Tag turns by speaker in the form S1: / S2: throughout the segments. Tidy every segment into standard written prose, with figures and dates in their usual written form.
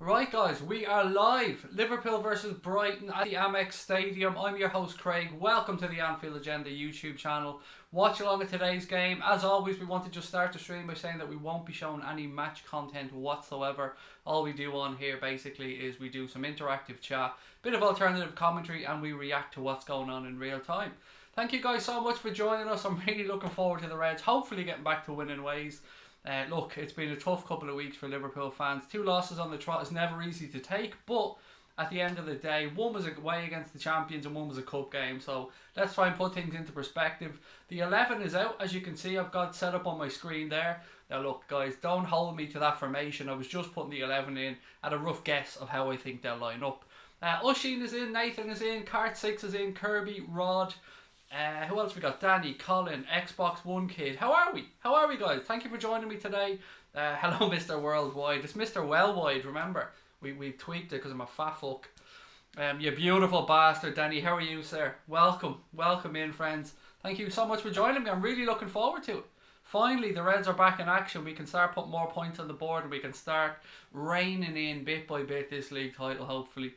S1: Right guys, we are live. Liverpool versus Brighton at the Amex Stadium. I'm your host Craig. Welcome to the Anfield Agenda YouTube channel. Watch along at today's game. As always, we want to just start the stream by saying that we won't be showing any match content whatsoever. All we do on here basically is we do some interactive chat, bit of alternative commentary, and we react to what's going on in real time. Thank you guys so much for joining us. I'm really looking forward to the Reds hopefully getting back to winning ways. Look, it's been a tough couple of weeks for Liverpool fans. 2 losses on the trot is never easy to take, but at the end of the day, one was away against the champions and one was a cup game. So let's try and put things into perspective. The 11 is out, as you can see. I've got set up on my screen there. Now look guys, don't hold me to that formation. I was just putting the 11 in at a rough guess of how I think they'll line up. Oshin is in, Nathan is in, Cart 6 is in, Kirby, Rod. Who else we got? Danny, Colin, Xbox One Kid. How are we? How are we guys? Thank you for joining me today. Hello Mr. Worldwide. It's Mr. Wellwide, remember. We've tweaked it because I'm a fat fuck. You beautiful bastard, Danny. How are you, sir? Welcome. Welcome in, friends. Thank you so much for joining me. I'm really looking forward to it. Finally, the Reds are back in action. We can start putting more points on the board and we can start reining in bit by bit this league title, hopefully.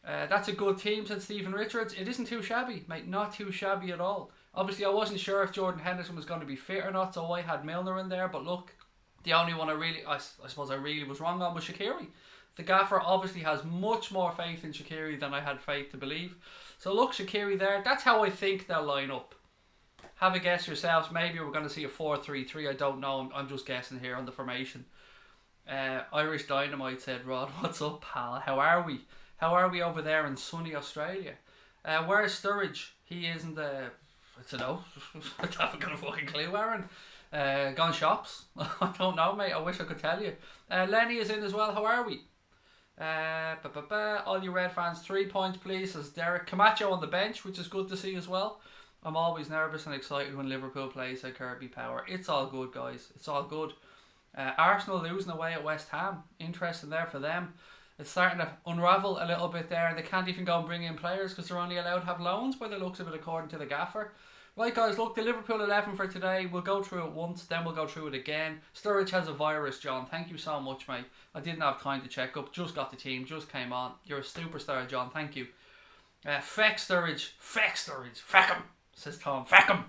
S1: That's a good team, said Stephen Richards. It isn't too shabby, mate. Not too shabby at all. Obviously, I wasn't sure if Jordan Henderson was going to be fit or not, so I had Milner in there. But look, the only one I suppose I really was wrong on was Shaqiri. The gaffer obviously has much more faith in Shaqiri than I had faith to believe. So look, Shaqiri there. That's how I think they'll line up. Have a guess yourselves. Maybe we're going to see a 4-3-3. I don't know. I'm just guessing here on the formation. Irish Dynamite said, Rod, what's up, pal? How are we? How are we over there in sunny Australia? Where's Sturridge? He isn't I don't know. I haven't got a fucking clue, Aaron. Gone shops? I don't know, mate. I wish I could tell you. Lenny is in as well. How are we? All you Red fans, 3 points please, says Derek. Camacho on the bench, which is good to see as well. I'm always nervous and excited when Liverpool plays, said Kirby Power. It's all good, guys. It's all good. Arsenal losing away at West Ham. Interesting there for them. It's starting to unravel a little bit there. They can't even go and bring in players because they're only allowed to have loans by the looks of it, according to the gaffer. Right guys, look, the Liverpool 11 for today. We'll go through it once, then we'll go through it again. Sturridge has a virus, John. Thank you so much, mate. I didn't have time to check up. Just got the team, just came on. You're a superstar, John. Thank you. Feck Sturridge. Feck Sturridge. Feck him, says Tom. Feck him.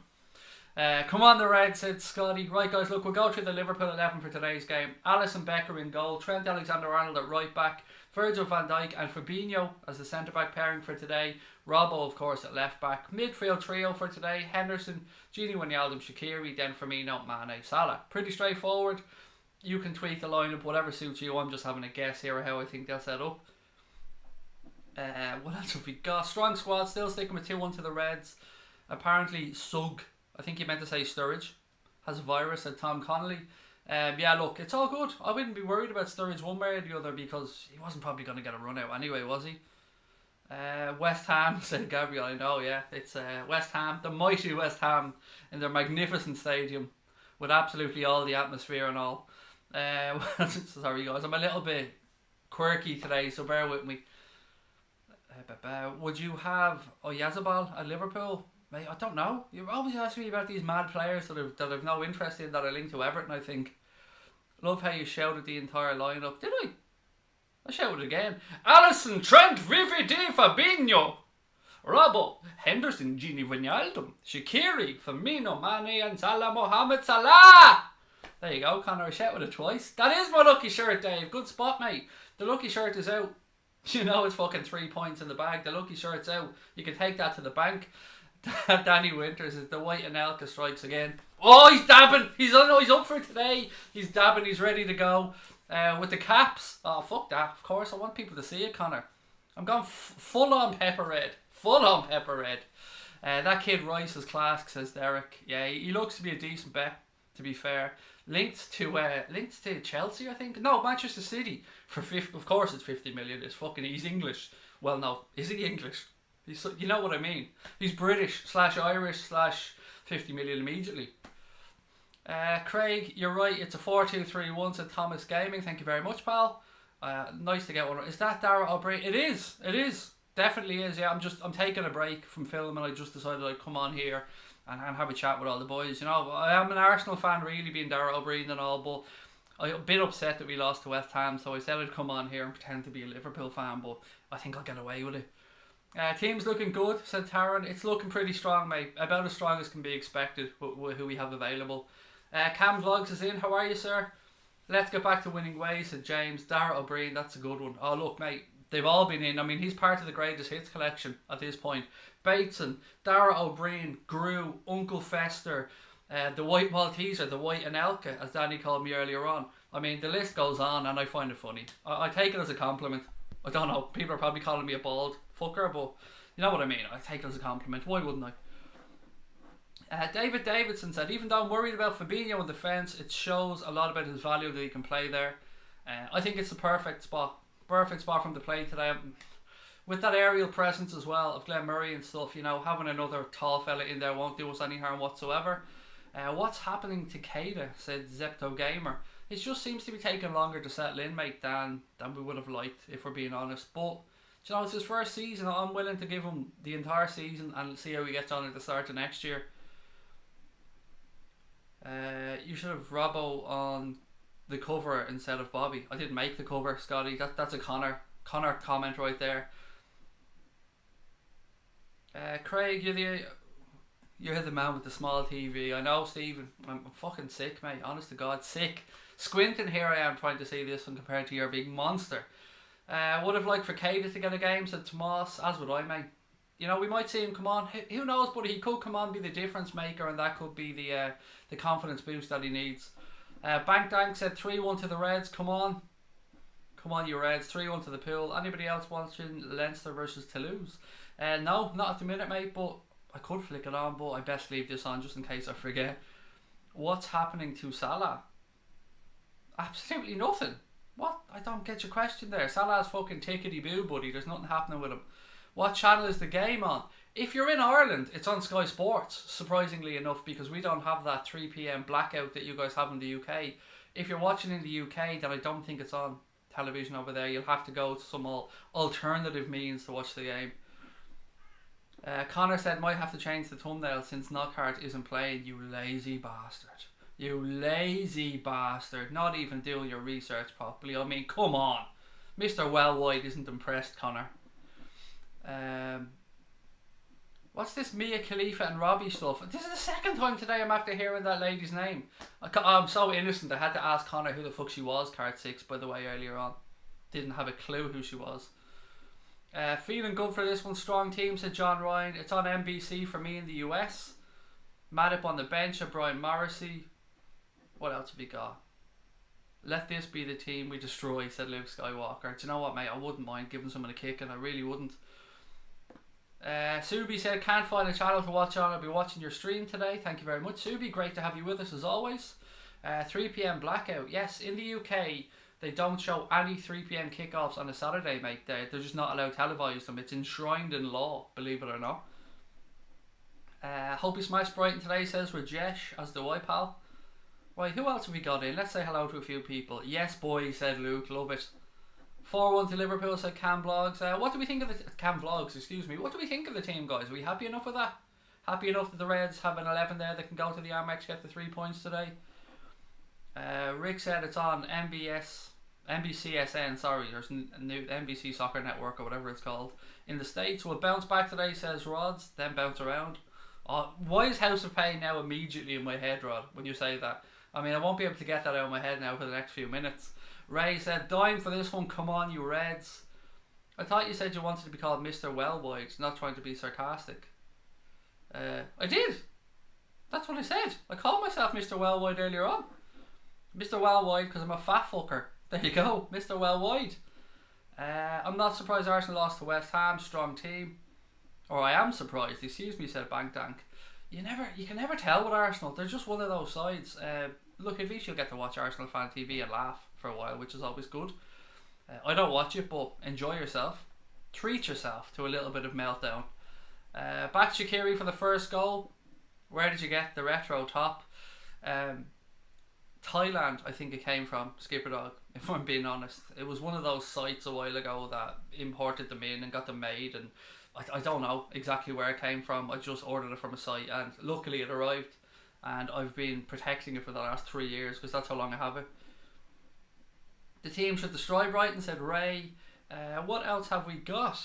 S1: Come on the Reds, said Scotty. Right guys, look, we'll go through the Liverpool 11 for today's game. Alisson Becker in goal, Trent Alexander-Arnold at right back, Virgil van Dijk and Fabinho as the centre back pairing for today. Robbo of course at left back. Midfield trio for today: Henderson, Gini Wijnaldum, Shaqiri, then Firmino, Mane, Salah. Pretty straightforward. You can tweak the lineup whatever suits you. I'm just having a guess here of how I think they'll set up. What else have we got? Strong squad, still sticking with 2-1 to the Reds. Apparently Sugg, I think you meant to say Sturridge, has a virus, said Tom Connolly. Yeah, look, it's all good. I wouldn't be worried about Sturridge one way or the other because he wasn't probably going to get a run out anyway, was he? West Ham, said Gabriel. I know, yeah. It's West Ham, the mighty West Ham in their magnificent stadium with absolutely all the atmosphere and all. Sorry guys, I'm a little bit quirky today, so bear with me. Would you have Oyarzabal at Liverpool? Mate, I don't know. You're always asking me about these mad players that I've no interest in that are linked to Everton, I think. Love how you shouted the entire lineup. Did I? I shouted again. Alisson, Trent, Vivi, Fabinho, Robbo, Henderson, Gini Wijnaldum, Shaqiri, Firmino, Mane and Salah, Mohamed Salah. There you go, Connor. I shouted it twice. That is my lucky shirt, Dave. Good spot, mate. The lucky shirt is out. You know it's fucking 3 points in the bag. The lucky shirt's out. You can take that to the bank. Danny Winters is the white Anelka strikes again. Oh, he's dabbing. He's up for today. He's dabbing. He's ready to go. With the caps. Oh, fuck that. Of course, I want people to see it, Connor. I'm going full on pepper red. Full on pepper red. That kid Rice is class, says Derek. Yeah, he looks to be a decent bet, to be fair. Linked to Chelsea, I think. No, Manchester City for 50. Of course, it's 50 million. It's fucking. He's English. Well, no, is he English? You know what I mean. He's British / Irish / 50 million immediately. Craig, you're right. It's a 4-2-3-1, said Thomas Gaming. Thank you very much, pal. Nice to get one. Is that Dara O'Brien? It is. It is. Definitely is. Yeah, I'm taking a break from film and I just decided I'd come on here and have a chat with all the boys. You know, I am an Arsenal fan, really, being Dara O'Brien and all, but I'm a bit upset that we lost to West Ham, so I said I'd come on here and pretend to be a Liverpool fan, but I think I'll get away with it. Team's looking good, said Taron. It's looking pretty strong, mate. About as strong as can be expected with who we have available. Cam Vlogs is in. How are you, sir? Let's get back to winning ways, said James. Dara O'Brien, that's a good one. Oh, look, mate. They've all been in. I mean, he's part of the greatest hits collection at this point. Bateson, Dara O'Brien, Grew, Uncle Fester, the White Malteser, the White Anelka, as Danny called me earlier on. I mean, the list goes on, and I find it funny. I take it as a compliment. I don't know, people are probably calling me a bald fucker, but you know what I mean. I take it as a compliment. Why wouldn't I? David Davidson said, even though I'm worried about Fabinho in defence, it shows a lot about his value that he can play there. I think it's the perfect spot. Perfect spot for him to play today. With that aerial presence as well of Glenn Murray and stuff, you know, having another tall fella in there won't do us any harm whatsoever. What's happening to Keita, said Zepto Gamer. It just seems to be taking longer to settle in, mate, than we would have liked, if we're being honest. But, you know, it's his first season. I'm willing to give him the entire season and see how he gets on at the start of next year. You should have Robbo on the cover instead of Bobby. I didn't make the cover, Scotty. That's a Connor comment right there. Craig, you're the man with the small TV. I know, Stephen. I'm fucking sick, mate. Honest to God, sick. Squinting here I am trying to see this one compared to your big monster. Would have liked for Keita to get a game, said Tomas. As would I, mate. You know, we might see him come on. Who knows, but he could come on, be the difference maker, and that could be the confidence boost that he needs. Bank Dank said 3-1 to the Reds. Come on, you Reds. 3-1 to the pool. Anybody else watching Leinster versus Toulouse? No, not at the minute, mate, but I could flick it on, but I best leave this on just in case I forget. What's happening to Salah? Absolutely nothing. What? I don't get your question there. Salah's fucking tickety-boo, buddy. There's nothing happening with him. What channel is the game on? If you're in Ireland, it's on Sky Sports, surprisingly enough, because we don't have that 3 PM blackout that you guys have in the UK. If you're watching in the UK, then I don't think it's on television over there. You'll have to go to some alternative means to watch the game. Connor said, might have to change the thumbnail since Knockhart isn't playing. You lazy bastard. You lazy bastard. Not even doing your research properly. I mean, come on. Mr. Wellwide isn't impressed, Connor. What's this Mia Khalifa and Robbie stuff? This is the second time today I'm after hearing that lady's name. I'm so innocent. I had to ask Connor who the fuck she was, card 6, by the way, earlier on. Didn't have a clue who she was. Feeling good for this one. Strong team, said John Ryan. It's on NBC for me in the US. Matip on the bench of Brian Morrissey. What else have we got? Let this be the team we destroy, said Luke Skywalker. Do you know what, mate? I wouldn't mind giving someone a kick, and I really wouldn't. Subi said, can't find a channel to watch on. I'll be watching your stream today. Thank you very much, Subi. Great to have you with us as always. 3 PM blackout. Yes, in the UK they don't show any 3 PM kickoffs on a Saturday, mate. They're just not allowed to televise them. It's enshrined in law, believe it or not. Hope you smashed Brighton today, says Rajesh, as do I, pal. Right, who else have we got in? Let's say hello to a few people. Yes, boy, said Luke. Love it. 4-1 to Liverpool, said Cam Vlogs. What do we think of the Cam Vlogs? Excuse me. What do we think of the team, guys? Are we happy enough with that? Happy enough that the Reds have an 11 there that can go to the Amex, get the 3 points today? Rick said it's on NBCSN. Sorry, there's a new NBC Soccer Network or whatever it's called in the States. We'll bounce back today, says Rods. Then bounce around. Why is House of Pain now immediately in my head, Rod? When you say that, I mean I won't be able to get that out of my head now for the next few minutes. Ray said, dying for this one, come on you Reds. I thought you said you wanted to be called Mr. Wellwide, not trying to be sarcastic. I did. That's what I said. I called myself Mr. Wellwide earlier on. Mr. Wellwide because I'm a fat fucker. There you go, Mr. Wellwide. I'm not surprised Arsenal lost to West Ham, strong team. Or I am surprised, excuse me, said Bank Dank. You can never tell with Arsenal. They're just one of those sides. Look, at least you'll get to watch Arsenal Fan TV and laugh for a while, which is always good. I don't watch it, but enjoy yourself. Treat yourself to a little bit of meltdown. Back Shaqiri for the first goal. Where did you get the retro top? Thailand, I think it came from, Skipper Dog, if I'm being honest. It was one of those sites a while ago that imported them in and got them made, and I don't know exactly where it came from. I just ordered it from a site and luckily it arrived, and I've been protecting it for the last 3 years because that's how long I have it. The team should destroy Brighton, said Ray. What else have we got?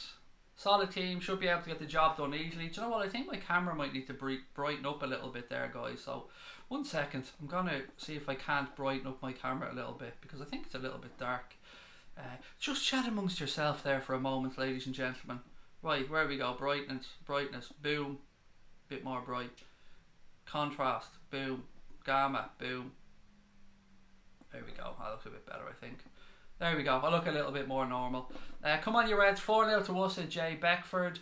S1: Solid team, should be able to get the job done easily. Do you know what? I think my camera might need to brighten up a little bit there, guys. So, 1 second. I'm going to see if I can't brighten up my camera a little bit because I think it's a little bit dark. Just chat amongst yourself there for a moment, ladies and gentlemen. Right, where we go? Brightness, boom. Bit more bright. Contrast, boom. Gamma, boom. There we go. That looks a bit better, I think. There we go. I look a little bit more normal. Come on, you Reds. 4-0 to us, Jay Beckford.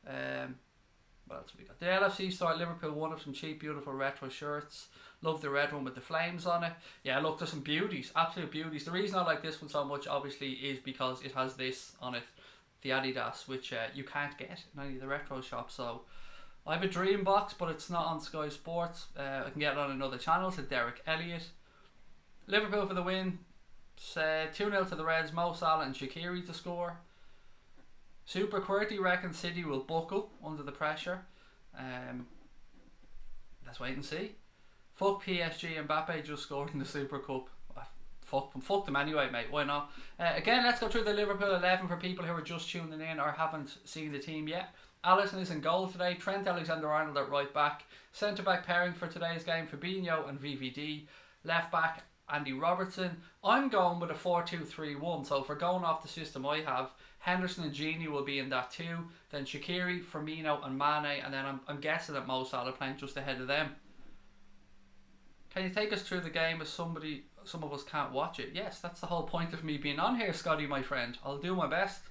S1: What else have we got? The LFC store at Liverpool, one of some cheap, beautiful retro shirts. Love the red one with the flames on it. Yeah, look, there's some beauties. Absolute beauties. The reason I like this one so much, obviously, is because it has this on it. The Adidas, which you can't get in any of the retro shops. So, I have a dream box, but it's not on Sky Sports. I can get it on another channel. It's Derek Elliott. Liverpool for the win. 2-0 to the Reds. Mo Salah and Shaqiri to score. Super Qwerty reckons City will buckle under the pressure. Let's wait and see. Fuck PSG. Mbappe just scored in the Super Cup. Fuck them anyway, mate. Why not? Again, let's go through the Liverpool 11 for people who are just tuning in or haven't seen the team yet. Alisson is in goal today. Trent Alexander-Arnold at right back. Centre back pairing for today's game: Fabinho and VVD. Left back Andy Robertson. I'm going with a 4-2-3-1. So if we're going off the system I have, Henderson and Gini will be in that too. Then Shaqiri, Firmino and Mane. And then I'm guessing that Mo Salah playing just ahead of them. Can you take us through the game as some of us can't watch it? Yes, that's the whole point of me being on here, Scotty, my friend. I'll do my best.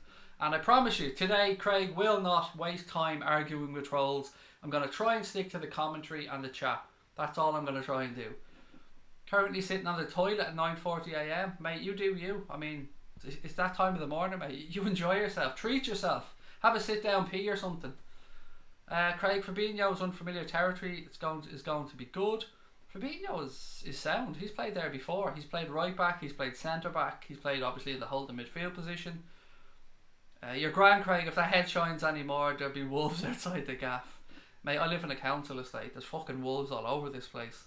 S1: And I promise you, today Craig will not waste time arguing with trolls. I'm going to try and stick to the commentary and the chat. That's all I'm going to try and do. Currently sitting on the toilet at 9:40 AM. Mate, you do you. I mean, it's that time of the morning, mate. You enjoy yourself. Treat yourself. Have a sit down pee or something. Craig, Fabinho's unfamiliar territory. Is going to be good. Fabinho is sound. He's played there before. He's played right back. He's played centre back. He's played obviously in the holding midfield position. You're grand, Craig. If that head shines anymore, there'll be wolves outside the gaff. Mate, I live in a council estate. There's fucking wolves all over this place.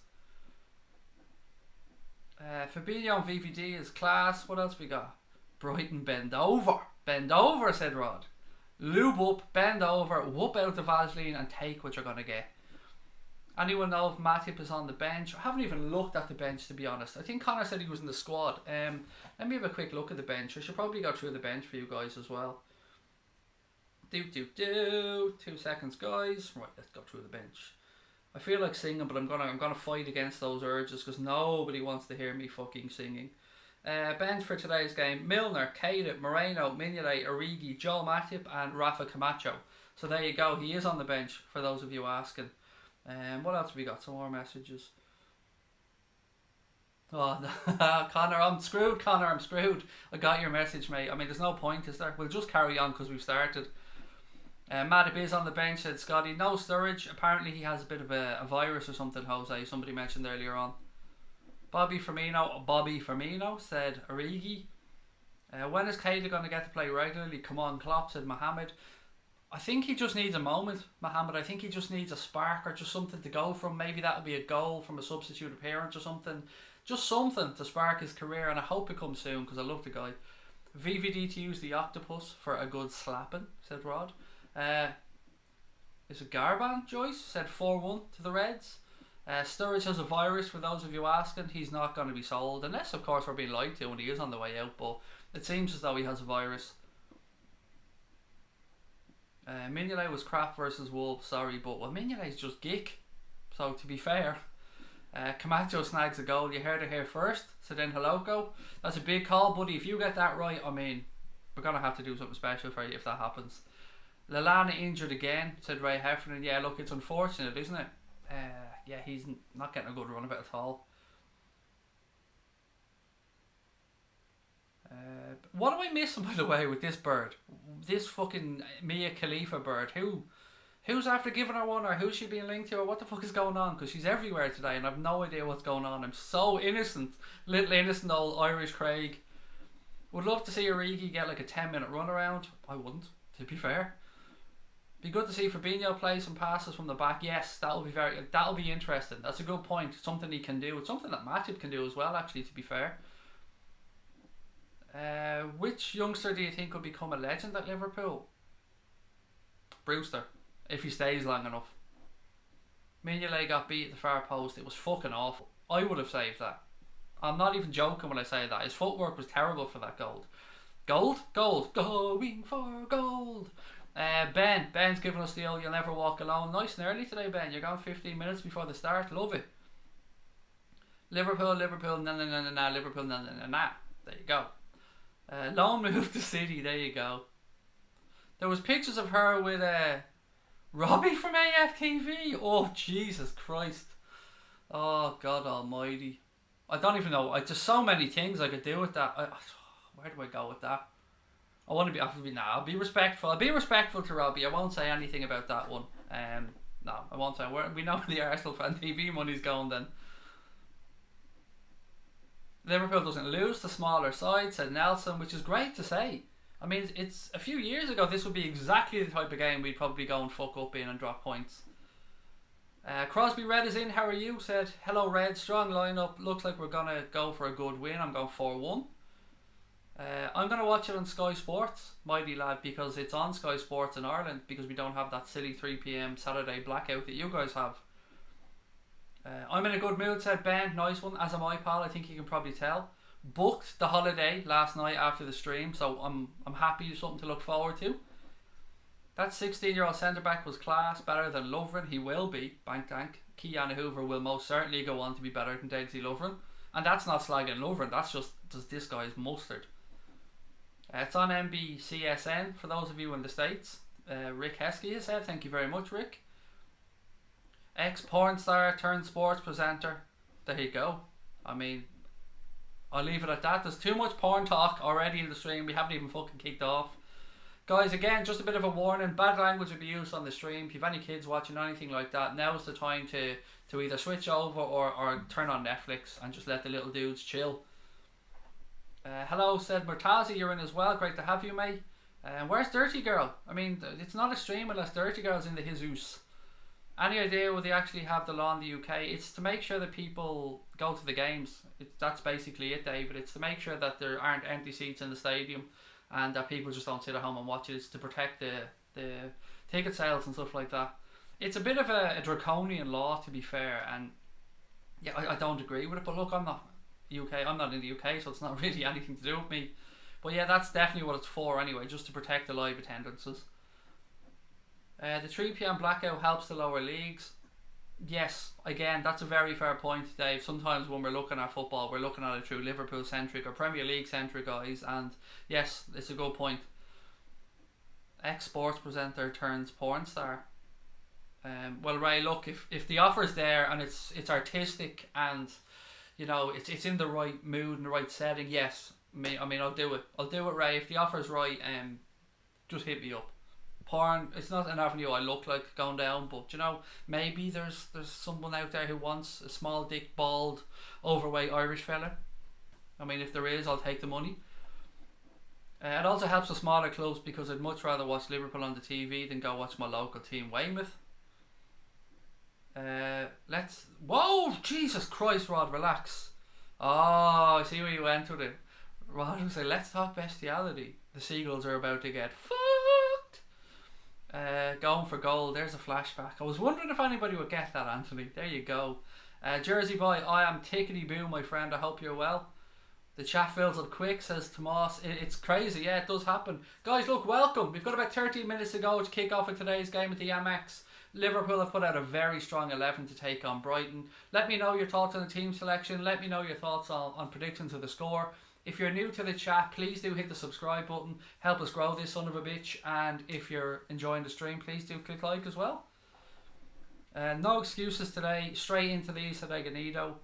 S1: Fabinho and VVD is class. What else we got? Brighton bend over. Bend over, said Rod. Lube up, bend over, whoop out the Vaseline and take what you're going to get. Anyone know if Matip is on the bench? I haven't even looked at the bench, to be honest. I think Connor said he was in the squad. Let me have a quick look at the bench. I should probably go through the bench for you guys as well. 2 seconds, guys. Right, let's go through the bench. I feel like singing, but I'm gonna fight against those urges because nobody wants to hear me fucking singing. Bench for today's game: Milner, Keita, Moreno, Mignolet, Origi, Joel Matip and Rafa Camacho. So there you go. He is on the bench for those of you asking. What else have we got? Some more messages. Oh, Connor, I'm screwed. Connor, I'm screwed. I got your message, mate. I mean, there's no point, is there? We'll just carry on because we've started. Matip is on the bench, said Scotty. No Sturridge. Apparently he has a bit of a virus or something, Jose. Somebody mentioned earlier on. Bobby Firmino, said Origi. When is Keita going to get to play regularly? Come on, Klopp, said Mohammed. I think he just needs a moment, Mohammed. I think he just needs a spark or just something to go from. Maybe that'll be a goal from a substitute appearance or something. Just something to spark his career, and I hope it comes soon because I love the guy. VVD to use the octopus for a good slapping, said Rod. Is it Garban, Joyce? Said 4-1 to the Reds. Sturridge has a virus, for those of you asking. He's not going to be sold, unless of course we're being lied to and he is on the way out, but it seems as though he has a virus. Mignolet was crap versus Wolves, sorry, but well, Mignolet's just geek, so to be fair. Camacho snags a goal. You heard it here first, said then Haloko. That's a big call, buddy. If you get that right, I mean, we're going to have to do something special for you if that happens. Lallana injured again, said Ray Heffernan. Yeah, look, it's unfortunate, isn't it? Yeah, he's not getting a good run of it at all. What am I missing, by the way, with this bird? This fucking Mia Khalifa bird. Who's after giving her one, or who's she being linked to, or what the fuck is going on? Because she's everywhere today and I've no idea what's going on. I'm so innocent. Little innocent old Irish Craig. Would love to see Origi get like a 10-minute run around. I wouldn't, to be fair. Be good to see Fabinho play some passes from the back. Yes, that'll be interesting. That's a good point. Something he can do. It's something that Matip can do as well, actually, to be fair. Which youngster do you think will become a legend at Liverpool? Brewster, if he stays long enough. Mignolet got beat at the far post. It was fucking awful. I would have saved that. I'm not even joking when I say that. His footwork was terrible for that goal. Gold? Gold. Going for gold. Ben's giving us the old "you'll never walk alone." Nice and early today, Ben. You're going 15 minutes before the start. Love it. Liverpool, na na na na na. Liverpool, na na na na. There you go. Loan move to City. There you go. There was pictures of her with Robbie from AFTV. Oh, Jesus Christ. Oh, God Almighty. I don't even know. Just so many things I could do with that. Where do I go with that? I want to be. I'll be respectful. I'll be respectful to Robbie. I won't say anything about that one. No, I won't say. We know where the Arsenal fan TV money's going then. Liverpool doesn't lose to smaller side, said Nelson, which is great to say. I mean, it's a few years ago. This would be exactly the type of game we'd probably go and fuck up in and drop points. Crosby Red is in. How are you? Said hello Red. Strong lineup. Looks like we're gonna go for a good win. I'm going 4-1. I'm going to watch it on Sky Sports, mighty lad, because it's on Sky Sports in Ireland, because we don't have that silly 3 PM Saturday blackout that you guys have. I'm in a good mood, said Ben. Nice one. As am I, pal. I think you can probably tell. Booked the holiday last night after the stream, so I'm happy. Something to look forward to. That 16-year-old centre-back was class, better than Lovren. He will be, bank tank. Keanu Hoover will most certainly go on to be better than Degsy Lovren. And that's not slagging Lovren, that's just this guy's mustard. It's on NBCSN for those of you in the States. Rick Heskey has said, thank you very much, Rick. Ex-porn star turned sports presenter. There you go. I mean, I'll leave it at that. There's too much porn talk already in the stream. We haven't even fucking kicked off. Guys, again, just a bit of a warning. Bad language will be used on the stream. If you've any kids watching anything like that, now's the time to either switch over or turn on Netflix and just let the little dudes chill. Hello, said Murtazi, you're in as well. Great to have you, mate. Where's Dirty Girl? I mean, it's not a stream unless Dirty Girl's in the Jesus. Any idea will they actually have the law in the UK? It's to make sure that people go to the games. That's basically it, David. It's to make sure that there aren't empty seats in the stadium and that people just don't sit at home and watch it. It's to protect the ticket sales and stuff like that. It's a bit of a draconian law, to be fair, and yeah, I don't agree with it, but look, I'm not in the UK, so it's not really anything to do with me. But yeah, that's definitely what it's for anyway, just to protect the live attendances. The 3 PM blackout helps the lower leagues. Yes, again, that's a very fair point, Dave. Sometimes when we're looking at football, we're looking at it through Liverpool centric or Premier League centric eyes, and yes, it's a good point. Ex-sports presenter turns porn star. Well, Ray, look, if the offer's there and it's artistic and you know it's in the right mood and the right setting, yes, I mean I'll do it, Ray. If the offer's right, just hit me up. Porn, it's not an avenue I look like going down, but you know, maybe there's someone out there who wants a small dick, bald, overweight Irish fella. I mean, if there is, I'll take the money. It also helps the smaller clubs because I'd much rather watch Liverpool on the TV than go watch my local team, Weymouth. Whoa, Jesus Christ, Rod, relax. Oh, I see where you went with it. Rod was like, let's talk bestiality. The Seagulls are about to get fucked. Going for goal. There's a flashback. I was wondering if anybody would get that, Anthony. There you go. Jersey boy, I am tickety boo, my friend. I hope you're well. The chat fills up quick, says Tomas. It's crazy, yeah, it does happen. Guys, look, welcome. We've got about 13 minutes to go to kick off in today's game at the Amex. Liverpool have put out a very strong 11 to take on Brighton. Let me know your thoughts on the team selection. Let me know your thoughts on predictions of the score. If you're new to the chat, please do hit the subscribe button. Help us grow this son of a bitch. And if you're enjoying the stream, please do click like as well. No excuses today. Straight into these, said Eganito.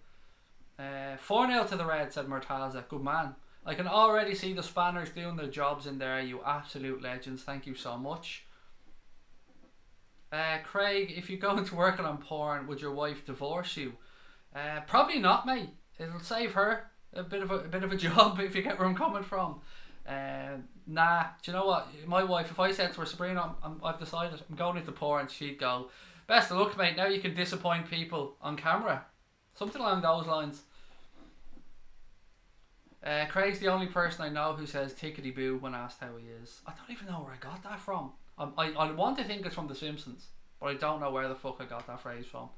S1: 4-0 to the Reds, said Murtaza. Good man. I can already see the Spanners doing their jobs in there. You absolute legends. Thank you so much. Craig, if you're going to working on porn, would your wife divorce you? Probably not, mate. It'll save her a bit of a job, if you get where I'm coming from. Nah, do you know what? My wife, if I said to her, Sabrina, I've decided I'm going into porn, she'd go, best of luck, mate. Now you can disappoint people on camera. Something along those lines. Craig's the only person I know who says tickety boo when asked how he is. I don't even know where I got that from. I want to think it's from The Simpsons, but I don't know where the fuck I got that phrase from.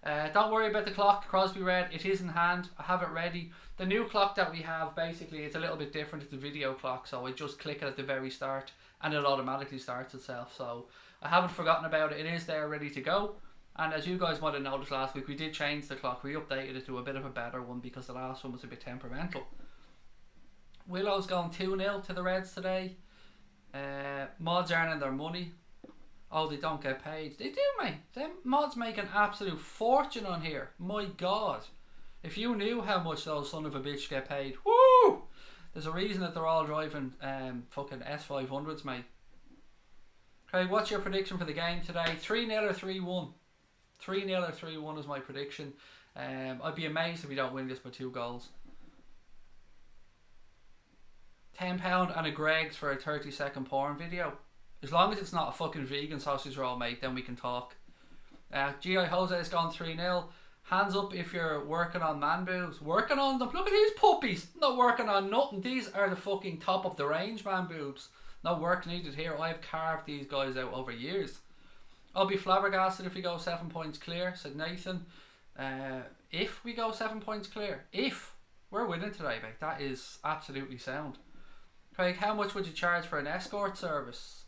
S1: Don't worry about the clock, Crosby read. It is in hand. I have it ready. The new clock that we have, basically, it's a little bit different. It's a video clock, so I just click it at the very start and it automatically starts itself. So I haven't forgotten about it. It is there ready to go. And as you guys might have noticed last week, we did change the clock. We updated it to a bit of a better one because the last one was a bit temperamental. Willow's going 2-0 to the Reds today. Mods earning their money. Oh, they don't get paid. They do, mate. Them mods make an absolute fortune on here. My God. If you knew how much those son of a bitch get paid. Woo! There's a reason that they're all driving fucking S500s, mate. Craig, what's your prediction for the game today? 3-0 or 3-1? 3-0 or 3-1 is my prediction. I'd be amazed if we don't win this by 2 goals. £10 and a Greg's for a 30-second porn video. As long as it's not a fucking vegan sausage roll, mate, then we can talk. G.I. Jose has gone 3-0. Hands up if you're working on man boobs. Working on them. Look at these puppies. Not working on nothing. These are the fucking top of the range man boobs. No work needed here. I've carved these guys out over years. I'll be flabbergasted if we go 7 points clear, said Nathan. If we go 7 points clear. If. We're winning today, mate. That is absolutely sound. Craig, how much would you charge for an escort service?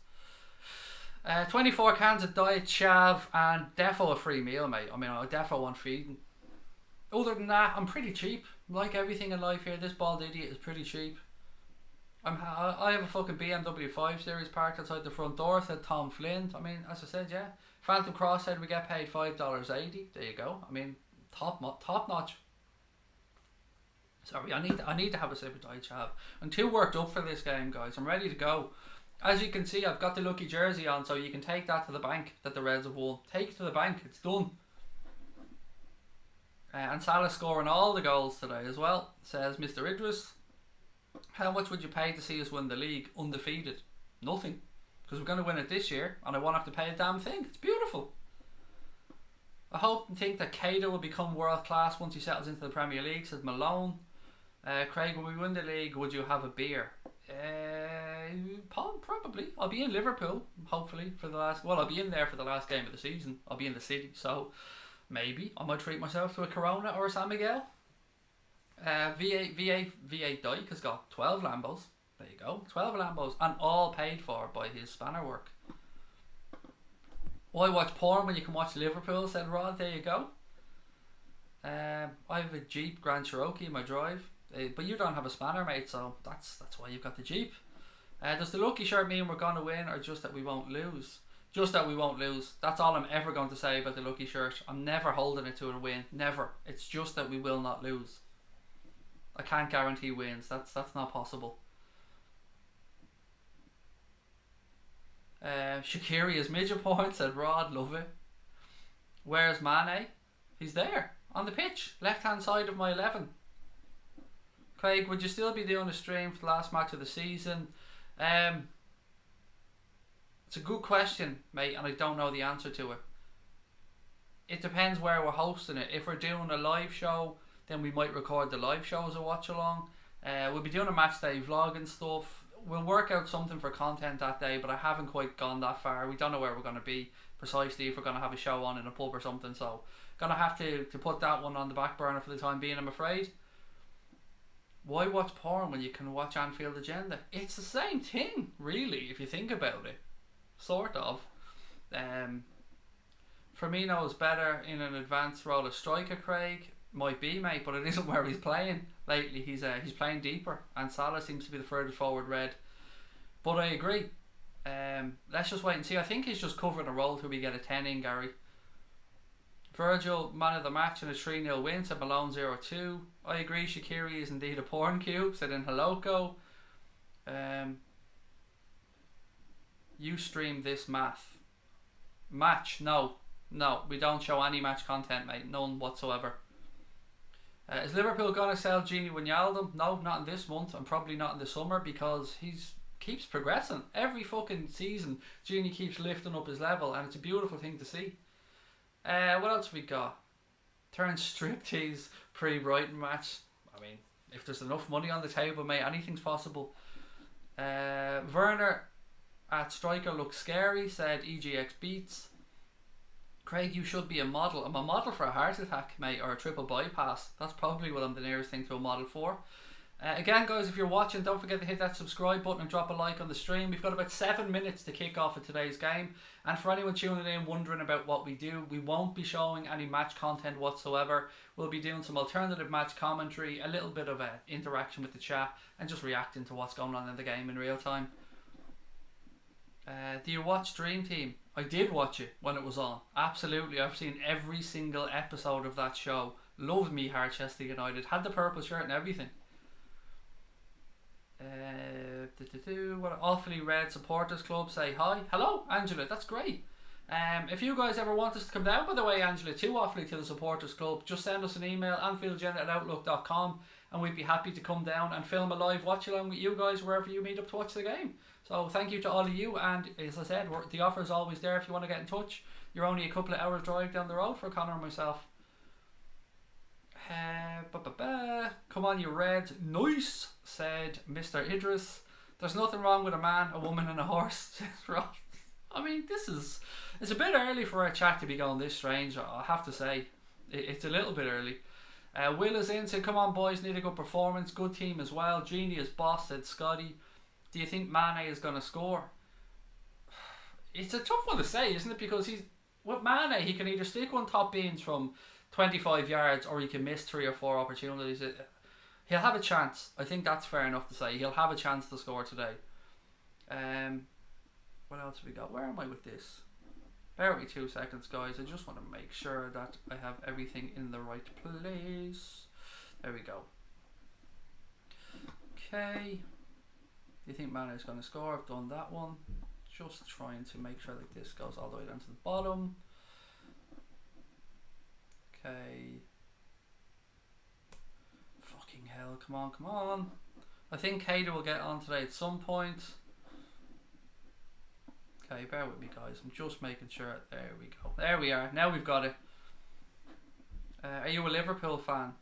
S1: 24 cans of Diet Chav and defo a free meal, mate. I mean, I defo want feeding. Other than that, I'm pretty cheap. Like everything in life here, this bald idiot is pretty cheap. I have a fucking BMW 5 Series parked outside the front door, said Tom Flynn. I mean, as I said, yeah. Phantom Cross said we get paid $5.80. There you go. I mean, top notch. Sorry, I need to have a sip of Diet Chav. I'm too worked up for this game, guys. I'm ready to go. As you can see, I've got the lucky jersey on, so you can take that to the bank that the Reds have won. Take it to the bank, it's done. And Salah scoring all the goals today as well, says Mr. Idris. How much would you pay to see us win the league undefeated? Nothing, because we're going to win it this year, and I won't have to pay a damn thing. It's beautiful. I hope and think that Cato will become world class once he settles into the Premier League, says Malone. Craig, when we win the league, would you have a beer? Probably. I'll be in Liverpool, hopefully, for the last... Well, I'll be in there for the last game of the season. I'll be in the city, so maybe I might treat myself to a Corona or a San Miguel. V8 Dyke has got 12 Lambos. There you go. 12 Lambos, and all paid for by his spanner work. Why watch porn when you can watch Liverpool, said Rod. There you go. I have a Jeep Grand Cherokee in my drive. But you don't have a spanner, mate, so that's why you've got the Jeep. Does the lucky shirt mean we're going to win, or just that we won't lose? Just that we won't lose. That's all I'm ever going to say about the lucky shirt. I'm never holding it to a win. Never. It's just that we will not lose. I can't guarantee wins. That's not possible. Shaqiri is midget point, said Rod. Love it. Where's Mane? He's there on the pitch, left hand side of my 11. Craig, would you still be doing a stream for the last match of the season? It's a good question, mate, and I don't know the answer to it. It depends where we're hosting it. If we're doing a live show, then we might record the live show as a watch along. We'll be doing a match day vlog and stuff. We'll work out something for content that day, but I haven't quite gone that far. We don't know where we're going to be precisely, if we're going to have a show on in a pub or something, so going to have to put that one on the back burner for the time being, I'm afraid. Why watch porn when you can watch Anfield Agenda? It's the same thing, really, if you think about it. Sort of. Firmino is better in an advanced role as striker, Craig. Might be, mate, but it isn't where he's playing lately. He's playing deeper, and Salah seems to be the furthest forward Red. But I agree. Let's just wait and see. I think he's just covering a role till we get a 10 in, Gary. Virgil, man of the match in a 3-0 win, said Malone 0-2. I agree, Shaqiri is indeed a porn cube, said in Haloko. You stream this match? No, we don't show any match content, mate. None whatsoever. Is Liverpool going to sell Gini Wijnaldum? No, not in this month, and probably not in the summer, because he's keeps progressing. Every fucking season, Gini keeps lifting up his level, and it's a beautiful thing to see. What else have we got? Turn striptease pre-Brighton match. I mean, if there's enough money on the table, mate, anything's possible. Werner at striker looks scary, said EGX Beats. Craig, you should be a model. I'm a model for a heart attack, mate, or a triple bypass. That's probably what I'm the nearest thing to a model for. Again, guys, if you're watching, don't forget to hit that subscribe button and drop a like on the stream. We've got about 7 minutes to kick off of today's game. And for anyone tuning in wondering about what we do, we won't be showing any match content whatsoever. We'll be doing some alternative match commentary, a little bit of interaction with the chat, and just reacting to what's going on in the game in real time. Do you watch Dream Team? I did watch it when it was on. Absolutely. I've seen every single episode of that show. Loved me Harchester United. Had the purple shirt and everything. What Awfully Red Supporters Club say hi. Hello, Angela. That's great. If you guys ever want us to come down, by the way, Angela, too awfully to the Supporters Club, just send us an email, anfieldagenda@outlook.com, and we'd be happy to come down and film a live watch along with you guys wherever you meet up to watch the game. So thank you to all of you, and as I said, the offer is always there if you want to get in touch. You're only a couple of hours drive down the road for Connor and myself. Come on, you Reds. Nice, said Mr. Idris. There's nothing wrong with a man, a woman and a horse. I mean, it's a bit early for our chat to be going this strange, I have to say. It's a little bit early. Will is in, said, come on boys, need a good performance. Good team as well. Genie is boss, said Scotty. Do you think Mane is going to score? It's a tough one to say, isn't it? Because with Mane, he can either stick one top beans from 25 yards or he can miss 3 or 4 opportunities. He'll have a chance. I think that's fair enough to say. He'll have a chance to score today. What else have we got? Where am I with this? Bear with me 2 seconds, guys. I just want to make sure that I have everything in the right place. There we go. Okay. Do you think Mane is going to score? I've done that one. Just trying to make sure that this goes all the way down to the bottom. Okay. Fucking hell, come on, come on. I think Hader will get on today at some point. Okay, bear with me, guys. I'm just making sure. There we go. There we are. Now we've got it. Are you a Liverpool fan?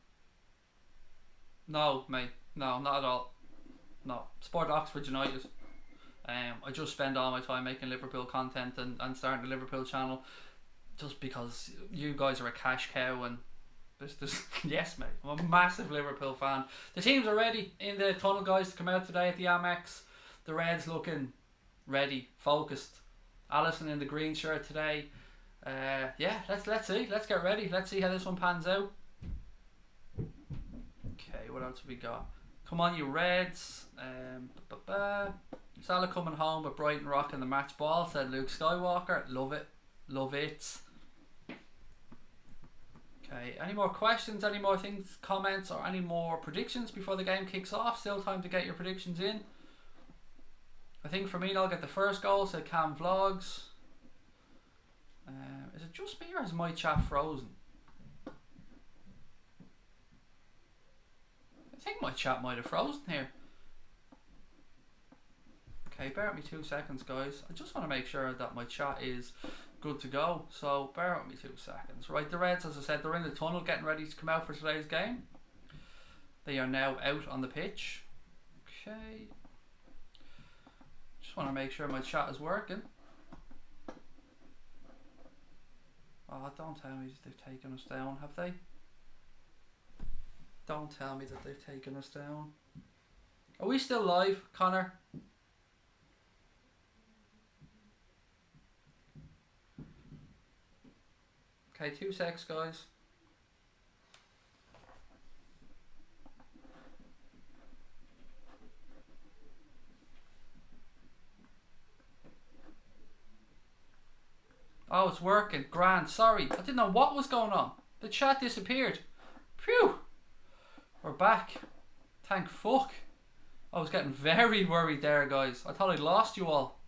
S1: No, mate. No, not at all. No. Sport Oxford United. I just spend all my time making Liverpool content and starting a Liverpool channel just because you guys are a cash cow and there's yes, mate. I'm a massive Liverpool fan. The teams are ready in the tunnel, guys, to come out today at the Amex. The Reds looking ready, focused. Allison in the green shirt today. Yeah, let's see. Let's get ready. Let's see how this one pans out. Okay, what else have we got? Come on, you Reds. Salah coming home with Brighton rocking the match ball, said Luke Skywalker. Love it. Love it. Okay, any more questions, any more things, comments, or any more predictions before the game kicks off? Still time to get your predictions in. I think Firmino will get the first goal, said Cam Vlogs. Is it just me or is my chat frozen? I think my chat might have frozen here. Okay, bear with me 2 seconds, guys. I just want to make sure that my chat is good to go. So bear with me 2 seconds. Right, the Reds, as I said, they're in the tunnel getting ready to come out for today's game. They are now out on the pitch. Okay. Just want to make sure my chat is working. Oh, don't tell me that they've taken us down, have they? Don't tell me that they've taken us down. Are we still live, Connor? Okay, 2 secs, guys. Oh, it's working. Grand. Sorry. I didn't know what was going on. The chat disappeared. Phew. We're back. Thank fuck. I was getting very worried there, guys. I thought I'd lost you all.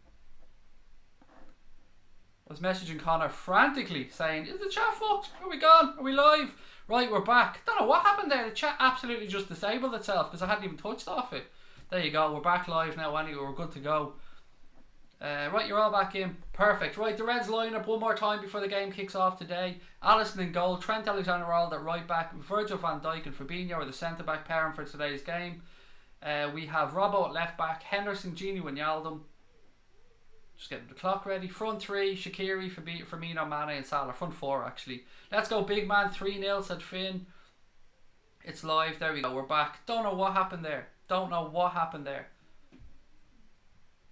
S1: I was messaging Connor frantically saying, is the chat fucked? Are we gone? Are we live? Right, we're back. Don't know what happened there. The chat absolutely just disabled itself because I hadn't even touched off it. There you go. We're back live now anyway. We're good to go. Right, you're all back in. Perfect. Right, the Reds line up one more time before the game kicks off today. Alisson in goal, Trent Alexander-Arnold at right back, Virgil van Dijk and Fabinho are the centre-back pairing for today's game. We have Robbo at left back, Henderson, Gini Wijnaldum. Just getting the clock ready. Front three, Shaqiri, Firmino, Mane and Salah. Front four, actually. Let's go big man, 3-0, said Finn. It's live, there we go, we're back. Don't know what happened there.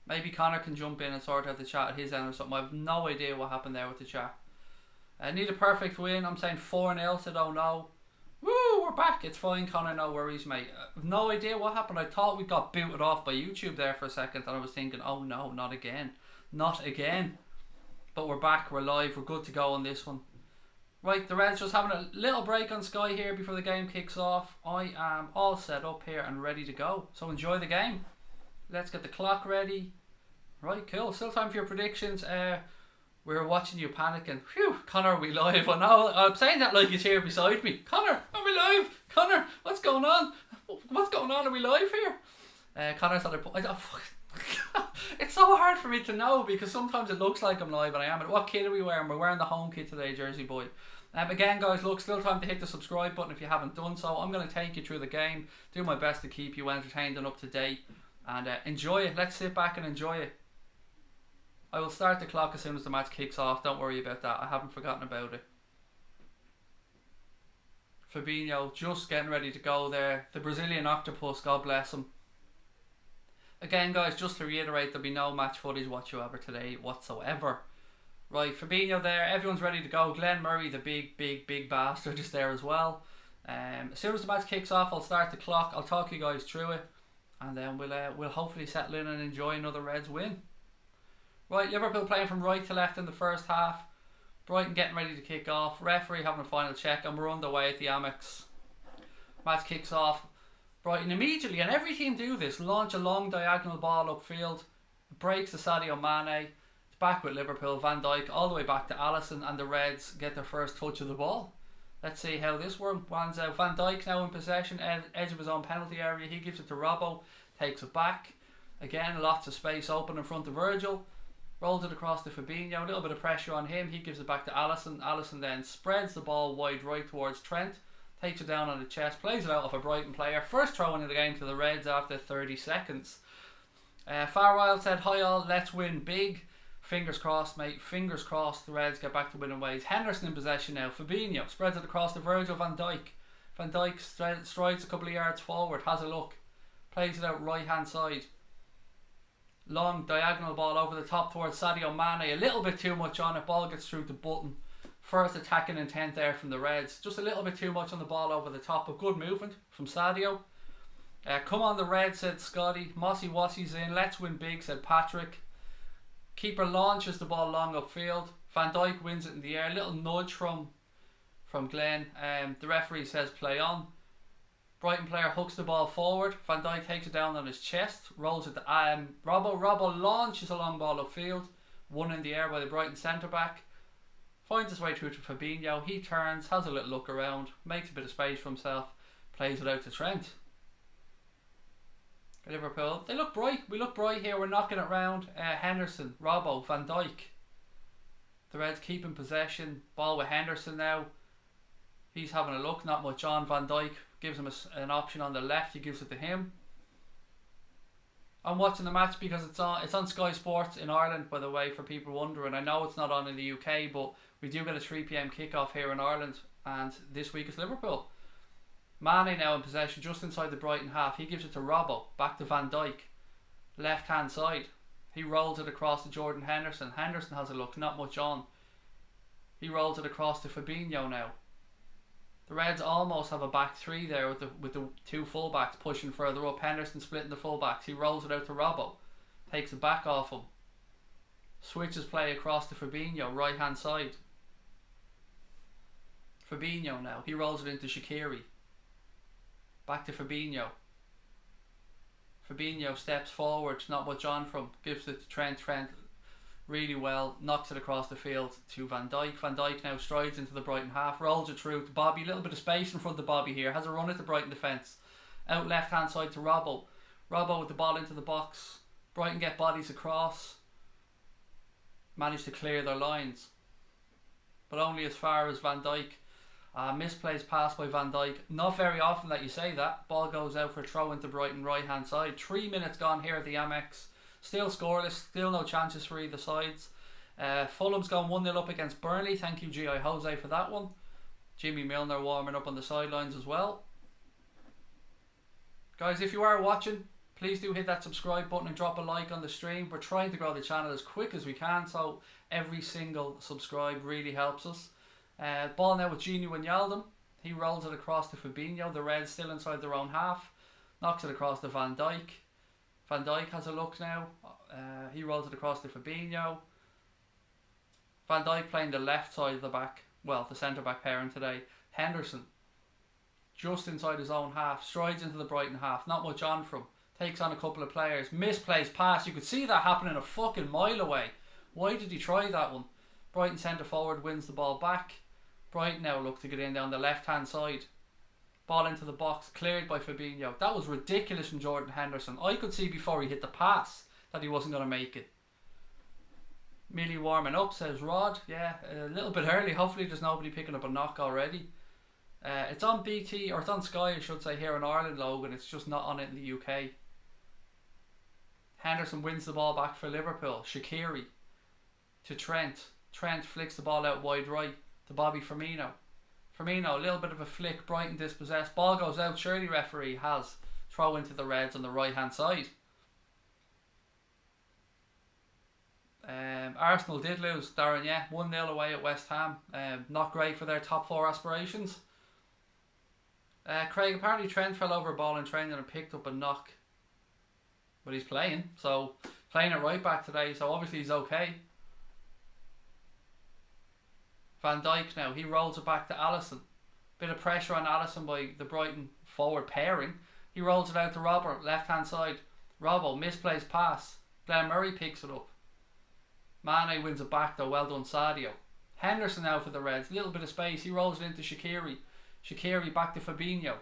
S1: Maybe Connor can jump in and sort out the chat at his end or something. I have no idea what happened there with the chat. Need a perfect win. I'm saying 4-0, so don't know. Woo, we're back. It's fine, Connor, no worries, mate. I have no idea what happened. I thought we got booted off by YouTube there for a second, and I was thinking, oh no, not again. Not again. But we're back, we're live, we're good to go on this one. Right, the Reds just having a little break on Sky here before the game kicks off. I am all set up here and ready to go. So enjoy the game. Let's get the clock ready. Right, cool. Still time for your predictions. We were watching you panicking. Phew, Connor, are we live? I know, I'm saying that like he's here beside me. Connor, are we live? Connor, what's going on? What's going on? Are we live here? Connor's on it's so hard for me to know because sometimes it looks like I'm live and I am. But what kit are we wearing? We're wearing the home kit today, Jersey boy. Again, guys, look, still time to hit the subscribe button if you haven't done so. I'm going to take you through the game, do my best to keep you entertained and up to date, and enjoy it. Let's sit back and enjoy it. I will start the clock as soon as the match kicks off. Don't worry about that. I haven't forgotten about it. Fabinho just getting ready to go there. The Brazilian octopus, God bless him. Again, guys, just to reiterate, there'll be no match footage whatsoever today, whatsoever. Right, Fabinho there. Everyone's ready to go. Glenn Murray, the big bastard, is there as well. As soon as the match kicks off, I'll start the clock. I'll talk you guys through it, and then we'll hopefully settle in and enjoy another Reds win. Right, Liverpool playing from right to left in the first half. Brighton getting ready to kick off. Referee having a final check, and we're underway at the Amex. Match kicks off. Brighton immediately, and every team do this, launch a long diagonal ball upfield. It breaks to Sadio Mane. It's back with Liverpool. Van Dijk all the way back to Alisson, and the Reds get their first touch of the ball. Let's see how this one pans out. Van Dijk now in possession, edge of his own penalty area. He gives it to Robbo, takes it back. Again, lots of space open in front of Virgil. Rolls it across to Fabinho, a little bit of pressure on him. He gives it back to Alisson. Alisson then spreads the ball wide right towards Trent. Takes it down on the chest, plays it out of a Brighton player. First throw in the game to the Reds after 30 seconds. Farwell said, hi all, let's win big. Fingers crossed, mate. Fingers crossed the Reds get back to winning ways. Henderson in possession now. Fabinho spreads it across to Virgil van Dijk. Van Dijk strides a couple of yards forward, has a look. Plays it out right hand side. Long diagonal ball over the top towards Sadio Mane. A little bit too much on it. Ball gets through the button. First attacking intent there from the Reds. Just a little bit too much on the ball over the top, but good movement from Sadio. Come on the Reds, said Scotty. Mossy Wassie's in. Let's win big, said Patrick. Keeper launches the ball long upfield. Van Dijk wins it in the air. Little nudge from Glenn. The referee says play on. Brighton player hooks the ball forward. Van Dijk takes it down on his chest. Rolls it to Robbo. Robbo launches a long ball upfield. One in the air by the Brighton centre back. Finds his way through to Fabinho. He turns, has a little look around, makes a bit of space for himself, plays it out to Trent. Liverpool, they look bright. We look bright here. We're knocking it round. Henderson, Robbo, Van Dijk. The Reds keep in possession. Ball with Henderson now. He's having a look. Not much on. Van Dijk gives him an option on the left. He gives it to him. I'm watching the match because it's on Sky Sports in Ireland, by the way, for people wondering. I know it's not on in the UK, but we do get a 3 PM kickoff here in Ireland, and this week it's Liverpool. Mane now in possession just inside the Brighton half. He gives it to Robbo, back to Van Dijk, left hand side. He rolls it across to Jordan Henderson. Henderson has a look, not much on. He rolls it across to Fabinho now. The Reds almost have a back three there with the two fullbacks pushing further up. Henderson splitting the fullbacks. He rolls it out to Robbo. Takes it back off him. Switches play across to Fabinho, right hand side. Fabinho now. He rolls it into Shaqiri. Back to Fabinho. Fabinho steps forward, not much on from. Gives it to Trent. Trent really well, knocks it across the field to Van Dijk. Van Dijk now strides into the Brighton half, rolls it through to Bobby. A little bit of space in front of Bobby here. Has a run at the Brighton defence. Out left hand side to Robbo. Robbo with the ball into the box. Brighton get bodies across. managed to clear their lines, but only as far as Van Dijk. Misplaced pass by Van Dijk. Not very often that you say that. Ball goes out for a throw into Brighton right hand side. 3 minutes gone here at the Amex. Still scoreless. Still no chances for either sides. Fulham's gone 1-0 up against Burnley. Thank you G.I. Jose for that one. Jimmy Milner warming up on the sidelines as well. Guys, if you are watching, please do hit that subscribe button and drop a like on the stream. We're trying to grow the channel as quick as we can, so every single subscribe really helps us. Ball now with Gini Wijnaldum. He rolls it across to Fabinho. The Reds still inside their own half. Knocks it across to Van Dijk. Van Dijk has a look now. He rolls it across to Fabinho. Van Dijk playing the left side of the back. Well, the centre back pairing today. Henderson, just inside his own half, strides into the Brighton half. Not much on from. Takes on a couple of players. Misplaced pass. You could see that happening a fucking mile away. Why did he try that one? Brighton centre forward wins the ball back. Brighton now look to get in down the left hand side. Ball into the box, cleared by Fabinho. That was ridiculous from Jordan Henderson. I could see before he hit the pass that he wasn't going to make it. Millie warming up, says Rod. Yeah, a little bit early. Hopefully there's nobody picking up a knock already. It's on BT, or it's on Sky I should say, here in Ireland, Logan. It's just not on it in the UK. Henderson wins the ball back for Liverpool. Shaqiri to Trent. Trent flicks the ball out wide right to Bobby Firmino. Firmino, a little bit of a flick. Brighton dispossessed. Ball goes out. Surely referee has throw into the Reds on the right hand side. Arsenal did lose, Darren, yeah. 1-0 away at West Ham. Not great for their top 4 aspirations. Craig, apparently Trent fell over a ball in training and picked up a knock. But he's playing. So, playing at right back today. So, obviously he's okay. Van Dijk now, he rolls it back to Alisson. Bit of pressure on Alisson by the Brighton forward pairing. He rolls it out to Robert, left hand side. Robbo, misplaced pass. Glenn Murray picks it up. Mane wins it back though, well done Sadio. Henderson now for the Reds, little bit of space, he rolls it into Shaqiri. Shaqiri back to Fabinho.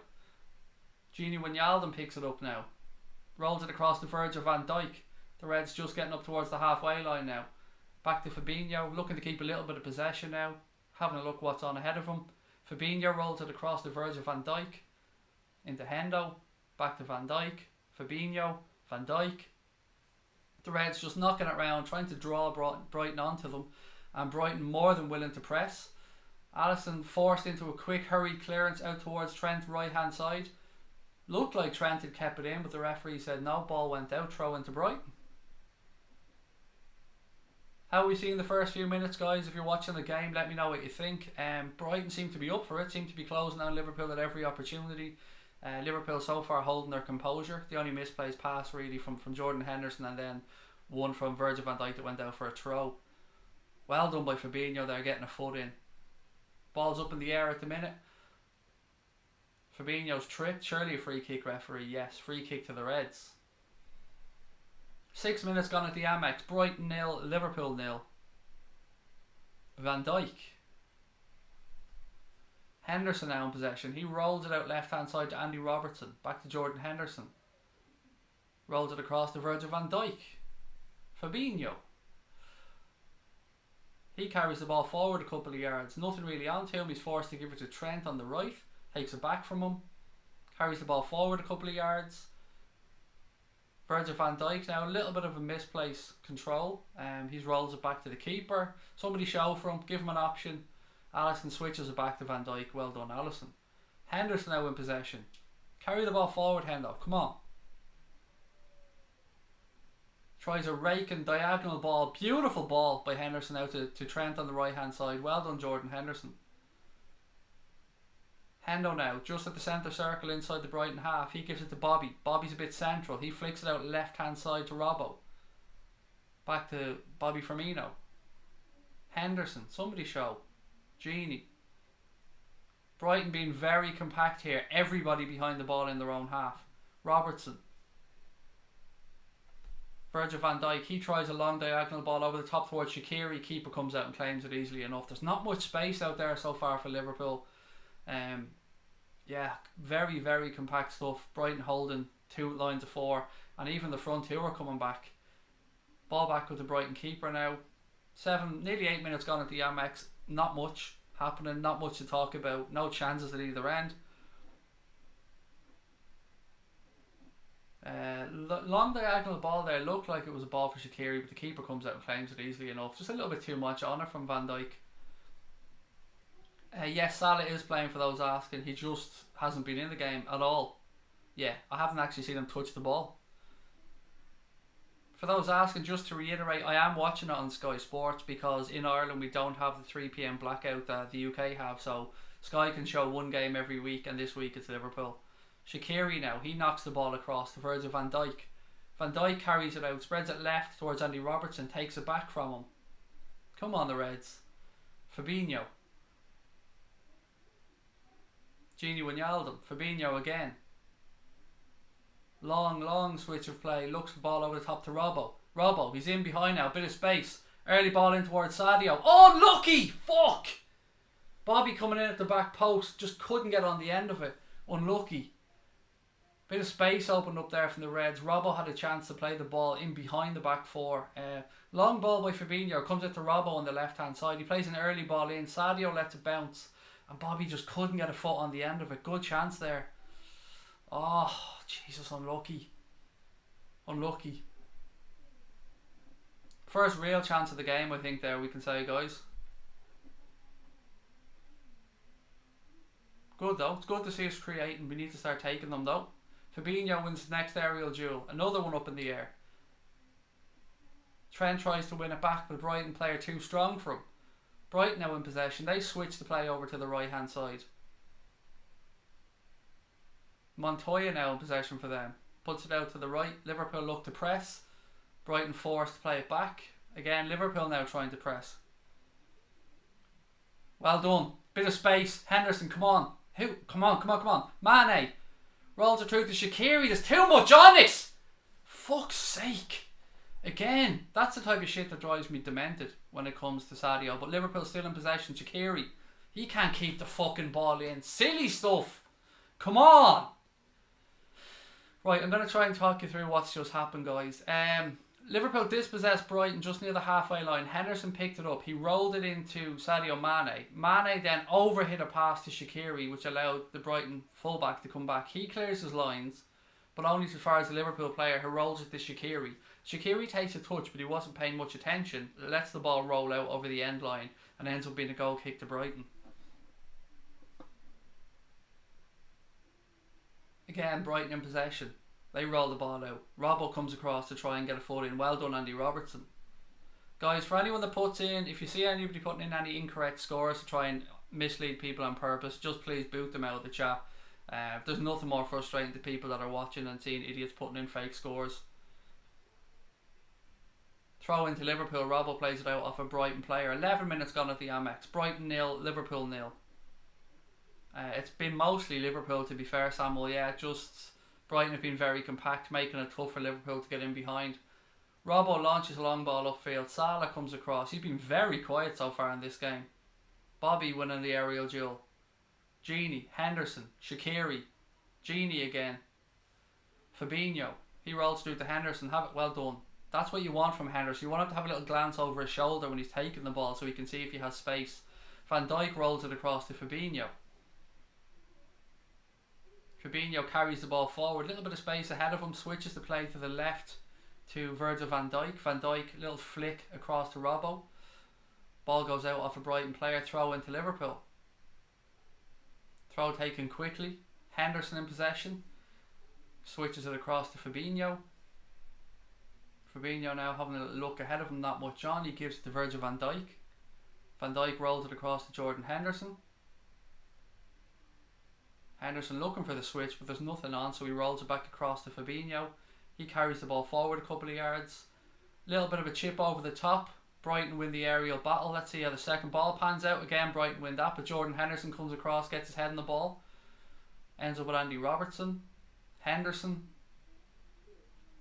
S1: Gini Wijnaldum picks it up now. Rolls it across the verge of Van Dijk. The Reds just getting up towards the halfway line now. Back to Fabinho, looking to keep a little bit of possession now. Having a look what's on ahead of him. Fabinho rolls it across the verge of Van Dijk. Into Hendo. Back to Van Dijk. Fabinho. Van Dijk. The Reds just knocking it around, trying to draw Brighton onto them. And Brighton more than willing to press. Alisson forced into a quick hurried clearance out towards Trent right hand side. Looked like Trent had kept it in, but the referee said no, ball went out, throw into Brighton. How are we seeing the first few minutes, guys? If you're watching the game, let me know what you think. Brighton seem to be up for it, seem to be closing down Liverpool at every opportunity. Liverpool so far holding their composure. The only misplaced pass really from Jordan Henderson, and then one from Virgil van Dijk that went out for a throw. Well done by Fabinho there, getting a foot in. Ball's up in the air at the minute. Fabinho's tripped. Surely a free kick, referee. Yes, free kick to the Reds. 6 minutes gone at the Amex. Brighton 0, Liverpool 0. Van Dijk. Henderson now in possession. He rolls it out left hand side to Andy Robertson. Back to Jordan Henderson. Rolls it across to Virgil van Dijk. Fabinho. He carries the ball forward a couple of yards. Nothing really on to him. He's forced to give it to Trent on the right. Takes it back from him. Carries the ball forward a couple of yards. Virgil van Dijk now, a little bit of a misplaced control. He rolls it back to the keeper. Somebody show for him, give him an option. Alisson switches it back to Van Dijk. Well done, Alisson. Henderson now in possession. Carry the ball forward, Hendo. Come on. Tries a raking diagonal ball. Beautiful ball by Henderson out to Trent on the right hand side. Well done, Jordan Henderson. Hendo now, just at the centre circle inside the Brighton half. He gives it to Bobby. Bobby's a bit central. He flicks it out left hand side to Robbo. Back to Bobby Firmino. Henderson. Somebody show. Genie. Brighton being very compact here. Everybody behind the ball in their own half. Robertson. Virgil van Dijk. He tries a long diagonal ball over the top towards Shaqiri. Keeper comes out and claims it easily enough. There's not much space out there so far for Liverpool. Yeah, very, very compact stuff. Brighton holding 2 lines of 4, and even the front 2 are coming back. Ball back with the Brighton keeper now. Nearly 8 minutes gone at the Amex. Not much happening, not much to talk about. No chances at either end. Long diagonal ball there, looked like it was a ball for Shaqiri, but the keeper comes out and claims it easily enough. Just a little bit too much honour from Van Dijk. Yes, Salah is playing, for those asking. He just hasn't been in the game at all. Yeah, I haven't actually seen him touch the ball. For those asking, just to reiterate, I am watching it on Sky Sports because in Ireland we don't have the 3 PM blackout that the UK have, so Sky can show one game every week, and this week it's Liverpool. Shaqiri now, he knocks the ball across towards Van Dijk. Van Dijk carries it out, spreads it left towards Andy Robertson, takes it back from him. Come on, the Reds. Fabinho. Gini Wijnaldum. Fabinho again. Long switch of play. Looks the ball over the top to Robbo. Robbo, he's in behind now. Bit of space. Early ball in towards Sadio. Oh, unlucky! Fuck! Bobby coming in at the back post. Just couldn't get on the end of it. Unlucky. Bit of space opened up there from the Reds. Robbo had a chance to play the ball in behind the back four. Long ball by Fabinho. Comes out to Robbo on the left hand side. He plays an early ball in. Sadio lets it bounce. And Bobby just couldn't get a foot on the end of it. Good chance there. Oh, Jesus, unlucky. Unlucky. First real chance of the game, I think, there, we can say, guys. Good, though. It's good to see us creating. We need to start taking them, though. Fabinho wins the next aerial duel. Another one up in the air. Trent tries to win it back, but Brighton player too strong for him. Brighton now in possession. They switch the play over to the right hand side. Montoya now in possession for them. Puts it out to the right. Liverpool look to press. Brighton forced to play it back. Again, Liverpool now trying to press. Well done. Bit of space. Henderson, come on. Who? Come on. Mane. Rolls it through to Shaqiri. There's too much on it. Fuck's sake. Again, that's the type of shit that drives me demented when it comes to Sadio. But Liverpool still in possession. Shaqiri, he can't keep the fucking ball in. Silly stuff. Come on. Right, I'm going to try and talk you through what's just happened, guys. Liverpool dispossessed Brighton just near the halfway line. Henderson picked it up. He rolled it into Sadio Mane. Mane then overhit a pass to Shaqiri, which allowed the Brighton fullback to come back. He clears his lines, but only as far as the Liverpool player who rolls it to Shaqiri. Shaqiri takes a touch, but he wasn't paying much attention. Lets the ball roll out over the end line and ends up being a goal kick to Brighton. Again, Brighton in possession. They roll the ball out. Robbo comes across to try and get a foot in. Well done, Andy Robertson. Guys, for anyone that puts in, if you see anybody putting in any incorrect scores to try and mislead people on purpose, just please boot them out of the chat. There's nothing more frustrating to people that are watching and seeing idiots putting in fake scores. Throw into Liverpool. Robbo plays it out off a Brighton player. 11 minutes gone at the Amex. Brighton 0, Liverpool 0. It's been mostly Liverpool, to be fair, Samuel. Yeah, just Brighton have been very compact, making it tough for Liverpool to get in behind. Robbo launches a long ball upfield. Salah comes across. He's been very quiet so far in this game. Bobby winning the aerial duel. Gini, Henderson, Shaqiri, Gini again. Fabinho. He rolls through to Henderson. Have it. Well done. That's what you want from Henderson. You want him to have a little glance over his shoulder when he's taking the ball so he can see if he has space. Van Dijk rolls it across to Fabinho. Fabinho carries the ball forward. A little bit of space ahead of him. Switches the play to the left to Virgil van Dijk. Van Dijk, little flick across to Robbo. Ball goes out off a Brighton player. Throw into Liverpool. Throw taken quickly. Henderson in possession. Switches it across to Fabinho. Fabinho now having a look ahead of him, not much on. He gives it to Virgil van Dijk. Van Dijk rolls it across to Jordan Henderson. Henderson looking for the switch, but there's nothing on, so he rolls it back across to Fabinho. He carries the ball forward a couple of yards. Little bit of a chip over the top. Brighton win the aerial battle. Let's see how the second ball pans out. Again, Brighton win that, but Jordan Henderson comes across, gets his head on the ball. Ends up with Andy Robertson. Henderson.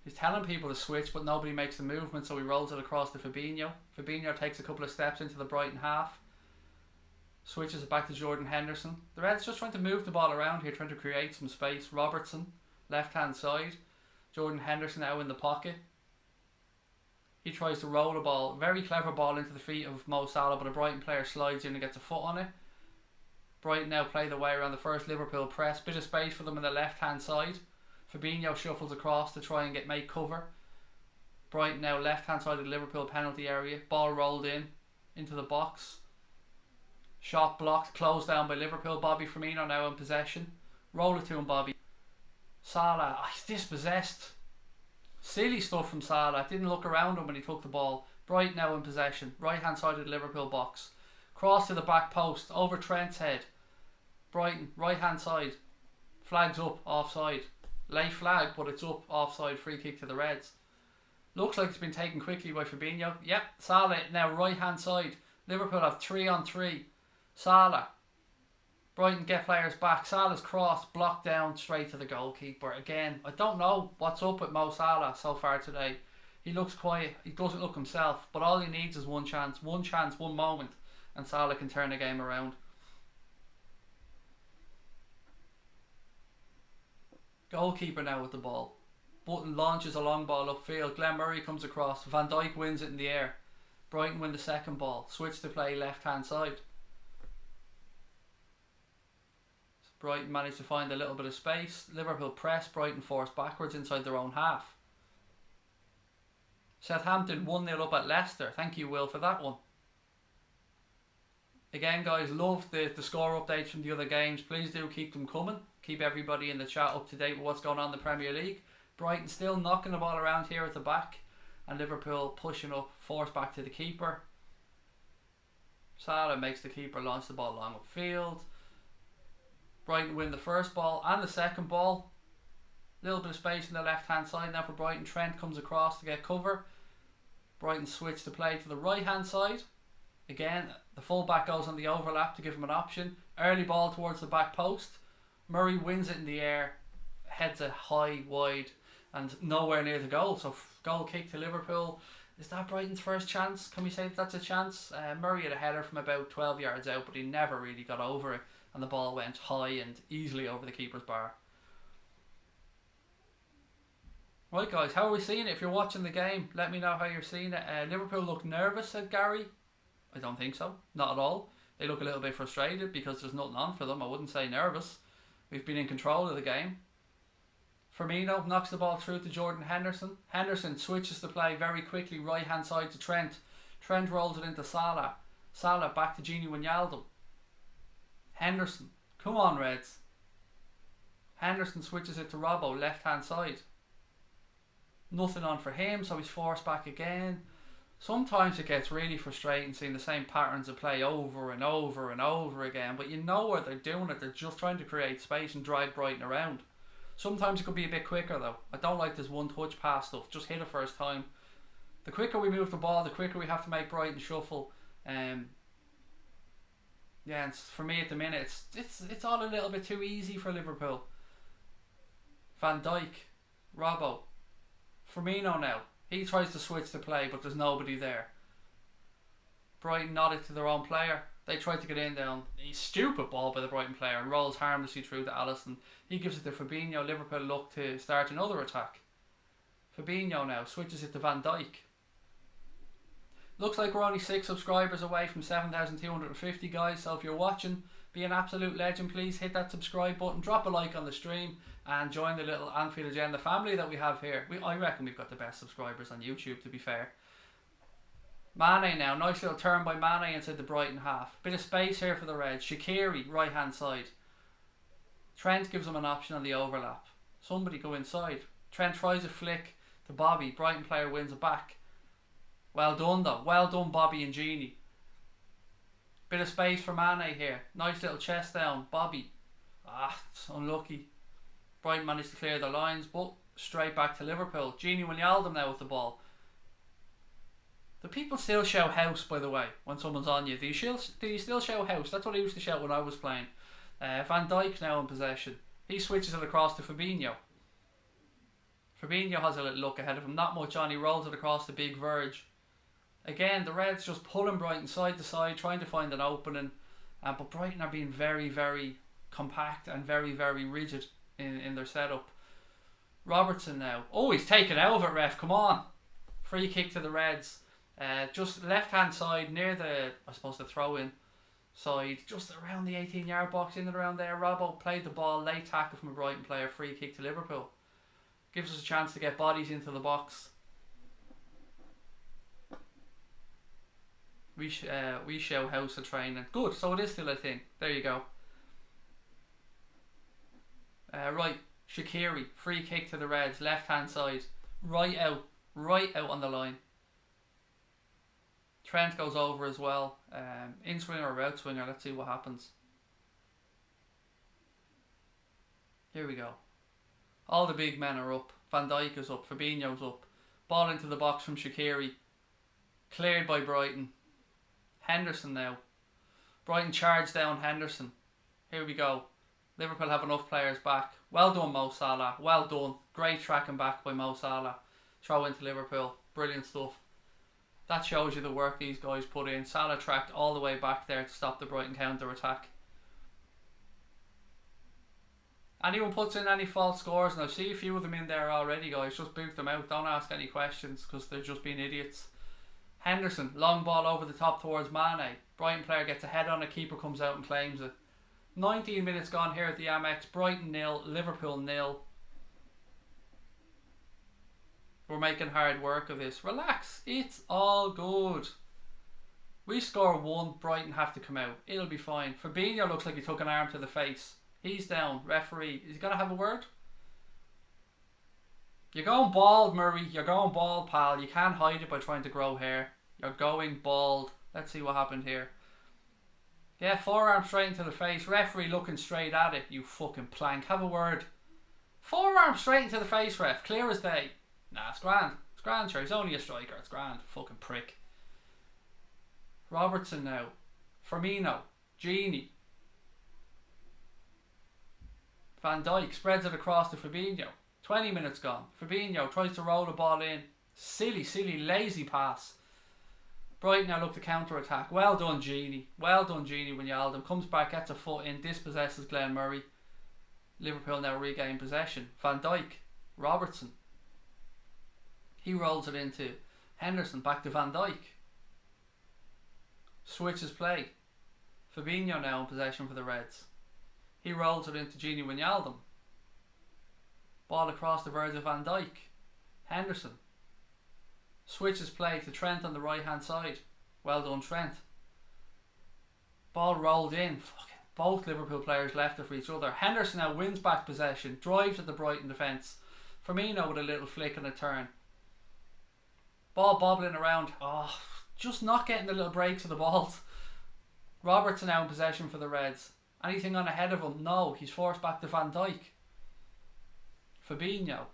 S1: He's telling people to switch, but nobody makes the movement, so he rolls it across to Fabinho. Fabinho takes a couple of steps into the Brighton half. Switches it back to Jordan Henderson. The Reds just trying to move the ball around here, trying to create some space. Robertson, left hand side. Jordan Henderson now in the pocket. He tries to roll the ball. Very clever ball into the feet of Mo Salah, but a Brighton player slides in and gets a foot on it. Brighton now play the way around the first Liverpool press. Bit of space for them on the left-hand side. Fabinho shuffles across to try and make cover. Brighton now left-hand side of the Liverpool penalty area. Ball rolled into the box. Shot blocked, closed down by Liverpool. Bobby Firmino now in possession. Roll it to him, Bobby. Salah, he's dispossessed. Silly stuff from Salah. Didn't look around him when he took the ball. Brighton now in possession. Right hand side of the Liverpool box. Cross to the back post. Over Trent's head. Brighton, right hand side. Flags up, offside. Late flag, but it's up, offside. Free kick to the Reds. Looks like it's been taken quickly by Fabinho. Yep, Salah now right hand side. Liverpool have 3-on-3. Salah. Brighton get players back. Salah's cross blocked down straight to the goalkeeper. Again, I don't know what's up with Mo Salah so far today. He looks quiet. He doesn't look himself. But all he needs is one chance, one moment, and Salah can turn the game around. Goalkeeper now with the ball. Button launches a long ball upfield. Glenn Murray comes across. Van Dijk wins it in the air. Brighton win the second ball. Switch to play left hand side. Brighton managed to find a little bit of space. Liverpool press. Brighton forced backwards inside their own half. Southampton 1-0 up at Leicester. Thank you, Will, for that one. Again, guys, love the score updates from the other games. Please do keep them coming. Keep everybody in the chat up to date with what's going on in the Premier League. Brighton still knocking the ball around here at the back. And Liverpool pushing up, forced back to the keeper. Salah makes the keeper launch the ball long upfield. Brighton win the first ball and the second ball. Little bit of space in the left hand side now for Brighton. Trent comes across to get cover. Brighton switch to play to the right hand side. Again, the fullback goes on the overlap to give him an option. Early ball towards the back post. Murray wins it in the air. Heads it high, wide, and nowhere near the goal. So goal kick to Liverpool. Is that Brighton's first chance? Can we say that's a chance? Murray had a header from about 12 yards out, but he never really got over it. And the ball went high and easily over the keeper's bar. Right, guys, how are we seeing it? If you're watching the game, let me know how you're seeing it. Liverpool look nervous, said Gary. I don't think so. Not at all. They look a little bit frustrated because there's nothing on for them. I wouldn't say nervous. We've been in control of the game. Firmino knocks the ball through to Jordan Henderson. Henderson switches the play very quickly, right hand side to Trent. Trent rolls it into Salah. Salah back to Gini Wijnaldum. Henderson. Come on, Reds. Henderson switches it to Robbo, left hand side. Nothing on for him, so he's forced back again. Sometimes it gets really frustrating seeing the same patterns of play over and over and over again, but you know where they're doing it. They're just trying to create space and drag Brighton around. Sometimes it could be a bit quicker though. I don't like this one touch pass stuff. Just hit it first time. The quicker we move the ball, the quicker we have to make Brighton shuffle. Yeah, and for me at the minute, it's all a little bit too easy for Liverpool. Van Dijk, Robbo, Firmino now. He tries to switch the play, but there's nobody there. Brighton nodded to their own player. They tried to get in down. A stupid ball by the Brighton player and rolls harmlessly through to Alisson. He gives it to Fabinho. Liverpool look to start another attack. Fabinho now switches it to Van Dijk. Looks like we're only 6 subscribers away from 7,250, guys. So if you're watching, be an absolute legend. Please hit that subscribe button, drop a like on the stream, and join the little Anfield Agenda family that we have here. I reckon we've got the best subscribers on YouTube, to be fair. Mane now, nice little turn by Mane inside the Brighton half. Bit of space here for the Reds. Shaqiri, right hand side. Trent gives him an option on the overlap. Somebody go inside. Trent tries a flick to Bobby. Brighton player wins it back. Well done though. Well done, Bobby and Gini. Bit of space for Mane here. Nice little chest down. Bobby. It's unlucky. Brighton managed to clear their lines, but straight back to Liverpool. Gini Wijnaldum now with the ball. Do people still shout house, by the way, when someone's on you? Do you still shout house? That's what I used to shout when I was playing. Van Dijk now in possession. He switches it across to Fabinho. Fabinho has a little look ahead of him. Not much on. He rolls it across the big verge. Again, the Reds just pulling Brighton side to side, trying to find an opening. But Brighton are being very, very compact and very, very rigid in their setup. Robertson now. Oh, he's taken out of it, ref. Come on. Free kick to the Reds. Just left hand side near the, I suppose, the throw in side, just around the 18-yard box, in and around there. Robbo played the ball, late tackle from a Brighton player, free kick to Liverpool. Gives us a chance to get bodies into the box. We show house of training. Good, so it is still a thing. There you go. Right, Shaqiri, free kick to the Reds, left hand side, right out on the line. Trent goes over as well. In swinger or out swinger, let's see what happens. Here we go. All the big men are up. Van Dijk is up, Fabinho's up. Ball into the box from Shaqiri. Cleared by Brighton. Henderson now. Brighton charge down Henderson. Here we go. Liverpool have enough players back. Well done, Mo Salah. Well done. Great tracking back by Mo Salah. Throw into Liverpool. Brilliant stuff. That shows you the work these guys put in. Salah tracked all the way back there to stop the Brighton counter-attack. Anyone puts in any false scores, and I see a few of them in there already, guys. Just boot them out. Don't ask any questions because they're just being idiots. Henderson, long ball over the top towards Mane. Brighton player gets a head on it, keeper comes out and claims it. 19 minutes gone here at the Amex. Brighton 0, Liverpool 0. We're making hard work of this. Relax, it's all good. We score one, Brighton have to come out. It'll be fine. Fabinho looks like he took an arm to the face. He's down. Referee, is he going to have a word? You're going bald, Murray. You're going bald, pal. You can't hide it by trying to grow hair. You're going bald. Let's see what happened here. Yeah, forearm straight into the face. Referee looking straight at it. You fucking plank. Have a word. Forearm straight into the face, ref. Clear as day. Nah, it's grand. It's grand, sure. He's only a striker. It's grand. Fucking prick. Robertson now. Firmino. Genie. Van Dijk spreads it across to Fabinho. 20 minutes gone. Fabinho tries to roll the ball in. Silly, lazy pass. Brighton now look to counter-attack. Well done, Genie. Well done, Genie, Wijnaldum. Comes back, gets a foot in, dispossesses Glenn Murray. Liverpool now regain possession. Van Dijk. Robertson. He rolls it into Henderson. Back to Van Dijk. Switches play. Fabinho now in possession for the Reds. He rolls it into Genie Wijnaldum. Ball across the verge of Van Dijk. Henderson. Switches play to Trent on the right hand side. Well done, Trent. Ball rolled in. Fucking both Liverpool players left it for each other. Henderson now wins back possession. Drives at the Brighton defence. Firmino with a little flick and a turn. Ball bobbling around. Oh, just not getting the little breaks of the balls. Robertson now in possession for the Reds. Anything on ahead of him? No. He's forced back to Van Dijk. Fabinho.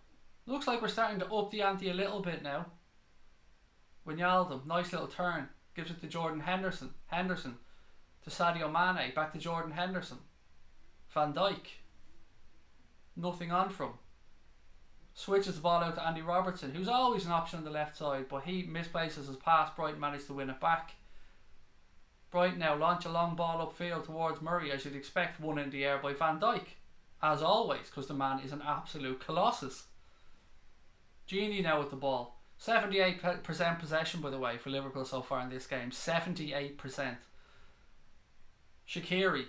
S1: Looks like we're starting to up the ante a little bit now. Wijnaldum, nice little turn. Gives it to Jordan Henderson. Henderson to Sadio Mane. Back to Jordan Henderson. Van Dijk. Nothing on from. Switches the ball out to Andy Robertson, who's always an option on the left side, but he misplaces his pass. Brighton managed to win it back. Brighton now launch a long ball upfield towards Murray, as you'd expect, one in the air by Van Dijk. As always, because the man is an absolute colossus. Genie now with the ball. 78% possession, by the way, for Liverpool so far in this game. 78%. Shaqiri.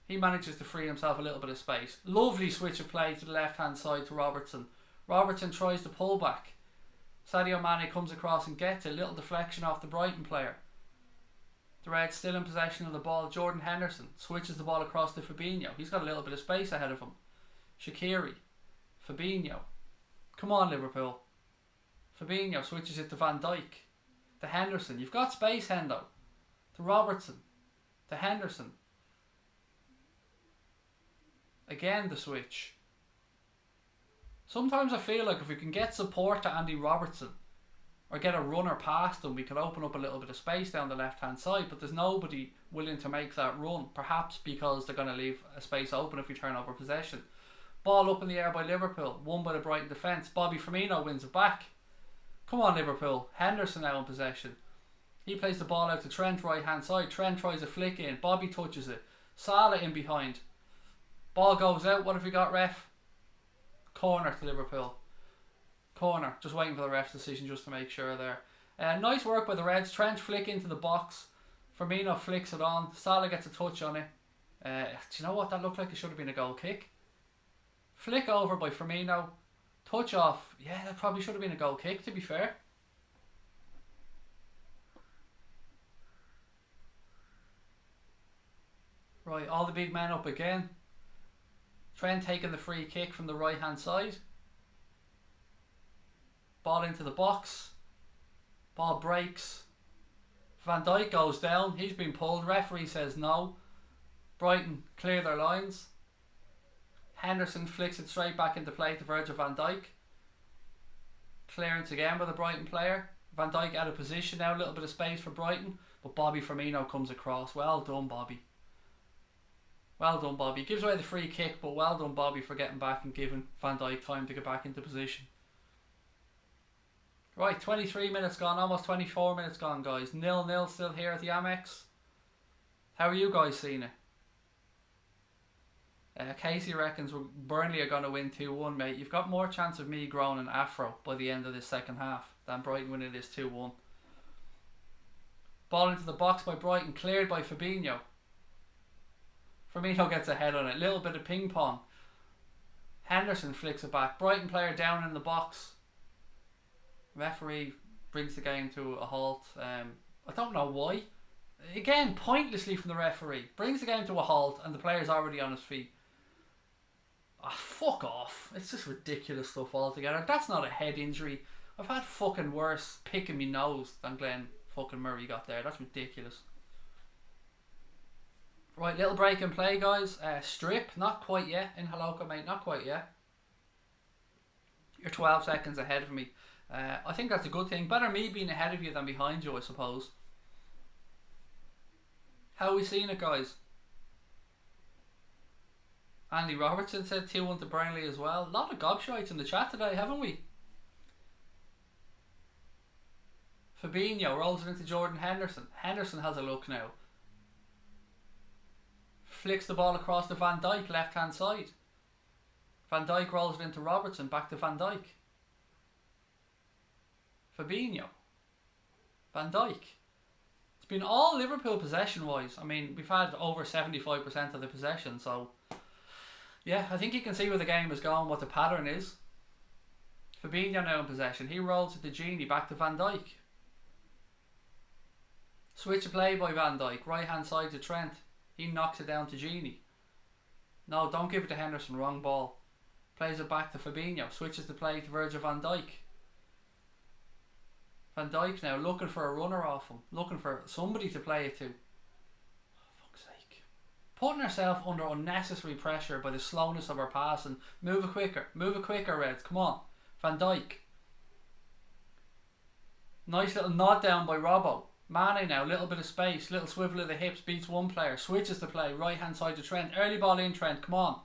S1: He manages to free himself a little bit of space. Lovely switch of play to the left hand side to Robertson. Robertson tries to pull back. Sadio Mane comes across and gets a little deflection off the Brighton player. The Reds still in possession of the ball. Jordan Henderson switches the ball across to Fabinho. He's got a little bit of space ahead of him. Shaqiri. Fabinho. Come on, Liverpool. Fabinho switches it to Van Dijk. To Henderson. You've got space, Hendo. To Robertson. To Henderson. Again the switch. Sometimes I feel like if we can get support to Andy Robertson or get a runner past him, we could open up a little bit of space down the left hand side, but there's nobody willing to make that run, perhaps because they're going to leave a space open if we turn over possession. Ball up in the air by Liverpool, won by the Brighton defence. Bobby Firmino wins it back. Come on, Liverpool. Henderson now in possession. He plays the ball out to Trent right hand side. Trent tries a flick in. Bobby touches it. Salah in behind. Ball goes out. What have we got, ref? Corner to Liverpool. Corner. Just waiting for the ref's decision just to make sure there. Nice work by the Reds. Trent flick into the box. Firmino flicks it on. Salah gets a touch on it. Do you know what? That looked like it should have been a goal kick. Flick over by Firmino. Touch off. Yeah, that probably should have been a goal kick, to be fair. Right, all the big men up again. Trent taking the free kick from the right hand side. Ball into the box. Ball breaks. Van Dijk goes down. He's been pulled. Referee says no. Brighton clear their lines. Henderson flicks it straight back into play to Virgil van Dijk. Clearance again by the Brighton player. Van Dijk out of position now. A little bit of space for Brighton. But Bobby Firmino comes across. Well done, Bobby. Well done, Bobby. Gives away the free kick, but well done, Bobby, for getting back and giving Van Dijk time to get back into position. Right, 23 minutes gone, almost 24 minutes gone, guys. 0-0 still here at the Amex. How are you guys seeing it? Casey reckons Burnley are going to win 2-1, mate. You've got more chance of me growing an afro by the end of this second half than Brighton winning this 2-1. Ball into the box by Brighton, cleared by Fabinho. Firmino gets a head on it. Little bit of ping pong. Henderson flicks it back. Brighton player down in the box. Referee brings the game to a halt. I don't know why. Again, pointlessly from the referee. Brings the game to a halt and the player's already on his feet. Fuck off. It's just ridiculous stuff altogether. That's not a head injury. I've had fucking worse picking me nose than Glenn fucking Murray got there. That's ridiculous. Right, little break in play, guys. Strip, not quite yet in Haloka, mate. Not quite yet. You're 12 seconds ahead of me. I think that's a good thing. Better me being ahead of you than behind you, I suppose. How are we seeing it, guys? Andy Robertson said 2-1 to Burnley as well. A lot of gobshites in the chat today, haven't we? Fabinho rolls it into Jordan Henderson. Henderson has a look now. Flicks the ball across to Van Dijk, left hand side. Van Dijk rolls it into Robertson, back to Van Dijk. Fabinho. Van Dijk. It's been all Liverpool possession wise. I mean, we've had over 75% of the possession, so yeah, I think you can see where the game is going, what the pattern is. Fabinho now in possession. He rolls it to Gini, back to Van Dijk. Switch of play by Van Dijk, right hand side to Trent. He knocks it down to Gini. No, don't give it to Henderson, wrong ball. Plays it back to Fabinho, switches the play to Virgil van Dijk. Van Dijk now looking for a runner off him, looking for somebody to play it to. Oh, fuck's sake. Putting herself under unnecessary pressure by the slowness of her passing. Move it quicker, Reds, come on. Van Dijk. Nice little nod down by Robbo. Mane now, little bit of space, little swivel of the hips, beats one player, switches the play, right hand side to Trent, early ball in Trent, come on.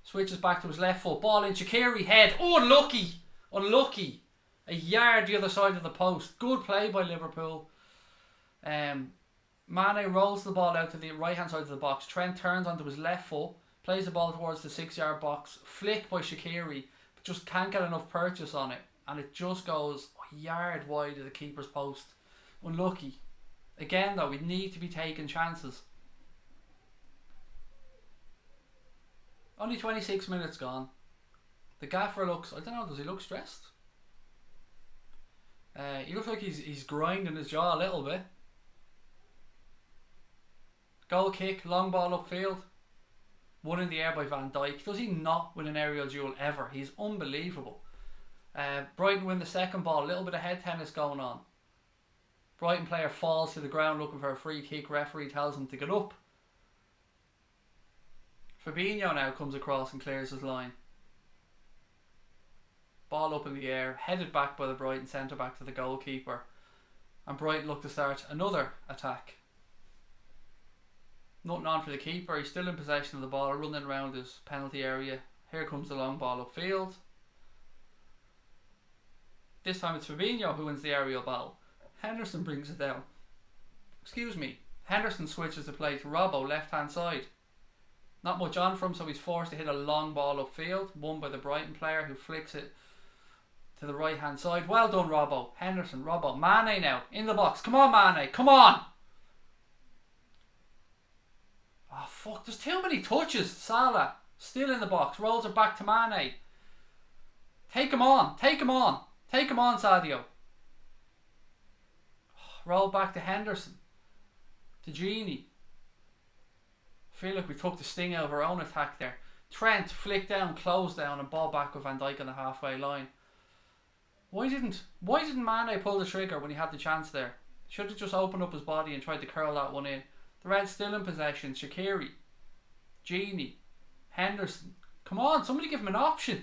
S1: Switches back to his left foot, ball in, Shaqiri head, oh unlucky. A yard the other side of the post. Good play by Liverpool. Mane rolls the ball out to the right hand side of the box. Trent turns onto his left foot, plays the ball towards the 6-yard box. Flick by Shaqiri, but just can't get enough purchase on it. And it just goes a yard wide of the keeper's post. Unlucky. Again though, we need to be taking chances. Only 26 minutes gone. The gaffer looks, I don't know, does he look stressed? He looks like he's grinding his jaw a little bit. Goal kick, long ball upfield. One in the air by Van Dijk. Does he not win an aerial duel ever? He's unbelievable. Brighton win the second ball. A little bit of head tennis going on. Brighton player falls to the ground looking for a free kick. Referee tells him to get up. Fabinho now comes across and clears his line. Ball up in the air, headed back by the Brighton centre back to the goalkeeper. And Brighton look to start another attack. Nothing on for the keeper. He's still in possession of the ball, running around his penalty area. Here comes the long ball upfield. This time it's Fabinho who wins the aerial ball. Henderson brings it down. Henderson switches the play to Robbo, left hand side. Not much on from him, so he's forced to hit a long ball upfield. Won by the Brighton player who flicks it to the right hand side. Well done, Robbo. Henderson, Robbo. Mane now in the box. Come on, Mane. Come on. Oh, fuck. There's too many touches. Salah still in the box. Rolls it back to Mane. Take him on. Take him on. Take him on, Sadio. Roll back to Henderson. To Genie. Feel like we took the sting out of our own attack there. Trent flick down, close down, and ball back with Van Dijk on the halfway line. Why didn't Mane pull the trigger when he had the chance there? Should have just opened up his body and tried to curl that one in. The Reds still in possession. Shaqiri, Genie, Henderson. Come on, somebody give him an option.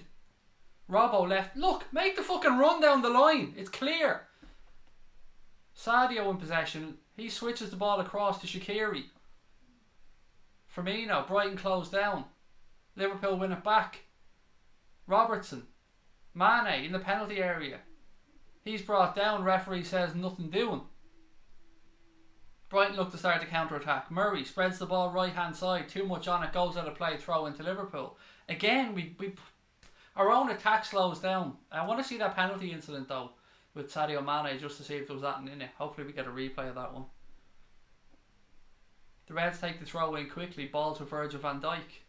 S1: Robbo left. Look, make the fucking run down the line. It's clear. Sadio in possession. He switches the ball across to Shaqiri. Firmino, Brighton closed down. Liverpool win it back. Robertson, Mane in the penalty area. He's brought down. Referee says nothing doing. Brighton look to start the counter-attack. Murray spreads the ball right hand side. Too much on it. Goes out of play. Throw into Liverpool. Again, we our own attack slows down. I want to see that penalty incident though with Sadio Mane just to see if there was that in it. Hopefully we get a replay of that one. The Reds take the throw in quickly. Ball to Virgil van Dijk.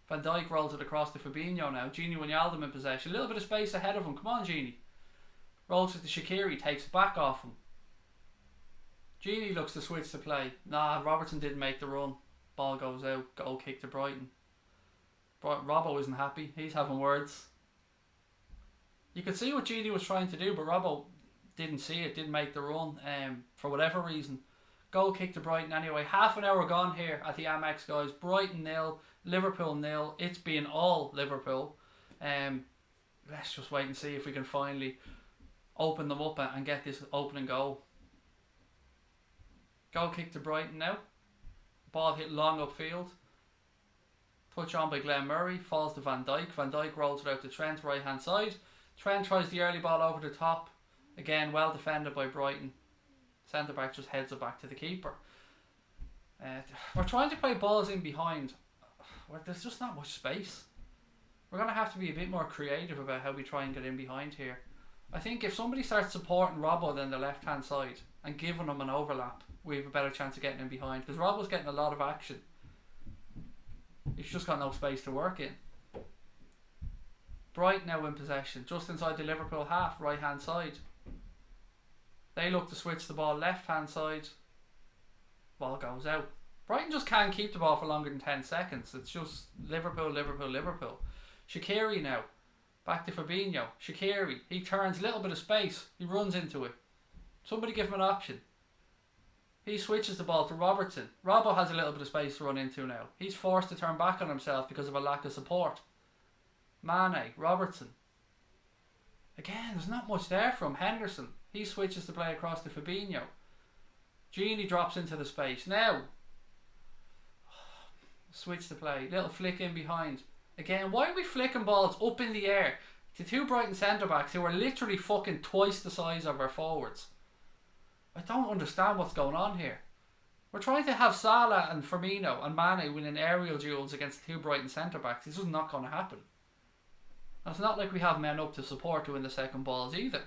S1: Van Dijk rolls it across to Fabinho now. Genie Wijnaldum in possession. A little bit of space ahead of him. Come on, Genie. Rolls it to Shaqiri. Takes it back off him. Genie looks to switch to play. Nah, Robertson didn't make the run. Ball goes out. Goal kick to Brighton. Robbo isn't happy. He's having words. You could see what Genie was trying to do, but Robbo didn't see it. Didn't make the run. For whatever reason. Goal kick to Brighton anyway. Half an hour gone here at the Amex, guys. Brighton 0, Liverpool 0. It's been all Liverpool. Let's just wait and see if we can finally open them up and get this opening goal. Goal kick to Brighton now. Ball hit long upfield. Touch on by Glenn Murray. Falls to Van Dijk. Van Dijk rolls it out to Trent, right hand side. Trent tries the early ball over the top. Again, well defended by Brighton. Centre back just heads it back to the keeper. We're trying to play balls in behind. There's just not much space. We're going to have to be a bit more creative about how we try and get in behind here. I think if somebody starts supporting Robbo then the left hand side and giving him an overlap, we have a better chance of getting in behind. Because Robbo's getting a lot of action. He's just got no space to work in. Brighton now in possession. Just inside the Liverpool half, right hand side. They look to switch the ball left hand side. Ball goes out. Brighton just can't keep the ball for longer than 10 seconds. It's just Liverpool, Liverpool, Liverpool. Shaqiri now. Back to Fabinho. Shaqiri. He turns a little bit of space. He runs into it. Somebody give him an option. He switches the ball to Robertson. Robbo has a little bit of space to run into now. He's forced to turn back on himself because of a lack of support. Mane. Robertson. Again, there's not much there from Henderson. He switches to play across to Fabinho. Genie drops into the space. Now, switch to play. Little flick in behind. Again, why are we flicking balls up in the air to two Brighton centre-backs who are literally fucking twice the size of our forwards? I don't understand what's going on here. We're trying to have Salah and Firmino and Mane winning aerial duels against two Brighton centre-backs. This is not going to happen. And it's not like we have men up to support to win the second balls either.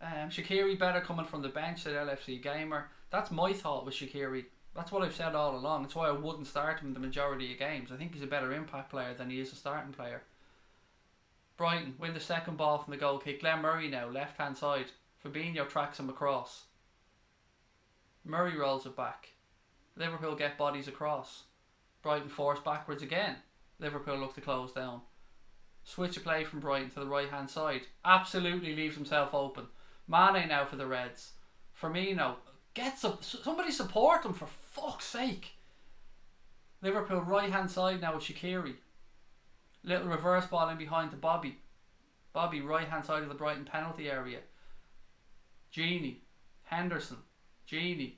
S1: Shaqiri better coming from the bench, said LFC Gamer. That's my thought with Shaqiri. That's what I've said all along. That's why I wouldn't start him in the majority of games. I think he's a better impact player than he is a starting player. Brighton win the second ball from the goal kick. Glenn Murray now, left hand side. Fabinho tracks him across. Murray rolls it back. Liverpool get bodies across. Brighton force backwards again. Liverpool look to close down. Switch of play from Brighton to the right hand side. Absolutely leaves himself open. Mane now for the Reds. Firmino gets up. Somebody support him for fuck's sake. Liverpool right hand side now with Shaqiri. Little reverse ball in behind to Bobby. Bobby right hand side of the Brighton penalty area. Genie. Henderson. Genie.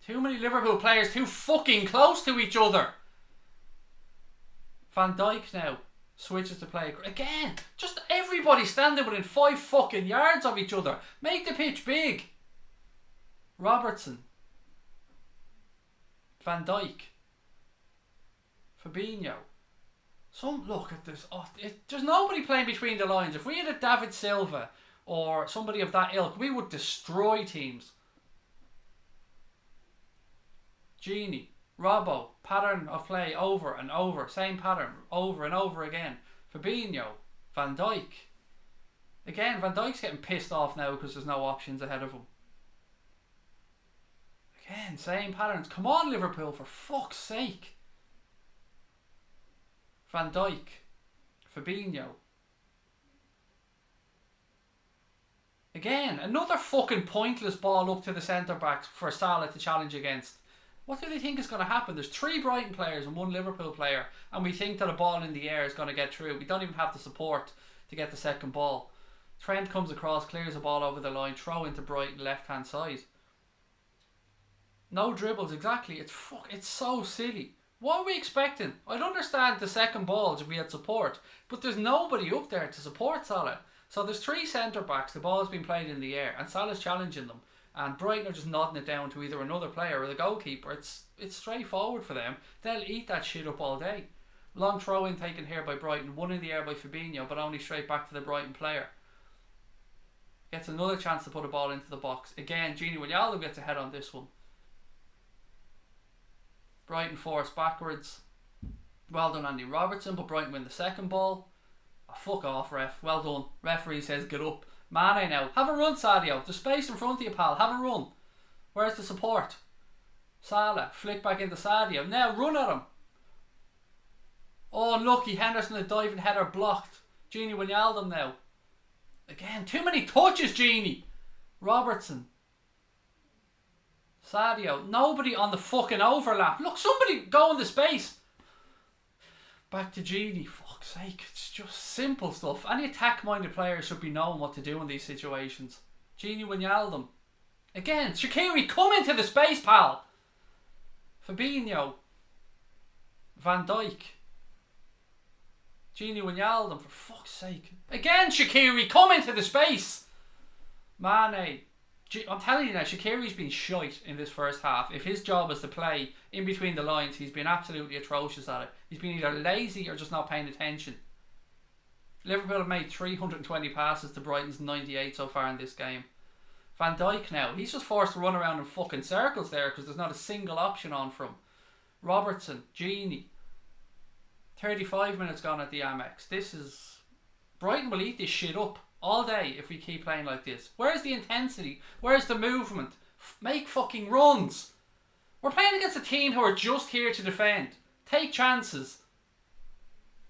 S1: Too many Liverpool players too fucking close to each other. Van Dijk now switches to play again. Just everybody standing within 5 fucking yards of each other. Make the pitch big. Robertson. Van Dijk. Fabinho. Look at this. There's nobody playing between the lines. If we had a David Silva or somebody of that ilk, we would destroy teams. Genie, Robbo, pattern of play over and over, same pattern over and over again. Fabinho, Van Dijk. Again, Van Dijk's getting pissed off now because there's no options ahead of him. Again, same patterns. Come on, Liverpool, for fuck's sake. Van Dijk, Fabinho. Again, another fucking pointless ball up to the centre backs for Salah to challenge against. What do they think is going to happen? There's 3 Brighton players and 1 Liverpool player, and we think that a ball in the air is going to get through. We don't even have the support to get the second ball. Trent comes across, clears the ball over the line, throw into Brighton left hand side. No dribbles, exactly. It's so silly. What are we expecting? I'd understand the second balls if we had support, but there's nobody up there to support Salah. So there's 3 centre backs, the ball's been played in the air, and Salah's challenging them. And Brighton are just nodding it down to either another player or the goalkeeper. It's straightforward for them. They'll eat that shit up all day. Long throw in taken here by Brighton. One in the air by Fabinho, but only straight back to the Brighton player. Gets another chance to put a ball into the box. Again, Gini Wijnaldum gets ahead on this one. Brighton force backwards. Well done, Andy Robertson, but Brighton win the second ball. Oh, fuck off, ref. Well done. Referee says get up. Mane now. Have a run, Sadio. There's space in front of you, pal. Have a run. Where's the support? Salah. Flick back into Sadio. Now run at him. Oh, lucky. Henderson, a diving header blocked. Gini Wijnaldum now. Again, too many touches, Genie. Robertson. Sadio. Nobody on the fucking overlap. Look, somebody go in the space. Back to Genie. Fuck's sake. It's just simple stuff. Any attack-minded player should be knowing what to do in these situations. Genie Wijnaldum. Again, Shaqiri, come into the space, pal. Fabinho. Van Dijk. Genie Wijnaldum, for fuck's sake. Again, Shaqiri, come into the space. Mane. I'm telling you now, Shaqiri's been shite in this first half. If his job is to play in between the lines, he's been absolutely atrocious at it. He's been either lazy or just not paying attention. Liverpool have made 320 passes to Brighton's 98 so far in this game. Van Dijk now, he's just forced to run around in fucking circles there because there's not a single option on for him. Robertson, Genie. 35 minutes gone at the Amex. Brighton will eat this shit up all day if we keep playing like this. Where's the intensity? Where's the movement? Make fucking runs. We're playing against a team who are just here to defend. Take chances.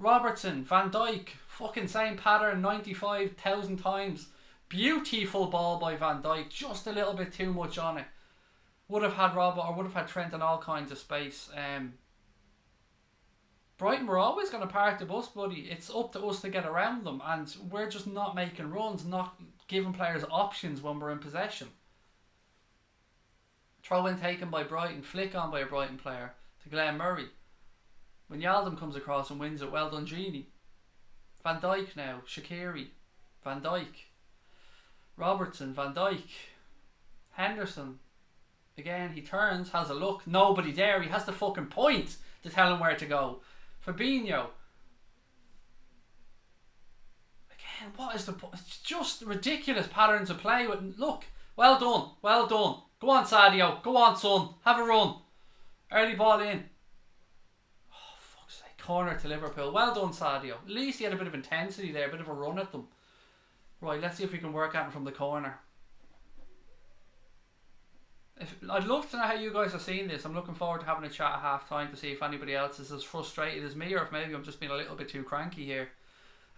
S1: Robertson, Van Dijk, fucking same pattern 95,000 times. Beautiful ball by Van Dijk, just a little bit too much on it. Would have had Robbo or would have had Trent in all kinds of space. Brighton were always going to park the bus, buddy. It's up to us to get around them, and we're just not making runs, not giving players options when we're in possession. Throw in taken by Brighton, flick on by a Brighton player to Glenn Murray. Wijnaldum comes across and wins it. Well done, Genie. Van Dijk now, Shaqiri, Van Dijk, Robertson, Van Dijk, Henderson. Again, he turns, has a look, nobody there. He has the fucking point to tell him where to go. Fabinho. Again, what is the point? It's just ridiculous patterns of play. Look, well done, well done. Go on, Sadio. Go on, son. Have a run. Early ball in. Oh, fuck's sake. Corner to Liverpool. Well done, Sadio. At least he had a bit of intensity there, a bit of a run at them. Right, let's see if we can work at him from the corner. I'd love to know how you guys are seeing this. I'm looking forward to having a chat at half time to see if anybody else is as frustrated as me, or if maybe I'm just being a little bit too cranky here.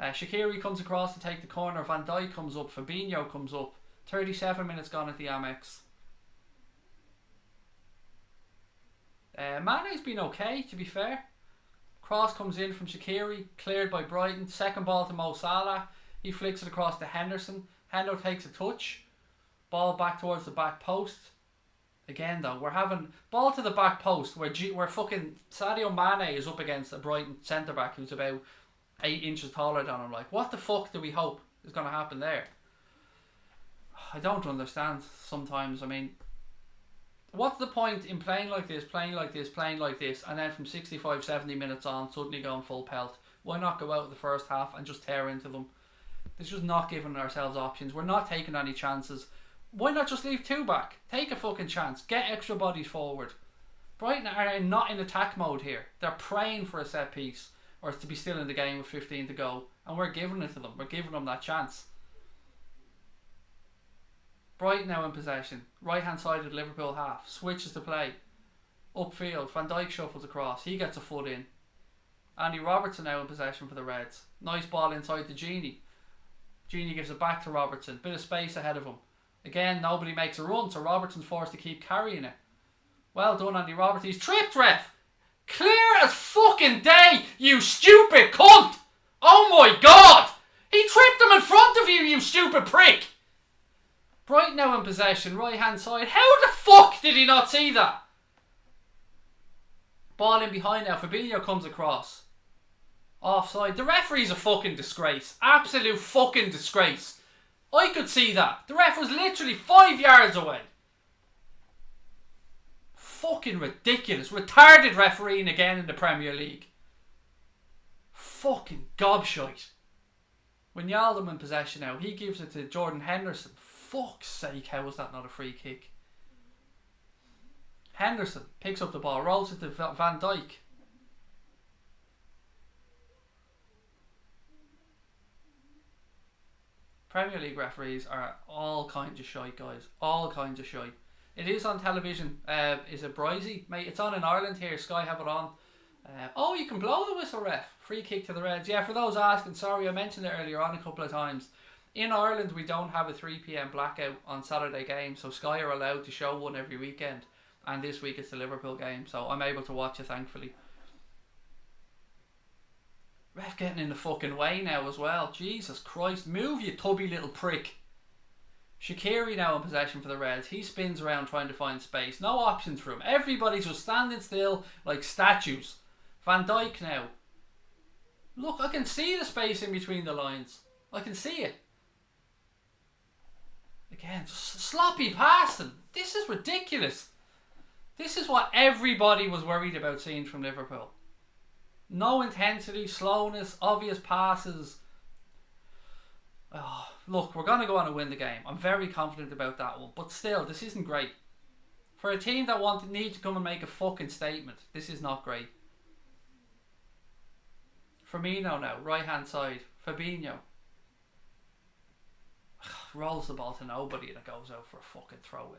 S1: Shaqiri comes across to take the corner. Van Dijk comes up. Fabinho comes up. 37 minutes gone at the Amex. Mane's been okay, to be fair. Cross comes in from Shaqiri, cleared by Brighton. Second ball to Mo Salah. He flicks it across to Henderson. Hendo takes a touch. Ball back towards the back post. Again though, we're having ball to the back post where fucking Sadio Mane is up against a Brighton centre back who's about 8 inches taller than him. Like, what the fuck do we hope is going to happen there? I don't understand sometimes. I mean, what's the point in playing like this, and then from 65, 70 minutes on, suddenly going full pelt? Why not go out in the first half and just tear into them? It's just not giving ourselves options. We're not taking any chances. Why not just leave 2 back? Take a fucking chance. Get extra bodies forward. Brighton are not in attack mode here. They're praying for a set piece or to be still in the game with 15 to go. And we're giving it to them. We're giving them that chance. Brighton now in possession. Right hand side of the Liverpool half. Switches to play. Upfield. Van Dijk shuffles across. He gets a foot in. Andy Robertson now in possession for the Reds. Nice ball inside to Genie. Genie gives it back to Robertson. Bit of space ahead of him. Again, nobody makes a run, so Robertson's forced to keep carrying it. Well done, Andy Robertson. He's tripped, ref. Clear as fucking day, you stupid cunt. Oh my God. He tripped him in front of you, you stupid prick. Brighton now in possession, right hand side. How the fuck did he not see that? Ball in behind now. Fabinho comes across. Offside. The referee's a fucking disgrace. Absolute fucking disgrace. I could see that. The ref was literally 5 yards away. Fucking ridiculous. Retarded refereeing again in the Premier League. Fucking gobshite. Wijnaldum in possession now. He gives it to Jordan Henderson. Fuck's sake, how was that not a free kick? Henderson picks up the ball, rolls it to Van Dijk. Premier League referees are all kinds of shite, guys. All kinds of shite. It is on television. Is it Brizzy? Mate, it's on in Ireland here. Sky have it on. Oh, you can blow the whistle, ref. Free kick to the Reds. Yeah, for those asking, sorry, I mentioned it earlier on a couple of times. In Ireland, we don't have a 3 PM blackout on Saturday games, so Sky are allowed to show one every weekend. And this week it's the Liverpool game, so I'm able to watch it, thankfully. Ref getting in the fucking way now as well. Jesus Christ, move, you tubby little prick. Shaqiri now in possession for the Reds. He spins around trying to find space. No options for him. Everybody's just standing still like statues. Van Dijk now. Look, I can see the space in between the lines. I can see it. Again, just sloppy passing. This is ridiculous. This is what everybody was worried about seeing from Liverpool. No intensity, slowness, obvious passes. Oh, look, we're going to go on and win the game. I'm very confident about that one. But still, this isn't great. For a team that need to come and make a fucking statement, this is not great. Firmino now, right hand side. Fabinho. Rolls the ball to nobody and it goes out for a fucking throw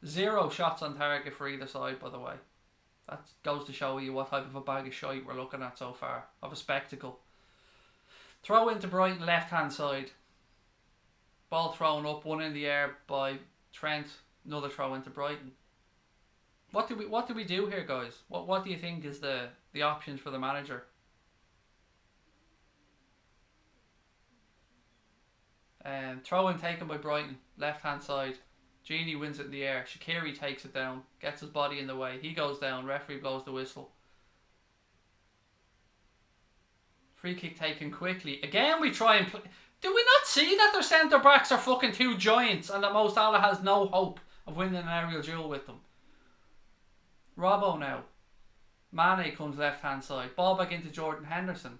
S1: in. 0 shots on target for either side, by the way. That goes to show you what type of a bag of shite we're looking at so far. Of a spectacle. Throw into Brighton, left hand side. Ball thrown up, one in the air by Trent. Another throw into Brighton. What do we do here, guys? What do you think is the options for the manager? Throw in taken by Brighton, left hand side. Genie wins it in the air. Shaqiri takes it down, gets his body in the way. He goes down. Referee blows the whistle. Free kick taken quickly. Again, we try and play. Do we not see that their centre backs are fucking 2 giants and that Mo Salah has no hope of winning an aerial duel with them? Robbo now. Mane comes left hand side. Ball back into Jordan Henderson.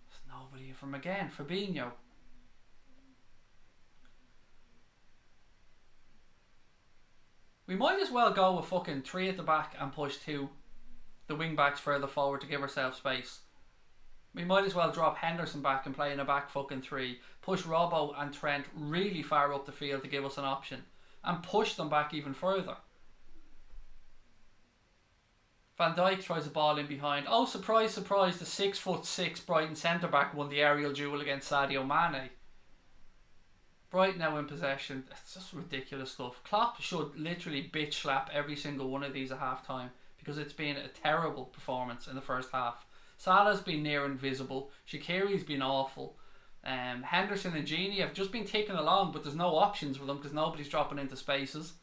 S1: There's nobody from again. Fabinho. We might as well go with fucking 3 at the back and push 2 the wing backs further forward to give ourselves space. We might as well drop Henderson back and play in a back fucking 3. Push Robbo and Trent really far up the field to give us an option. And push them back even further. Van Dijk tries a ball in behind. Oh, surprise, surprise, the 6'6" Brighton centre back won the aerial duel against Sadio Mane. Brighton now in possession. It's just ridiculous stuff. Klopp should literally bitch slap every single one of these at half time because it's been a terrible performance in the first half. Salah's been near invisible. Shaqiri's been awful. Henderson and Genie have just been ticking along, but there's no options for them because nobody's dropping into spaces.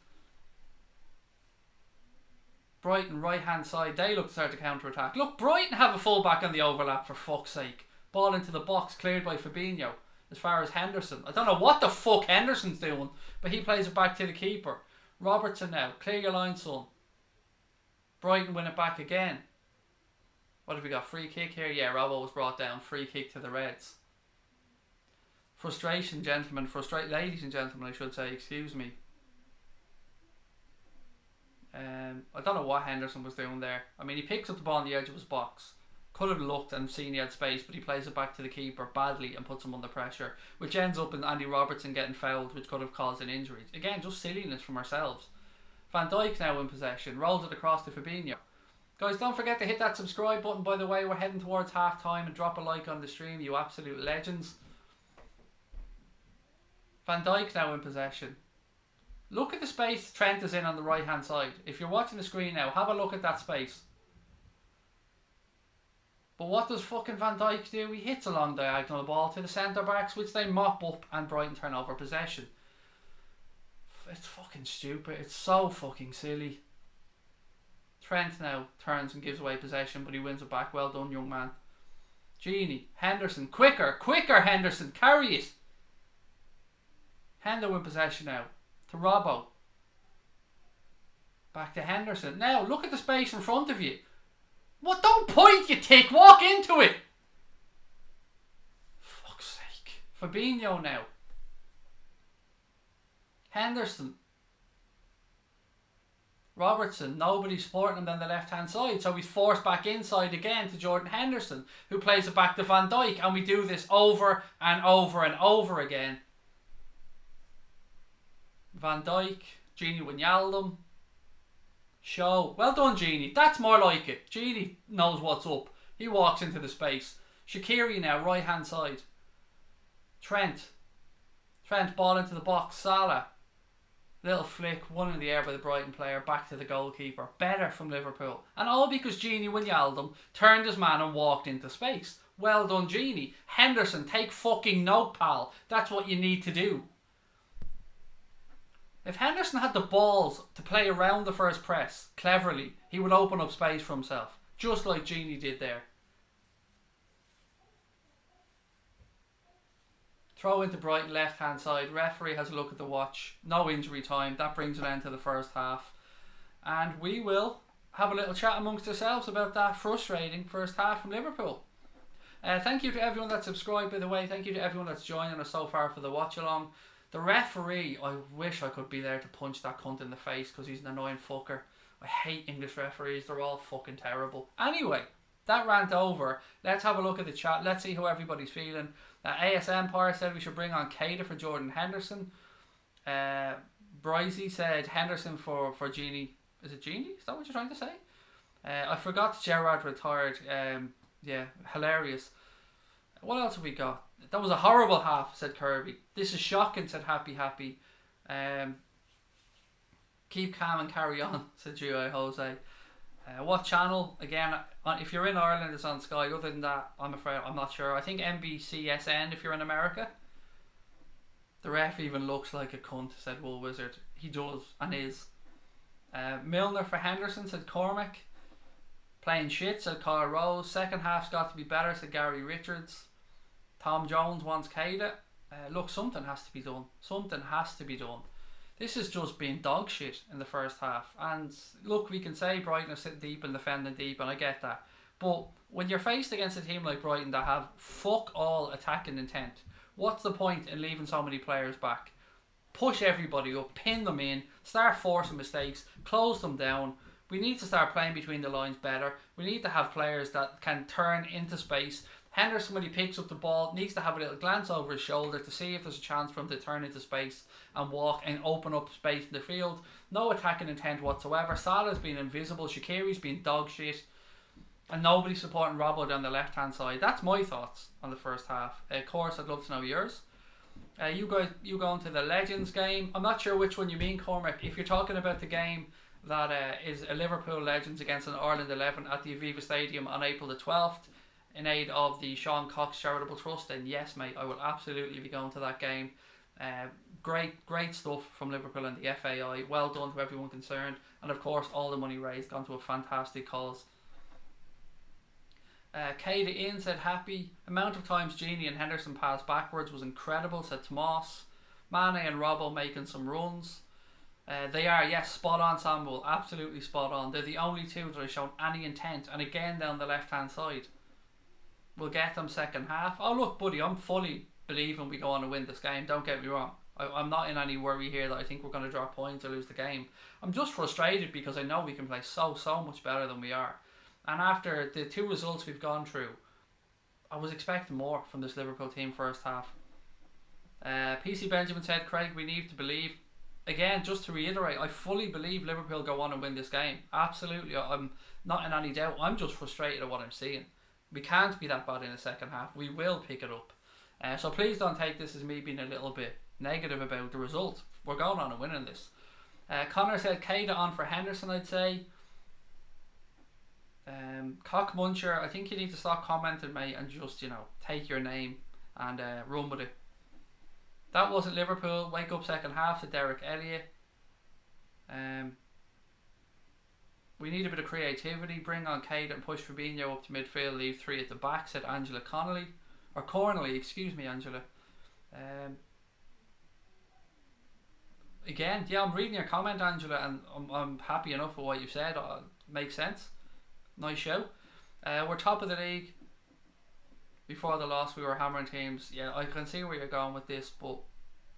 S1: Brighton right hand side, they look to start to counter attack. Look, Brighton have a full back on the overlap, for fuck's sake. Ball into the box, cleared by Fabinho. As far as Henderson, I don't know what the fuck Henderson's doing, but he plays it back to the keeper. Robertson now, clear your line, son. Brighton win it back again. What have we got? Free kick here? Yeah, Robbo was brought down. Free kick to the Reds. Frustration, gentlemen. Ladies and gentlemen, I should say. Excuse me. I don't know what Henderson was doing there. I mean, he picks up the ball on the edge of his box. Could have looked and seen he had space, but he plays it back to the keeper badly and puts him under pressure, which ends up in Andy Robertson getting fouled, which could have caused an injury. Again, just silliness from ourselves. Van Dijk now in possession. Rolls it across to Fabinho. Guys, don't forget to hit that subscribe button, by the way. We're heading towards half time, and drop a like on the stream, you absolute legends. Van Dijk now in possession. Look at the space Trent is in on the right hand side. If you're watching the screen now, have a look at that space. But what does fucking Van Dijk do? He hits a long diagonal ball to the centre backs, which they mop up, and Brighton turn over possession. It's fucking stupid. It's so fucking silly. Trent now turns and gives away possession, but he wins it back. Well done, young man. Genie, Henderson, quicker, Henderson, carry it. Hendo in possession now. To Robbo. Back to Henderson. Now, look at the space in front of you. What? Don't point, you tick. Walk into it. Fuck's sake. Fabinho now. Henderson. Robertson. Nobody's supporting him down the left hand side, so he's forced back inside again to Jordan Henderson, who plays it back to Van Dijk, and we do this over and over and over again. Van Dijk, Genie Wijnaldum, Shaw. Well done, Genie. That's more like it. Genie knows what's up. He walks into the space. Shaqiri now, right hand side. Trent, ball into the box. Salah. Little flick, one in the air by the Brighton player, back to the goalkeeper. Better from Liverpool. And all because Genie Wijnaldum turned his man and walked into space. Well done, Genie. Henderson, take fucking note, pal. That's what you need to do. If Henderson had the balls to play around the first press cleverly, he would open up space for himself, just like Genie did there. Throw into Brighton, left hand side. Referee has a look at the watch. No injury time. That brings an end to the first half. And we will have a little chat amongst ourselves about that frustrating first half from Liverpool. Thank you to everyone that's subscribed, by the way. Thank you to everyone that's joining us so far for the watch along. The referee, I wish I could be there to punch that cunt in the face, because he's an annoying fucker. I hate English referees. They're all fucking terrible. Anyway, that rant over. Let's have a look at the chat. Let's see how everybody's feeling. ASM Empire said we should bring on Keita for Jordan Henderson. Bryzy said Henderson for Genie. Is it Genie? Is that what you're trying to say? I forgot Gerrard retired. Yeah, hilarious. What else have we got? That was a horrible half, said Kirby. This is shocking, said Happy. Keep calm and carry on, said G.I. Jose. What channel? Again, if you're in Ireland, it's on Sky. Other than that, I'm afraid I'm not sure. I think NBCSN if you're in America. The ref even looks like a cunt, said Wool Wizard. He does and is. Milner for Henderson, said Cormac. Playing shit, said Kyle Rose. Second half's got to be better, said Gary Richards. Tom Jones wants Keita. Look, something has to be done. Something has to be done. This has just been dog shit in the first half. And look, we can say Brighton are sitting deep and defending deep, and I get that. But when you're faced against a team like Brighton that have fuck all attacking intent, what's the point in leaving so many players back? Push everybody up, pin them in, start forcing mistakes, close them down. We need to start playing between the lines better. We need to have players that can turn into space. Henderson, when he picks up the ball, needs to have a little glance over his shoulder to see if there's a chance for him to turn into space and walk and open up space in the field. No attacking intent whatsoever. Salah's been invisible. Shaqiri's been dog shit. And nobody's supporting Robbo down the left hand side. That's my thoughts on the first half. Of course, I'd love to know yours. You go into the Legends game. I'm not sure which one you mean, Cormac. If you're talking about the game that is a Liverpool Legends against an Ireland 11 at the Aviva Stadium on April the 12th, in aid of the Sean Cox Charitable Trust, then yes, mate, I will absolutely be going to that game. Great stuff from Liverpool and the FAI. Well done to everyone concerned, and of course all the money raised gone to a fantastic cause. Keita in, said Happy. Amount of times Genie and Henderson passed backwards was incredible, said Tomas. Mane and Robbo making some runs. They are, yes, spot on, Samuel. Absolutely spot on. They're the only two that have shown any intent. And again, down the left hand side, we'll get them second half. Oh, look, buddy, I'm fully believing we go on and win this game. Don't get me wrong. I'm not in any worry here that I think we're going to drop points or lose the game. I'm just frustrated because I know we can play so much better than we are. And after the two results we've gone through, I was expecting more from this Liverpool team first half. PC Benjamin said, Craig, we need to believe. Again, just to reiterate, I fully believe Liverpool go on and win this game. Absolutely, I'm not in any doubt. I'm just frustrated at what I'm seeing. We can't be that bad in the second half. We will pick it up. So please don't take this as me being a little bit negative about the result. We're going on and winning this. Connor said, Keita on for Henderson, I'd say. Cock Muncher, I think you need to stop commenting, mate, and just, take your name and run with it. That wasn't Liverpool. Wake up second half to Derek Elliott. We need a bit of creativity. Bring on Keita and push Fabinho up to midfield. Leave three at the back, said Angela Connolly. Or Cornelly, excuse me, Angela. Again, yeah, I'm reading your comment, Angela, and I'm happy enough with what you said. Makes sense. Nice show. We're top of the league. Before the loss, we were hammering teams. Yeah, I can see where you're going with this, but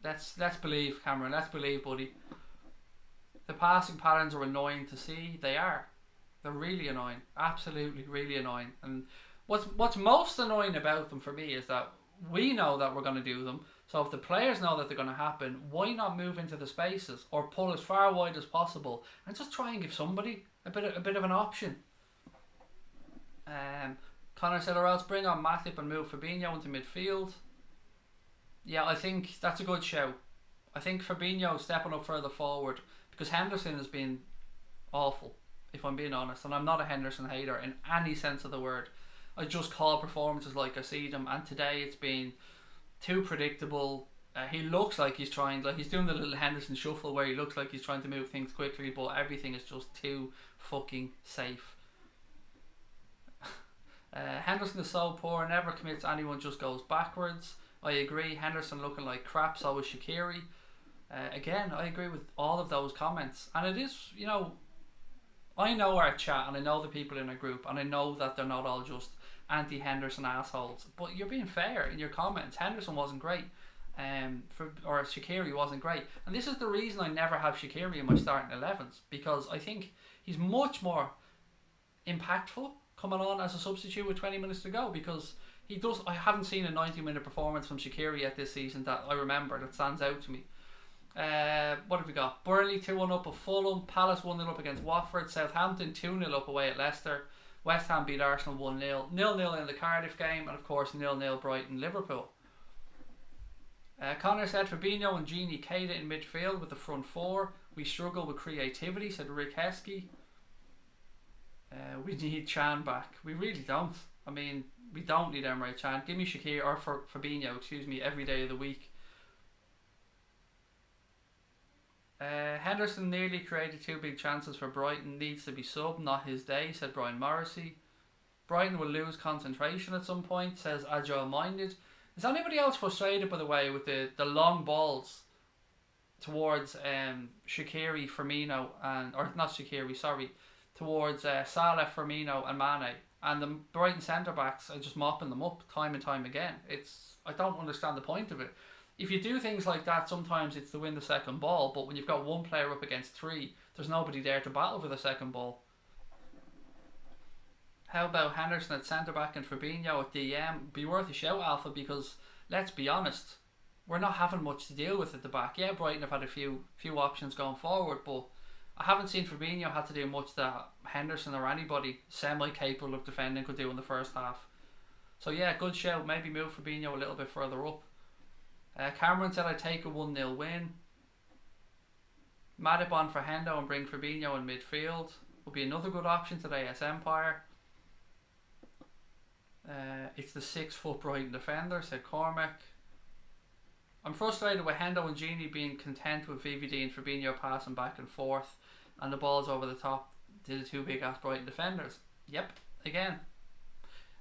S1: let's believe, Cameron. Let's believe, buddy. The passing patterns are annoying to see. They are. They're really annoying. Absolutely, really annoying. And what's most annoying about them for me is that we know that we're going to do them. So if the players know that they're going to happen, why not move into the spaces or pull as far wide as possible and just try and give somebody a bit of an option. Connor said, or else bring on Matip and move Fabinho into midfield. Yeah, I think that's a good show. I think Fabinho stepping up further forward, because Henderson has been awful, if I'm being honest, and I'm not a Henderson hater in any sense of the word. I just call performances like I see them, and today it's been too predictable. He looks like he's doing the little Henderson shuffle where he looks like he's trying to move things quickly, but everything is just too fucking safe. Henderson is so poor, never commits anyone, just goes backwards. I agree. Henderson looking like crap, so is Shaqiri. Again, I agree with all of those comments, and it is, I know our chat and I know the people in our group, and I know that they're not all just anti-Henderson assholes, but you're being fair in your comments. Henderson wasn't great, or Shaqiri wasn't great, and this is the reason I never have Shaqiri in my starting 11s, because I think he's much more impactful coming on as a substitute with 20 minutes to go, because I haven't seen a 90-minute performance from Shaqiri yet this season that I remember that stands out to me. What have we got? Burnley 2-1 up at Fulham, Palace 1-0 up against Watford, Southampton 2-0 up away at Leicester, West Ham beat Arsenal 1-0, 0-0 in the Cardiff game, and of course 0-0 Brighton Liverpool. Connor said Fabinho and Gini Keita in midfield with the front four. We struggle with creativity, said Rick Heskey. We need Chan back. We really don't. I mean, we don't need Emre Can. Give me Shaqiri or Fabinho, every day of the week. Henderson nearly created two big chances for Brighton. Needs to be sub, not his day, said Brian Morrissey. Brighton will lose concentration at some point, says Agile Minded. Is anybody else frustrated, by the way, with the long balls towards Shaqiri, Firmino, towards Salah, Firmino and Mane, and the Brighton centre-backs are just mopping them up time and time again. I don't understand the point of it. If you do things like that, sometimes it's to win the second ball, but when you've got one player up against three, there's nobody there to battle for the second ball. How about Henderson at centre-back and Fabinho at DM? Be worth a shout, Alpha, because let's be honest, we're not having much to deal with at the back. Yeah, Brighton have had a few options going forward, but I haven't seen Fabinho had to do much that Henderson or anybody semi-capable of defending could do in the first half. So yeah, good shout. Maybe move Fabinho a little bit further up. Cameron said I'd take a 1-0 win. Matip on for Hendo and bring Fabinho in midfield. Will be another good option today as Empire. It's the 6-foot Brighton defender, said Cormac. I'm frustrated with Hendo and Gini being content with VVD and Fabinho passing back and forth and the balls over the top to the two big ass Brighton defenders. Yep, again.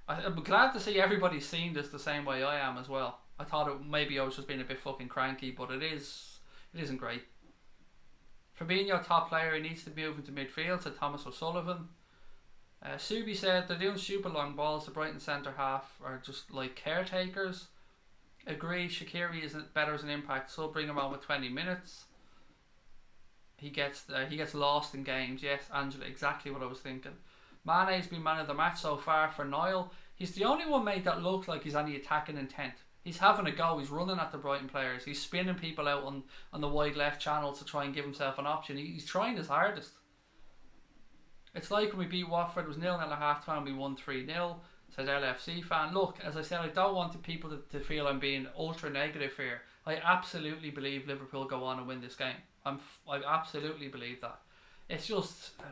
S1: I'm glad to see everybody's seen this the same way I am as well. I thought maybe I was just being a bit fucking cranky, but it isn't great. Fabinho, top player, he needs to move into midfield, said Thomas O'Sullivan. Subi said they're doing stupid long balls. The Brighton centre half are just like caretakers. Agree, Shaqiri isn't better as an impact, so bring him on with 20 minutes. He gets lost in games. Yes, Angela, exactly what I was thinking. Mane's been man of the match so far for Niall. He's the only one, mate, that looks like he's any attacking intent. He's having a go. He's running at the Brighton players. He's spinning people out on the wide left channel to try and give himself an option. He's trying his hardest. It's like when we beat Watford, it was 0-0 at half time, we won 3-0. Said LFC fan. Look, as I said, I don't want the people to feel I'm being ultra negative here. I absolutely believe Liverpool go on and win this game. I absolutely believe that. It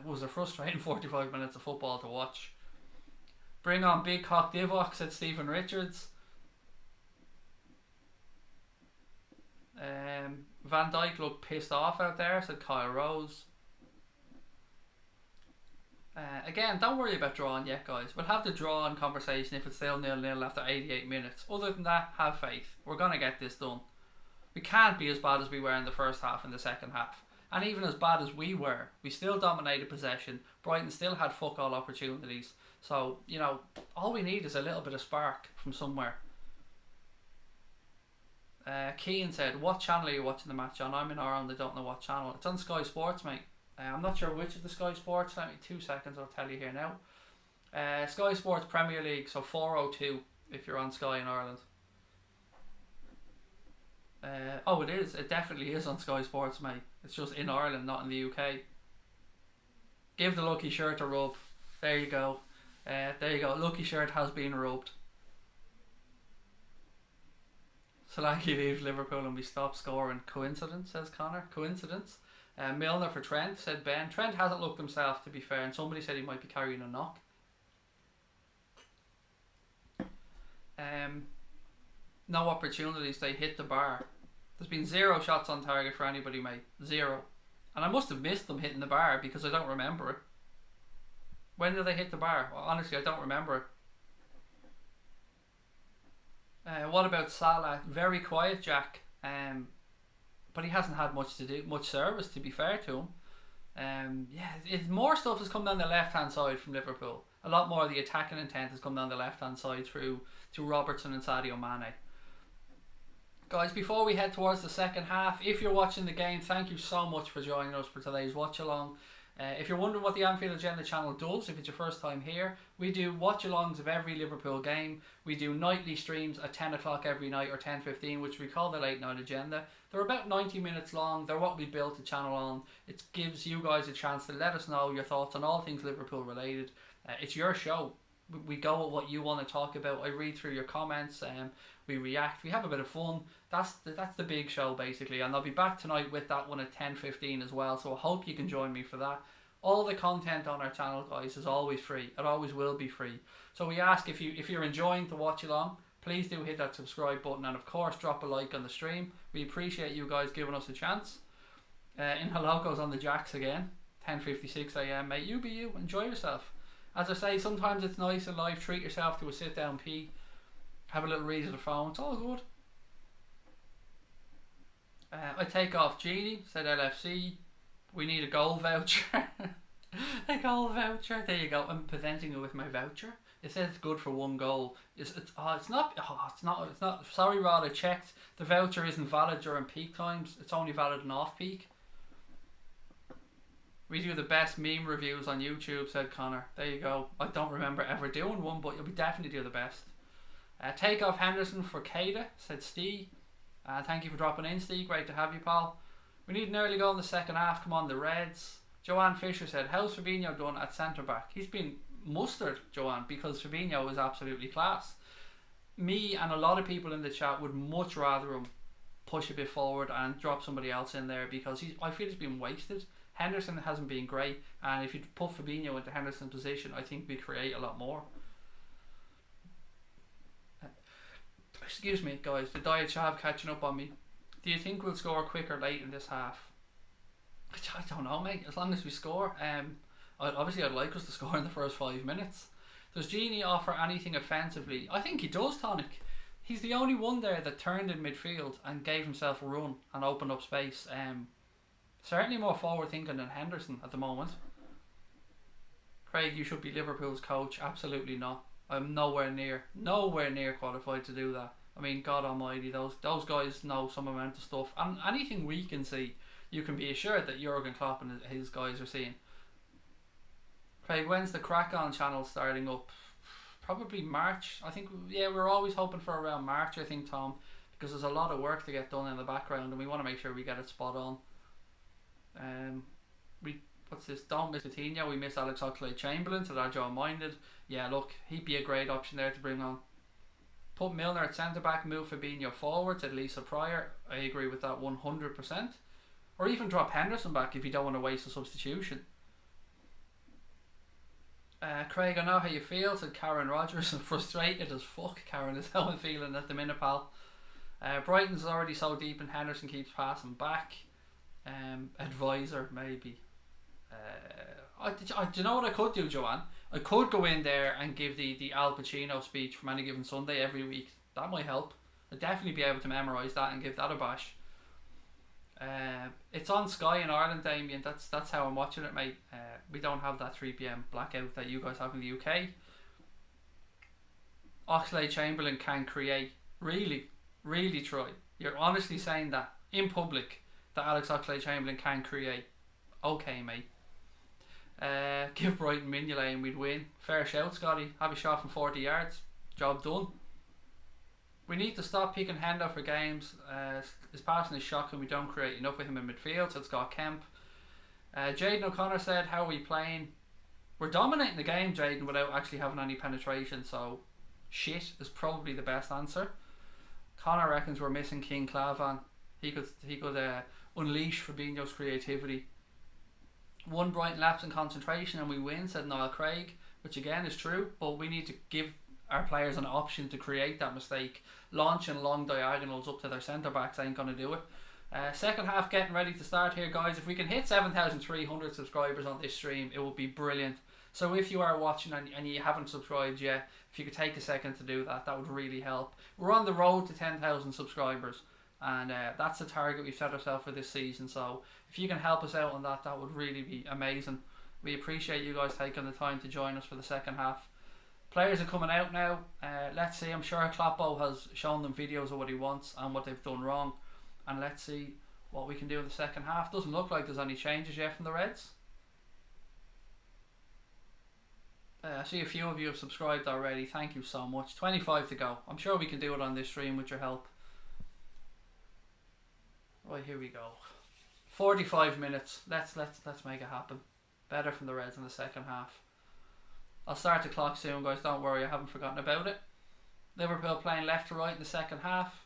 S1: was a frustrating 45 minutes of football to watch. Bring on Big Cock Divock, said Stephen Richards. Van Dijk looked pissed off out there, said Kyle Rose. Again, don't worry about drawing yet, guys. We'll have the draw-on conversation if it's still 0-0 after 88 minutes. Other than that, have faith. We're going to get this done. We can't be as bad as we were in the first half and the second half. And even as bad as we were, we still dominated possession. Brighton still had fuck all opportunities. So, you know, all we need is a little bit of spark from somewhere. Keane said, what channel are you watching the match on? I'm in Ireland, I don't know what channel. It's on Sky Sports, mate. I'm not sure which of the Sky Sports. Let me 2 seconds, I'll tell you here now. Sky Sports Premier League, so 4:02 if you're on Sky in Ireland. Oh, it is. It definitely is on Sky Sports, mate. It's just in Ireland, not in the UK. Give the lucky shirt a rub. There you go. There you go. Lucky shirt has been rubbed. Solanke leaves Liverpool and we stop scoring. Coincidence, says Connor. Coincidence. Milner for Trent, said Ben. Trent hasn't looked himself, to be fair, and somebody said he might be carrying a knock. No opportunities, they hit the bar. There's been 0 shots on target for anybody, mate. 0. And I must have missed them hitting the bar because I don't remember it. When did they hit the bar? Well, honestly, I don't remember it. What about Salah? Very quiet, Jack. But he hasn't had much service, to be fair to him. More stuff has come down the left hand side from Liverpool. A lot more of the attacking intent has come down the left hand side through to Robertson and Sadio Mane. Guys, before we head towards the second half, if you're watching the game, thank you so much for joining us for today's watch along. If you're wondering what the Anfield Agenda channel does, if it's your first time here, we do watch-alongs of every Liverpool game. We do nightly streams at 10 o'clock every night, or 10:15, which we call the Late Night Agenda. They're about 90 minutes long. They're what we built the channel on. It gives you guys a chance to let us know your thoughts on all things Liverpool related. It's your show. We go with what you want to talk about. I read through your comments, we react, we have a bit of fun. That's the big show basically, and I'll be back tonight with that one at 10:15 as well, so I hope you can join me for that. All the content on our channel, guys, is always free. It always will be free. So we ask, if you're enjoying the watch along, please do hit that subscribe button, and of course drop a like on the stream. We appreciate you guys giving us a chance. In hello goes on the Jacks again. 10:56 AM, mate. You be you. Enjoy yourself. As I say, sometimes it's nice in life. Treat yourself to a sit down pee. Have a little read of the phone. It's all good. I take off Genie, said LFC. We need a goal voucher. A goal voucher. There you go. I'm presenting it with my voucher. It says it's good for 1 goal. It's not. Sorry, Rod, I checked. The voucher isn't valid during peak times. It's only valid in off peak. We do the best meme reviews on YouTube, said Connor. There you go. I don't remember ever doing one, but we definitely do the best. Take off Henderson for Keita, said Steve. Thank you for dropping in, Steve. Great to have you, pal. We need an early goal in the second half. Come on, the Reds. Joanne Fisher said, how's Fabinho done at centre back? He's been mustard, Joanne, because Fabinho is absolutely class. Me and a lot of people in the chat would much rather him push a bit forward and drop somebody else in there, because I feel he's been wasted. Henderson hasn't been great, and if you put Fabinho into Henderson's position, I think we create a lot more. Excuse me, guys, the diet chav catching up on me. Do you think we'll score quick or late in this half? I don't know, mate. As long as we score. Obviously I'd like us to score in the first 5 minutes. Does Genie offer anything offensively? I think he does, Tonic. He's the only one there that turned in midfield and gave himself a run and opened up space. Certainly more forward thinking than Henderson at the moment. Craig, you should be Liverpool's coach. Absolutely not. I'm nowhere near qualified to do that. I mean, God Almighty, those guys know some amount of stuff, and anything we can see, you can be assured that Jurgen Klopp and his guys are seeing. Craig, when's the Crack On channel starting up? Probably March. I think, yeah, we're always hoping for around March, I think, Tom, because there's a lot of work to get done in the background, and we want to make sure we get it spot on. What's this? Don't miss Coutinho. We miss Alex Oxlade-Chamberlain, so that Joe minded. Yeah, look, he'd be a great option there to bring on. Put Milner at centre back, move Fabinho forwards, at least a Pryor. I agree with that 100%. Or even drop Henderson back if you don't want to waste a substitution. Craig, I know how you feel, said Karen Rogers. Frustrated as fuck, Karen, is how I'm feeling at the minute, pal. Brighton's already so deep and Henderson keeps passing back. Advisor, maybe. Do you know what I could do, Joanne? I could go in there and give the Al Pacino speech from Any Given Sunday every week. That might help. I'd definitely be able to memorise that and give that a bash. It's on Sky in Ireland, Damien. That's how I'm watching it, mate. We don't have that 3 PM blackout that you guys have in the UK. Oxlade-Chamberlain can create. Really try. You're honestly saying that in public that Alex Oxlade-Chamberlain can create. Okay, mate. Give Brighton Mignolet and we'd win. Fair shout, Scotty. Have a shot from 40 yards. Job done. We need to stop picking Hendo for games. His passing is shocking. We don't create enough of him in midfield, said Scott Kemp. Jaden O'Connor said, how are we playing? We're dominating the game, Jaden, without actually having any penetration, so shit is probably the best answer. Connor reckons we're missing King Clavan. He could unleash Fabinho's creativity. One Brighton lapse in concentration and we win, said Niall Craig, which again is true, but we need to give our players an option to create that mistake. Launching long diagonals up to their centre backs ain't going to do it. Second half getting ready to start here, guys. If we can hit 7,300 subscribers on this stream, it would be brilliant. So if you are watching and you haven't subscribed yet, if you could take a second to do that, that would really help. We're on the road to 10,000 subscribers, and that's the target we've set ourselves for this season. So if you can help us out on that, that would really be amazing. We appreciate you guys taking the time to join us for the second half. Players are coming out now. Let's see. I'm sure Kloppo has shown them videos of what he wants and what they've done wrong, and let's see what we can do in the second half. Doesn't look like there's any changes yet from the Reds. I see a few of you have subscribed already. Thank you so much. 25 to go. I'm sure we can do it on this stream with your help. Right, here we go. 45 minutes. Let's make it happen. Better from the Reds in the second half. I'll start the clock soon, guys. Don't worry, I haven't forgotten about it. Liverpool playing left to right in the second half.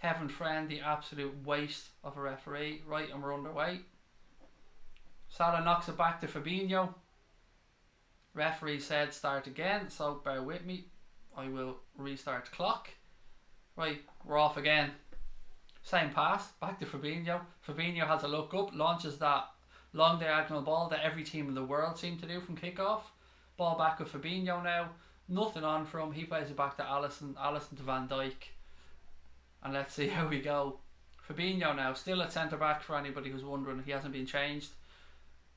S1: Kevin Friend, the absolute waste of a referee. Right, and we're underway. Salah knocks it back to Fabinho. Referee said start again, so bear with me. I will restart the clock. Right, we're off again. Same pass, back to Fabinho. Fabinho has a look up, launches that long diagonal ball that every team in the world seem to do from kickoff. Ball back with Fabinho now. Nothing on for him. He plays it back to Alisson. Alisson to Van Dijk. And let's see how we go. Fabinho now, still at centre back for anybody who's wondering. He hasn't been changed.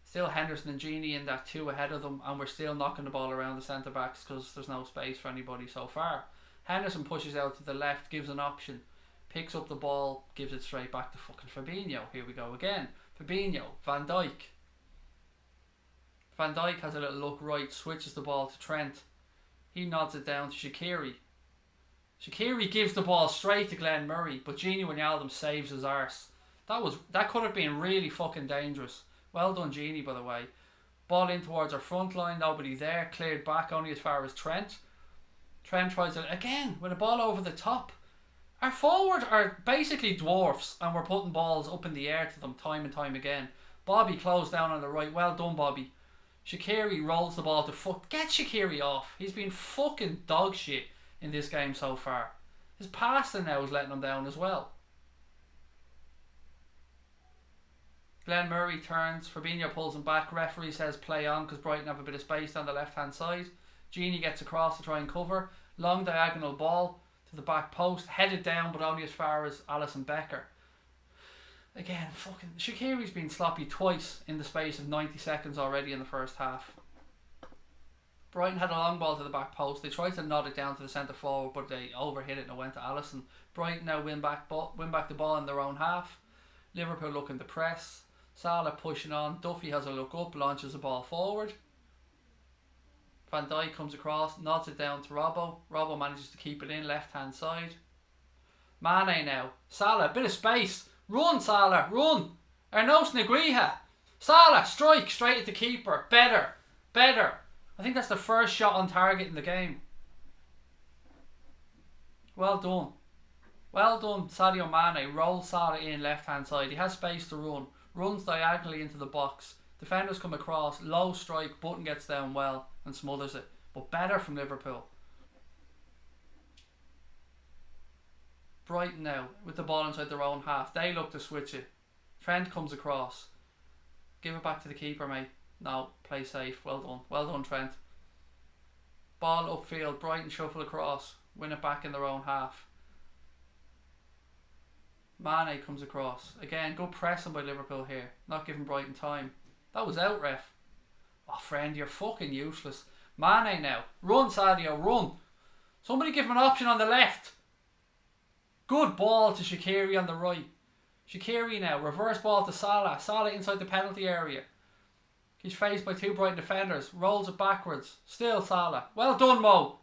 S1: Still Henderson and Gini in that two ahead of them, and we're still knocking the ball around the centre backs because there's no space for anybody so far. Henderson pushes out to the left, gives an option, picks up the ball, gives it straight back to fucking Fabinho. Here we go again. Fabinho, Van Dijk. Van Dijk has a little look right, switches the ball to Trent. He nods it down to Shaqiri. Shaqiri gives the ball straight to Glenn Murray, but Gini Wijnaldum saves his arse. That could have been really fucking dangerous. Well done, Gini, by the way. Ball in towards our front line, nobody there. Cleared back only as far as Trent. Trent tries it again with a ball over the top. Our forward are basically dwarfs, and we're putting balls up in the air to them time and time again. Bobby closed down on the right. Well done, Bobby. Shaqiri rolls the ball to fuck. Get Shaqiri off. He's been fucking dog shit in this game so far. His passing now is letting him down as well. Glenn Murray turns. Fabinho pulls him back. Referee says play on because Brighton have a bit of space down the left hand side. Gini gets across to try and cover. Long diagonal ball to the back post. Headed down but only as far as Alisson Becker. Again, fucking Shaqiri's been sloppy twice in the space of 90 seconds already in the first half. Brighton had a long ball to the back post. They tried to nod it down to the centre forward, but they overhit it and it went to Alisson. Brighton now win back the ball in their own half. Liverpool looking to press. Salah pushing on. Duffy has a look up, launches the ball forward. Van Dijk comes across, nods it down to Robbo. Robbo manages to keep it in, left hand side. Mane now. Salah, bit of space. Run, Salah, run. Ernos Negriha. Salah, strike straight at the keeper. Better. I think that's the first shot on target in the game. Well done. Well done, Sadio Mane. Rolls Salah in left hand side. He has space to run. Runs diagonally into the box. Defenders come across. Low strike. Button gets down well and smothers it. But better from Liverpool. Brighton now with the ball inside their own half. They look to switch it. Trent comes across. Give it back to the keeper, mate. No, play safe. Well done, Trent. Ball upfield. Brighton shuffle across. Win it back in their own half. Mane comes across. Again, good pressing by Liverpool here. Not giving Brighton time. That was out, ref. Oh, friend, you're fucking useless. Mane now. Run, Sadio, run. Somebody give him an option on the left. Good ball to Shaqiri on the right. Shaqiri now. Reverse ball to Salah. Salah inside the penalty area. He's faced by two Brighton defenders. Rolls it backwards. Still Salah. Well done, Mo.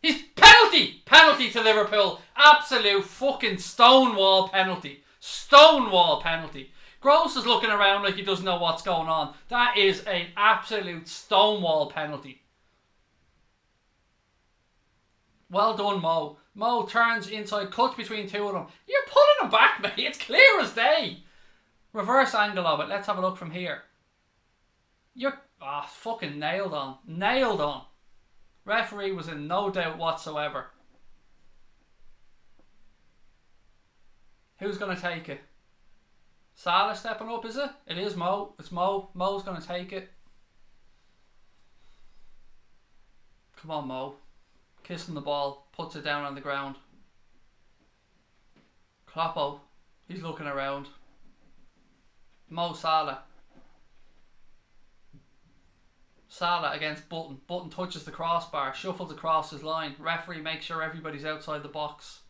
S1: He's penalty! Penalty to Liverpool. Absolute fucking stonewall penalty. Stonewall penalty. Gross is looking around like he doesn't know what's going on. That is an absolute stonewall penalty. Well done, Mo. Mo turns inside, cuts between two of them. You're pulling him back, mate. It's clear as day. Reverse angle of it. Let's have a look from here. You're fucking nailed on. Nailed on. Referee was in no doubt whatsoever. Who's going to take it? Salah stepping up, is it? It is Mo. It's Mo. Mo's going to take it. Come on, Mo. Kissing the ball. Puts it down on the ground. Kloppo. He's looking around. Mo Salah. Salah against Button. Button touches the crossbar. Shuffles across his line. Referee makes sure everybody's outside the box.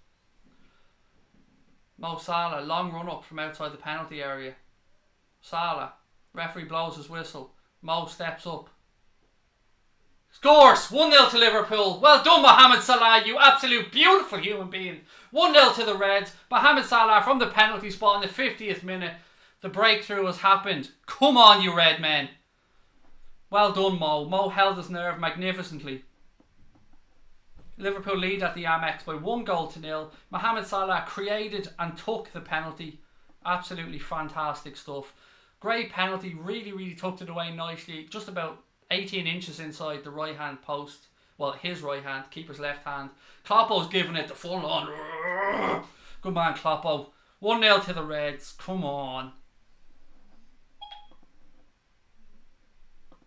S1: Mo Salah. Long run up from outside the penalty area. Salah. Referee blows his whistle. Mo steps up. Scores! 1-0 to Liverpool. Well done, Mohamed Salah, you absolute beautiful human being. 1-0 to the Reds. Mohamed Salah from the penalty spot in the 50th minute. The breakthrough has happened. Come on, you red men. Well done, Mo. Mo held his nerve magnificently. Liverpool lead at the Amex by 1-0. Mohamed Salah created and took the penalty. Absolutely fantastic stuff. Great penalty. Really tucked it away nicely. Just about 18 inches inside the right hand post. Well, his right hand, keeper's left hand. Kloppo's giving it the full on. Good man, Kloppo. 1-0 to the Reds. Come on.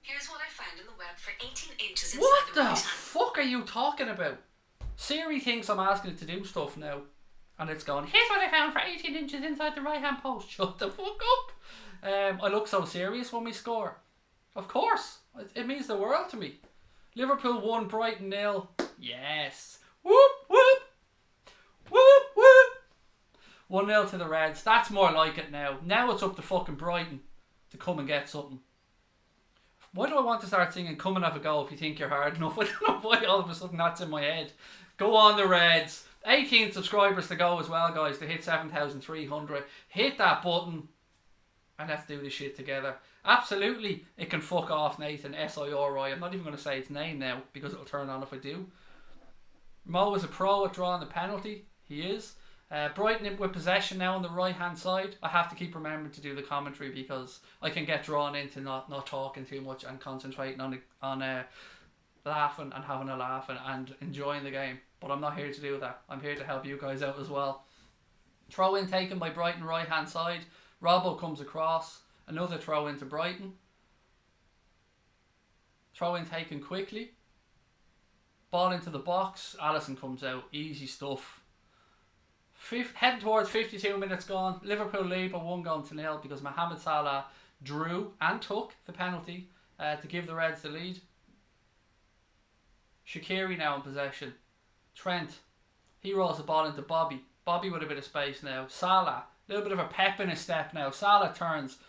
S2: Here's what I found in the web for 18 inches inside
S1: What
S2: the
S1: the
S2: right hand.
S1: fuck are you talking about? Siri thinks I'm asking it to do stuff now. And it's going, here's what I found for 18 inches inside the right hand post. Shut the fuck up. I look so serious when we score. Of course. It means the world to me. Liverpool 1, Brighton 0. Yes. Whoop, whoop. Whoop, whoop. 1-0 to the Reds. That's more like it now. Now it's up to fucking Brighton to come and get something. Why do I want to start singing Come and Have a Go if you think you're hard enough? I don't know why all of a sudden that's in my head. Go on the Reds. 18 subscribers to go as well, guys, to hit 7,300. Hit that button and let's do this shit together. Absolutely, it can fuck off, Nathan. S-I-R-I. I'm not even going to say its name now because it'll turn on if I do. Mo is a pro at drawing the penalty. He is. Brighton with possession now on the right hand side. I have to keep remembering to do the commentary because I can get drawn into not talking too much and concentrating on laughing and having a laugh and enjoying the game. But I'm not here to do that. I'm here to help you guys out as well. Throw in taken by Brighton right hand side. Robbo comes across. Another throw into Brighton. Throw in taken quickly. Ball into the box. Alisson comes out. Easy stuff. Heading towards 52 minutes gone. Liverpool lead by 1-0 because Mohamed Salah drew and took the penalty to give the Reds the lead. Shaqiri now in possession. Trent, he rolls the ball into Bobby. Bobby with a bit of space now. Salah, a little bit of a pep in his step now. Salah turns,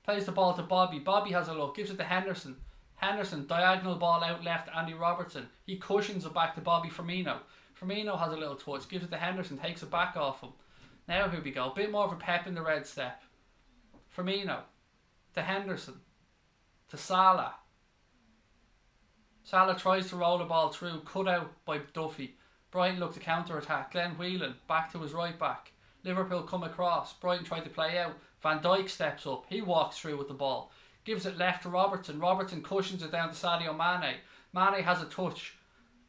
S1: plays the ball to Bobby. Bobby has a look, gives it to Henderson. Henderson, diagonal ball out left, Andy Robertson. He cushions it back to Bobby Firmino. Firmino has a little touch, gives it to Henderson, takes it back off him. Now here we go, a bit more of a pep in the red step. Firmino, to Henderson, to Salah. Salah tries to roll the ball through, cut out by Duffy. Brighton look to counter-attack. Glenn Whelan back to his right back. Liverpool come across. Brighton try to play out. Van Dijk steps up. He walks through with the ball. Gives it left to Robertson. Robertson cushions it down to Sadio Mane. Mane has a touch.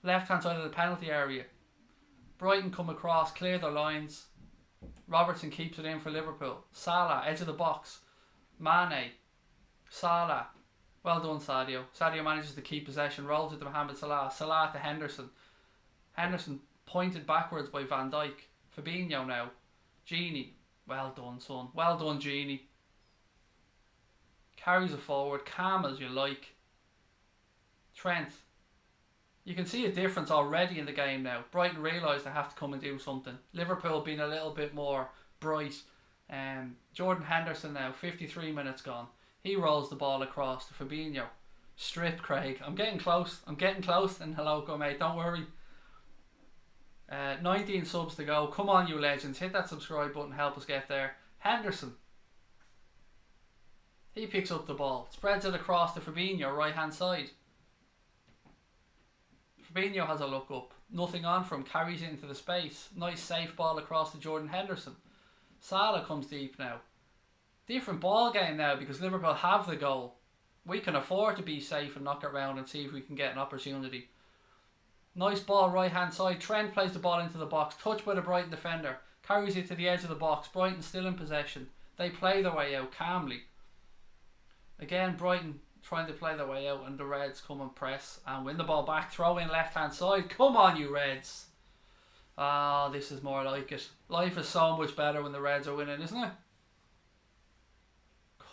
S1: Left-hand side of the penalty area. Brighton come across, clear their lines. Robertson keeps it in for Liverpool. Salah, edge of the box. Mane. Salah. Well done, Sadio. Sadio manages to keep possession. Rolls it to Mohamed Salah. Salah to Henderson. Henderson pointed backwards by Van Dijk. Fabinho now. Genie. Well done, son. Well done, Genie. Carries it forward. Calm as you like. Trent. You can see a difference already in the game now. Brighton realise they have to come and do something. Liverpool being a little bit more bright. Jordan Henderson now. 53 minutes gone. He rolls the ball across to Fabinho. Strip, Craig. I'm getting close. I'm getting close. And hello, go mate. Don't worry. 19 subs to go. Come on, you legends. Hit that subscribe button. Help us get there. Henderson. He picks up the ball. Spreads it across to Fabinho, right hand side. Fabinho has a look up. Nothing on for him. Carries it into the space. Nice safe ball across to Jordan Henderson. Salah comes deep now. Different ball game now because Liverpool have the goal. We can afford to be safe and knock it round and see if we can get an opportunity. Nice ball right hand side. Trent plays the ball into the box. Touched by the Brighton defender. Carries it to the edge of the box. Brighton still in possession. They play their way out calmly. Again, Brighton trying to play their way out and the Reds come and press and win the ball back. Throw in left hand side. Come on, you Reds. Ah, this is more like it. Life is so much better when the Reds are winning, isn't it?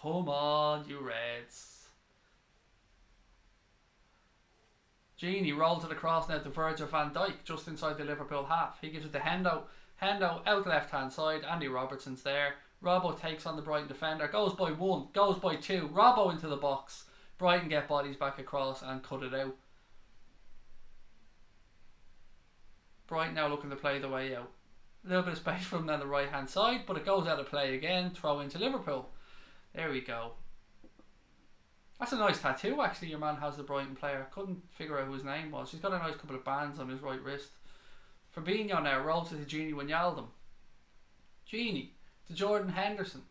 S1: Come on, you Reds. Genie rolls it across now to Virgil van Dijk just inside the Liverpool half. He gives it to Hendo. Hendo out left hand side. Andy Robertson's there. Robbo takes on the Brighton defender. Goes by one. Goes by two. Robbo into the box. Brighton get bodies back across and cut it out. Brighton now looking to play the way out. A little bit of space from down the right hand side, but it goes out of play again. Throw into Liverpool. There we go. That's a nice tattoo actually your man has, the Brighton player. Couldn't figure out who his name was. He's got a nice couple of bands on his right wrist. Fabinho now rolls it to Genie Wijnaldum. Genie to Jordan Henderson.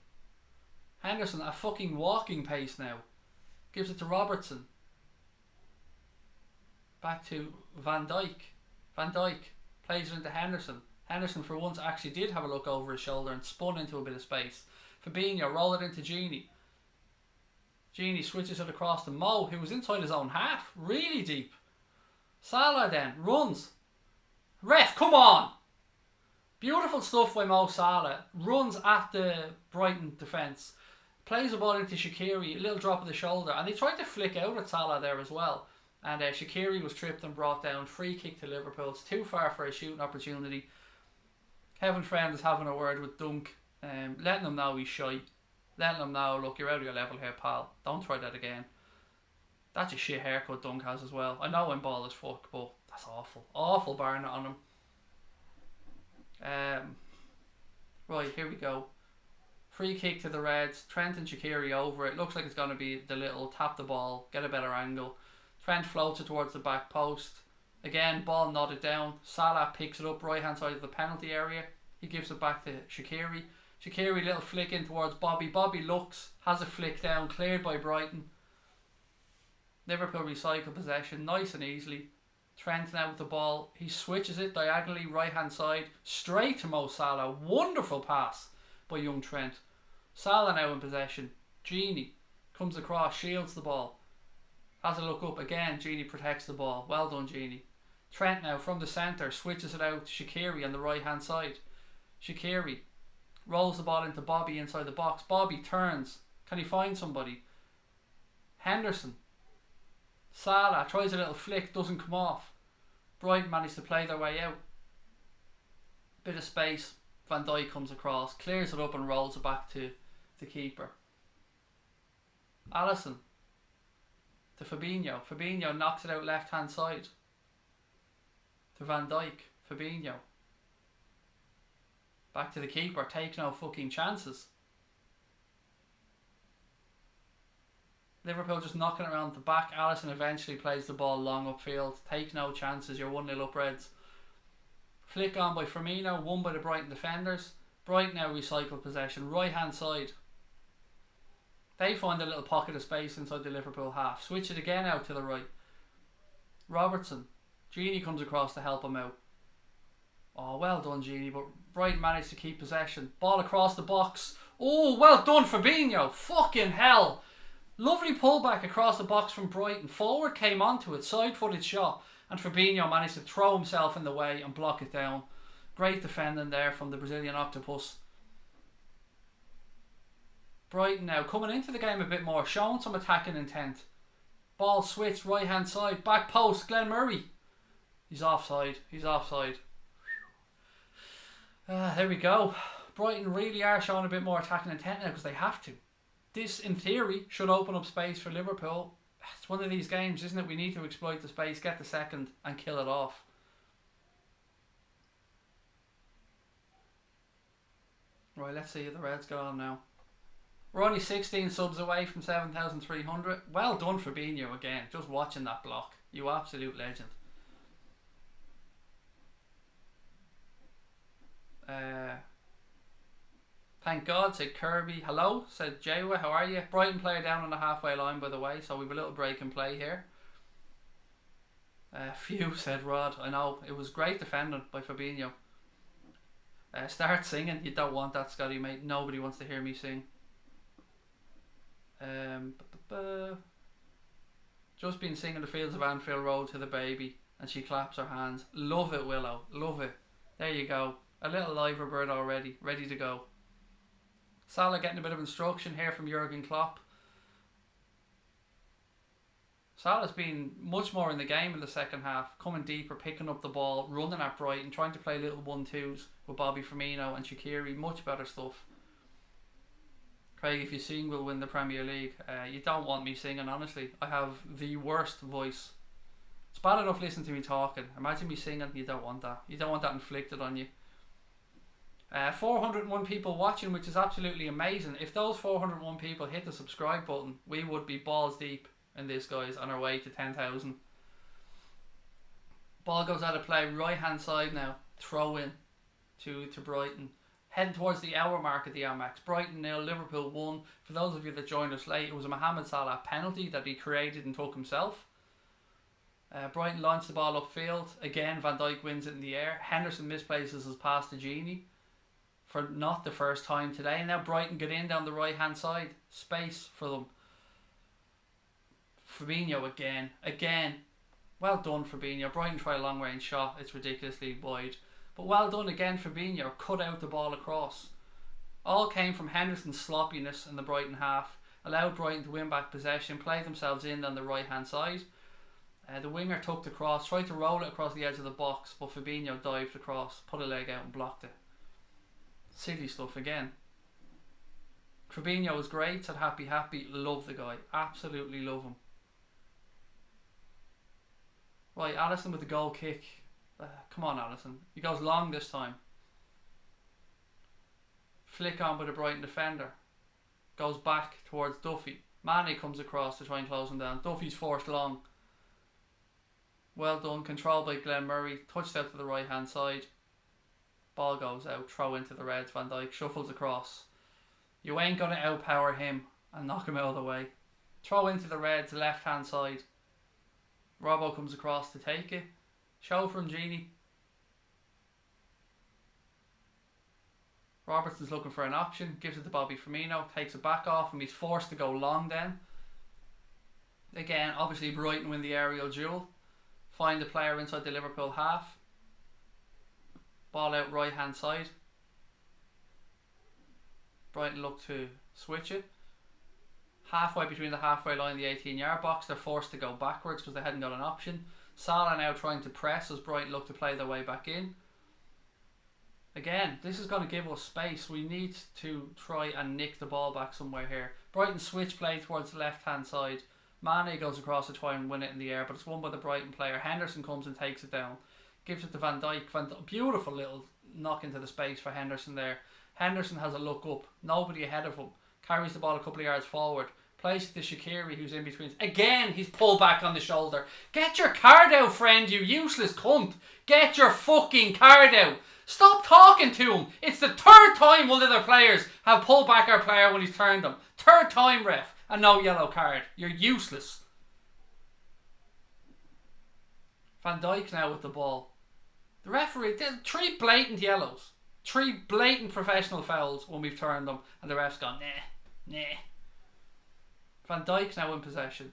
S1: Henderson at fucking walking pace now. Gives it to Robertson. Back to Van Dijk. Van Dijk plays it into Henderson. Henderson for once actually did have a look over his shoulder and spun into a bit of space. Fabinho roll it into Genie. Genie switches it across to Mo, who was inside his own half. Really deep. Salah then runs. Ref, come on! Beautiful stuff by Mo Salah. Runs at the Brighton defence. Plays the ball into Shaqiri. A little drop of the shoulder. And they tried to flick out at Salah there as well. And Shaqiri was tripped and brought down. Free kick to Liverpool. It's too far for a shooting opportunity. Kevin Friend is having a word with Dunk. Letting him know he's shy. Letting him know, look, you're out of your level here, pal. Don't try that again. That's a shit haircut Dunk has as well. I know I'm bald as fuck, but that's awful. Awful barring it on him. Right, here we go. Free kick to the Reds. Trent and Shaqiri over it. Looks like it's going to be the little tap the ball, get a better angle. Trent floats it towards the back post. Again, ball nodded down. Salah picks it up right hand side of the penalty area. He gives it back to Shaqiri. Shaqiri little flick in towards Bobby. Bobby looks, has a flick down, cleared by Brighton. Liverpool recycle possession nice and easily. Trent now with the ball. He switches it diagonally right hand side straight to Mo Salah. Wonderful pass by young Trent. Salah now in possession. Genie comes across, shields the ball. Has a look up again. Genie protects the ball. Well done, Genie. Trent now from the centre switches it out to Shaqiri on the right hand side. Shaqiri rolls the ball into Bobby inside the box. Bobby turns. Can he find somebody? Henderson. Salah tries a little flick, doesn't come off. Brighton managed to play their way out. Bit of space. Van Dijk comes across, clears it up and rolls it back to the keeper. Alisson to Fabinho. Fabinho knocks it out left hand side to Van Dijk. Fabinho back to the keeper. Take no fucking chances. Liverpool just knocking it around the back. Alisson eventually plays the ball long upfield. Take no chances. You're 1-0 up, Reds. Flick on by Firmino, won by the Brighton defenders. Brighton now recycle possession. Right hand side. They find a little pocket of space inside the Liverpool half. Switch it again out to the right. Robertson. Gini comes across to help him out. Oh, well done, Gini. But Brighton managed to keep possession. Ball across the box. Oh, well done, Fabinho. Fucking hell. Lovely pullback across the box from Brighton. Forward came onto it. Side-footed shot. And Fabinho managed to throw himself in the way and block it down. Great defending there from the Brazilian octopus. Brighton now coming into the game a bit more, showing some attacking intent. Ball switched right hand side, back post, Glenn Murray. He's offside. There we go. Brighton really are showing a bit more attacking intent now because they have to. This, in theory, should open up space for Liverpool. It's one of these games, isn't it? We need to exploit the space, get the second and kill it off. Right, let's see if the Reds get on now. We're only 16 subs away from 7,300. Well done, Fabinho, again. Just watching that block. You absolute legend. Thank God, said Kirby. Hello, said Jawa. How are you? Brighton player down on the halfway line, by the way, so we've a little break in play here. Phew, said Rod. I know, it was great defending by Fabinho. Start singing. You don't want that, Scotty, mate. Nobody wants to hear me sing. Just been singing the fields of Anfield Road to the baby, and she claps her hands. Love it, Willow. Love it. There you go. A little liver bird already, ready to go. Salah getting a bit of instruction here from Jurgen Klopp. Salah's been much more in the game in the second half, coming deeper, picking up the ball, running at Brighton, trying to play little 1-2s with Bobby Firmino and Shaqiri. Much better stuff. Craig, if you sing, we'll win the Premier League. You don't want me singing, honestly. I have the worst voice. It's bad enough listening to me talking. Imagine me singing. You don't want that. You don't want that inflicted on you. 401 people watching, which is absolutely amazing. If those 401 people hit the subscribe button, we would be balls deep in this, guys, on our way to 10,000. Ball goes out of play, right hand side now. Throw in to Brighton. Heading towards the hour mark at the Amex. Brighton 0, Liverpool 1. For those of you that joined us late, it was a Mohamed Salah penalty that he created and took himself. Brighton launched the ball upfield. Again, Van Dijk wins it in the air. Henderson misplaces his pass to Gini for not the first time today. And now Brighton get in down the right hand side. Space for them. Fabinho again. Well done, Fabinho. Brighton try a long range shot. It's ridiculously wide. But well done again, Fabinho. Cut out the ball across. All came from Henderson's sloppiness in the Brighton half. Allowed Brighton to win back possession. Play themselves in on the right hand side. The winger took the cross. Tried to roll it across the edge of the box. But Fabinho dived across. Put a leg out and blocked it. Silly stuff again. Fabinho was great. Said happy. Love the guy. Absolutely love him. Right, Alisson with the goal kick. Come on, Alisson. He goes long this time. Flick on by the Brighton defender. Goes back towards Duffy. Mane comes across to try and close him down. Duffy's forced long. Well done. Controlled by Glenn Murray. Touched out to the right hand side. Ball goes out. Throw into the Reds. Van Dijk shuffles across. You ain't going to outpower him and knock him out of the way. Throw into the Reds. Left hand side. Robbo comes across to take it. Show from Gini. Robertson's looking for an option. Gives it to Bobby Firmino. Takes it back off him. He's forced to go long then. Again, obviously Brighton win the aerial duel. Find the player inside the Liverpool half. Ball out right hand side. Brighton look to switch it. Halfway between the halfway line and the 18-yard box, they're forced to go backwards because they hadn't got an option. Salah now trying to press as Brighton look to play their way back in. Again, this is going to give us space. We need to try and nick the ball back somewhere here. Brighton switch play towards the left-hand side. Mane goes across to try and win it in the air, but it's won by the Brighton player. Henderson comes and takes it down. Gives it to Van Dijk. Beautiful little knock into the space for Henderson there. Henderson has a look up. Nobody ahead of him. Carries the ball a couple of yards forward. Plays it to Shaqiri, who's in between. Again, he's pulled back on the shoulder. Get your card out, friend, you useless cunt. Get your fucking card out. Stop talking to him. It's the third time one of their players have pulled back our player when he's turned them. Third time, ref. And no yellow card. You're useless. Van Dijk now with the ball. The referee did 3 blatant yellows. 3 blatant professional fouls when we've turned them. And the ref's gone, nah. Van Dijk now in possession.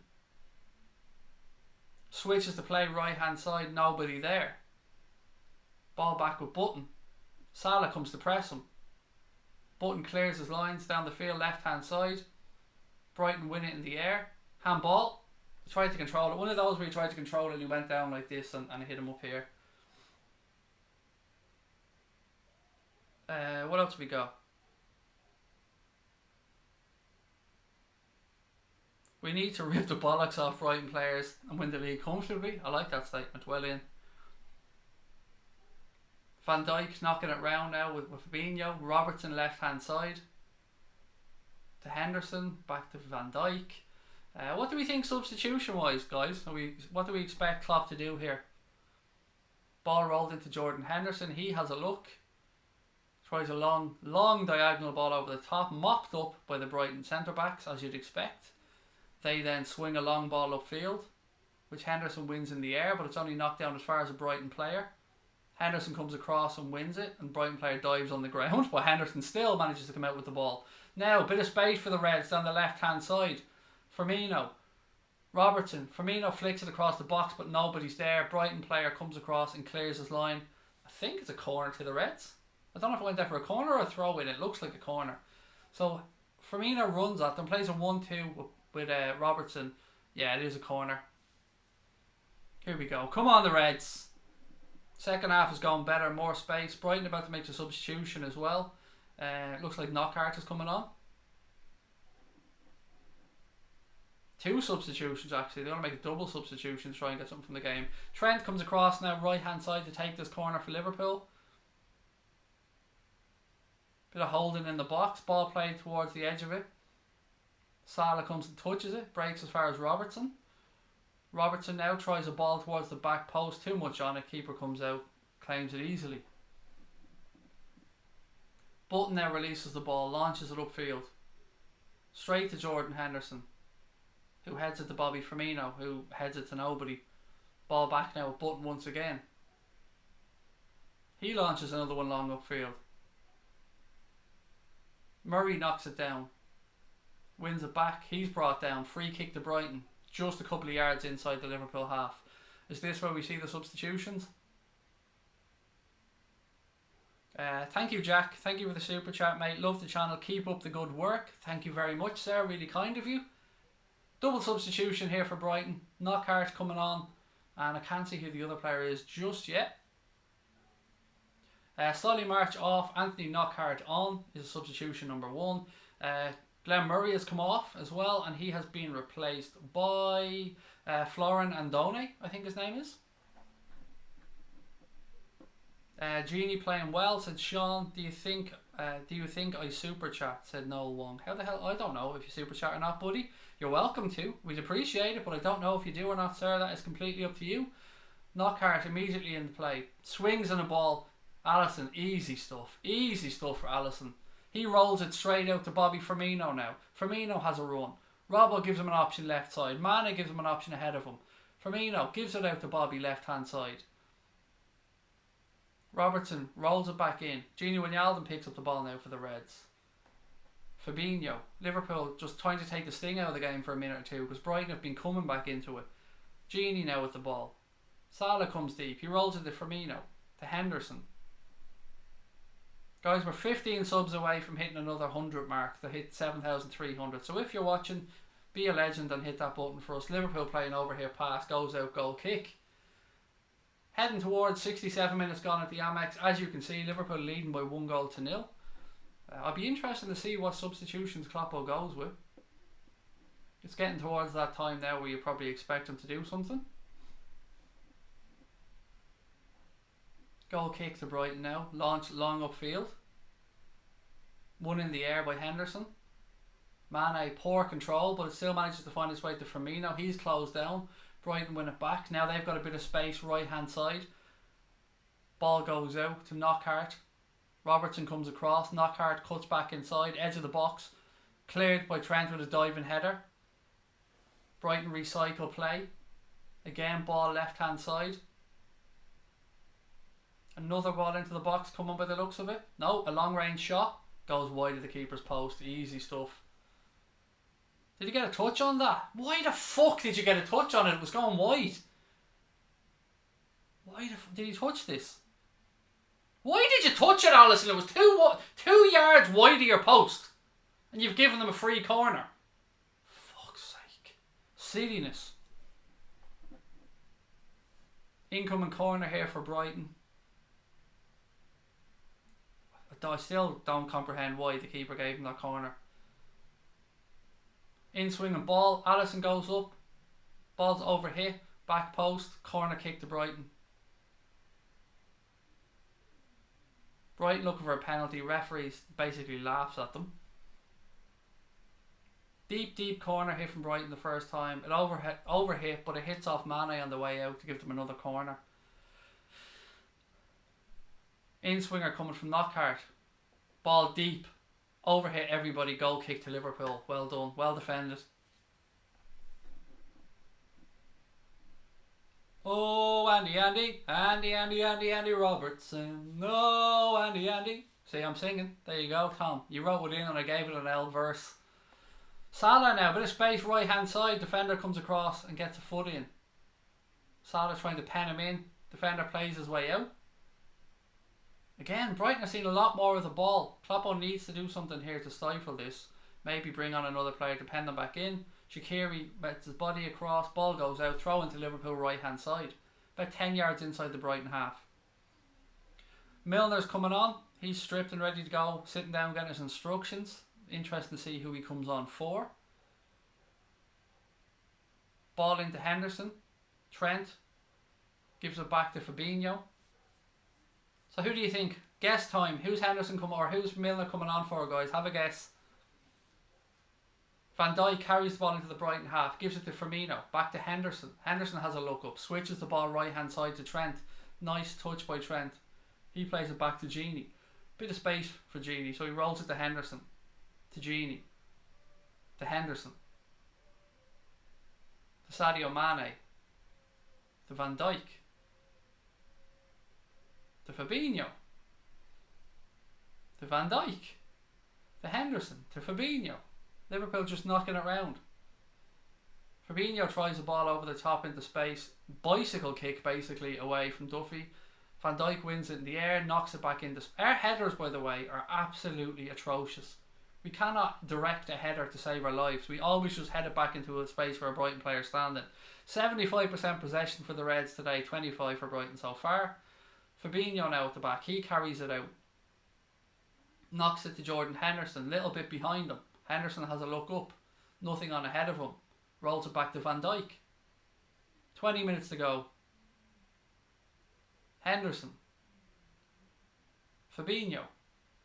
S1: Switches to play right hand side. Nobody there. Ball back with Button. Salah comes to press him. Button clears his lines down the field left hand side. Brighton win it in the air. Handball. He tried to control it. One of those where he tried to control it and he went down like this and hit him up here. What else have we got? We need to rip the bollocks off Brighton players and win the league comfortably. I like that statement. Well in. Van Dijk knocking it round now with Fabinho. Robertson left hand side. To Henderson. Back to Van Dijk. What do we think substitution wise, guys? What do we expect Klopp to do here? Ball rolled into Jordan Henderson. He has a look. Tries a long diagonal ball over the top. Mopped up by the Brighton centre backs, as you'd expect. They then swing a long ball upfield, which Henderson wins in the air, but it's only knocked down as far as a Brighton player. Henderson comes across and wins it, and Brighton player dives on the ground, but Henderson still manages to come out with the ball. Now, a bit of space for the Reds down the left-hand side. Firmino. Robertson. Firmino flicks it across the box, but nobody's there. Brighton player comes across and clears his line. I think it's a corner to the Reds. I don't know if it went there for a corner or a throw in. It looks like a corner. So, Firmino runs at them, plays a 1-2 with Robertson. Yeah, it is a corner. Here we go. Come on, the Reds. Second half is going better, more space. Brighton about to make the substitution as well. Looks like Knockhart is coming on. 2 substitutions actually. They're going to make a double substitution to try and get something from the game. Trent comes across now right hand side to take this corner for Liverpool. Bit of holding in the box. Ball played towards the edge of it. Salah comes and touches it. Breaks as far as Robertson. Robertson now tries a ball towards the back post. Too much on it. Keeper comes out. Claims it easily. Button now releases the ball. Launches it upfield. Straight to Jordan Henderson, who heads it to Bobby Firmino, who heads it to nobody. Ball back now with Button once again. He launches another one long upfield. Murray knocks it down. Wins it back. He's brought down. Free kick to Brighton. Just a couple of yards inside the Liverpool half. Is this where we see the substitutions? Thank you, Jack. Thank you for the super chat, mate. Love the channel. Keep up the good work. Thank you very much, sir. Really kind of you. Double substitution here for Brighton. Knockhart coming on. And I can't see who the other player is just yet. Slowly march off. Anthony Knockhart on is substitution number 1. Glenn Murray has come off as well, and he has been replaced by Florin Andone, I think his name is. Genie playing well, said Sean. Do you think I super chat? Said Noel Wong. How the hell? I don't know if you super chat or not, buddy. You're welcome to. We'd appreciate it, but I don't know if you do or not, sir. That is completely up to you. Knockhart immediately in the play. Swings on the ball. Alisson, easy stuff. Easy stuff for Alisson. He rolls it straight out to Bobby Firmino now. Firmino has a run. Robbo gives him an option left side. Mane gives him an option ahead of him. Firmino gives it out to Bobby left hand side. Robertson rolls it back in. Gini Wijnaldum picks up the ball now for the Reds. Fabinho. Liverpool just trying to take the sting out of the game for a minute or two because Brighton have been coming back into it. Gini now with the ball. Salah comes deep. He rolls it to Firmino. To Henderson. Guys, we're 15 subs away from hitting another 100 mark to hit 7,300. So if you're watching, be a legend and hit that button for us. Liverpool playing over here, pass, goes out, goal kick. Heading towards 67 minutes gone at the Amex. As you can see, Liverpool leading by 1-0. I'll be interested to see what substitutions Kloppo goes with. It's getting towards that time now where you probably expect him to do something. Goal kick to Brighton now. Launch long upfield. One in the air by Henderson. Mane, poor control, but it still manages to find its way to Firmino. He's closed down. Brighton win it back. Now they've got a bit of space right hand side. Ball goes out to Knockaert. Robertson comes across. Knockaert cuts back inside. Edge of the box. Cleared by Trent with a diving header. Brighton recycle play. Again, ball left hand side. Another ball into the box coming by the looks of it. No, a long range shot. Goes wide of the keeper's post. Easy stuff. Did you get a touch on that? Why the fuck did you get a touch on it? It was going wide. Why the fuck did he touch this? Why did you touch it, Alisson? It was 2 yards wide of your post. And you've given them a free corner. Fuck's sake. Silliness. Incoming corner here for Brighton. I still don't comprehend why the keeper gave him that corner. In swinging ball. Alisson goes up. Ball's overhit. Back post. Corner kick to Brighton. Brighton looking for a penalty. Referees basically laughs at them. Deep corner hit from Brighton the first time. It overhit, but it hits off Mane on the way out to give them another corner. In swinger coming from Knockaert. Ball deep. Overhit everybody. Goal kick to Liverpool. Well done. Well defended. Oh, Andy Robertson. No, Andy. See, I'm singing. There you go, Tom. You wrote it in and I gave it an L verse. Salah now. Bit of space right hand side. Defender comes across and gets a foot in. Salah trying to pen him in. Defender plays his way out. Again, Brighton are seeing a lot more of the ball. Kloppo needs to do something here to stifle this. Maybe bring on another player to pen them back in. Shaqiri gets his body across. Ball goes out. Throw into Liverpool right hand side. About 10 yards inside the Brighton half. Milner's coming on. He's stripped and ready to go. Sitting down getting his instructions. Interesting to see who he comes on for. Ball into Henderson. Trent gives it back to Fabinho. So who do you think? Guess time. Who's Henderson coming or who's Milner coming on for, guys? Have a guess. Van Dijk carries the ball into the Brighton half. Gives it to Firmino. Back to Henderson. Henderson has a look up. Switches the ball right hand side to Trent. Nice touch by Trent. He plays it back to Gini. Bit of space for Gini. So he rolls it to Henderson. To Gini. To Henderson. To Sadio Mane. To Van Dijk. To Fabinho. To Van Dijk. To Henderson. To Fabinho. Liverpool just knocking it round. Fabinho tries the ball over the top into space. Bicycle kick basically away from Duffy. Van Dijk wins it in the air, knocks it back into... Our headers, by the way, are absolutely atrocious. We cannot direct a header to save our lives. We always just head it back into a space where a Brighton player standing. 75% possession for the Reds today, 25% for Brighton so far. Fabinho now at the back. He carries it out. Knocks it to Jordan Henderson. Little bit behind him. Henderson has a look up. Nothing on ahead of him. Rolls it back to Van Dijk. 20 minutes to go. Henderson. Fabinho.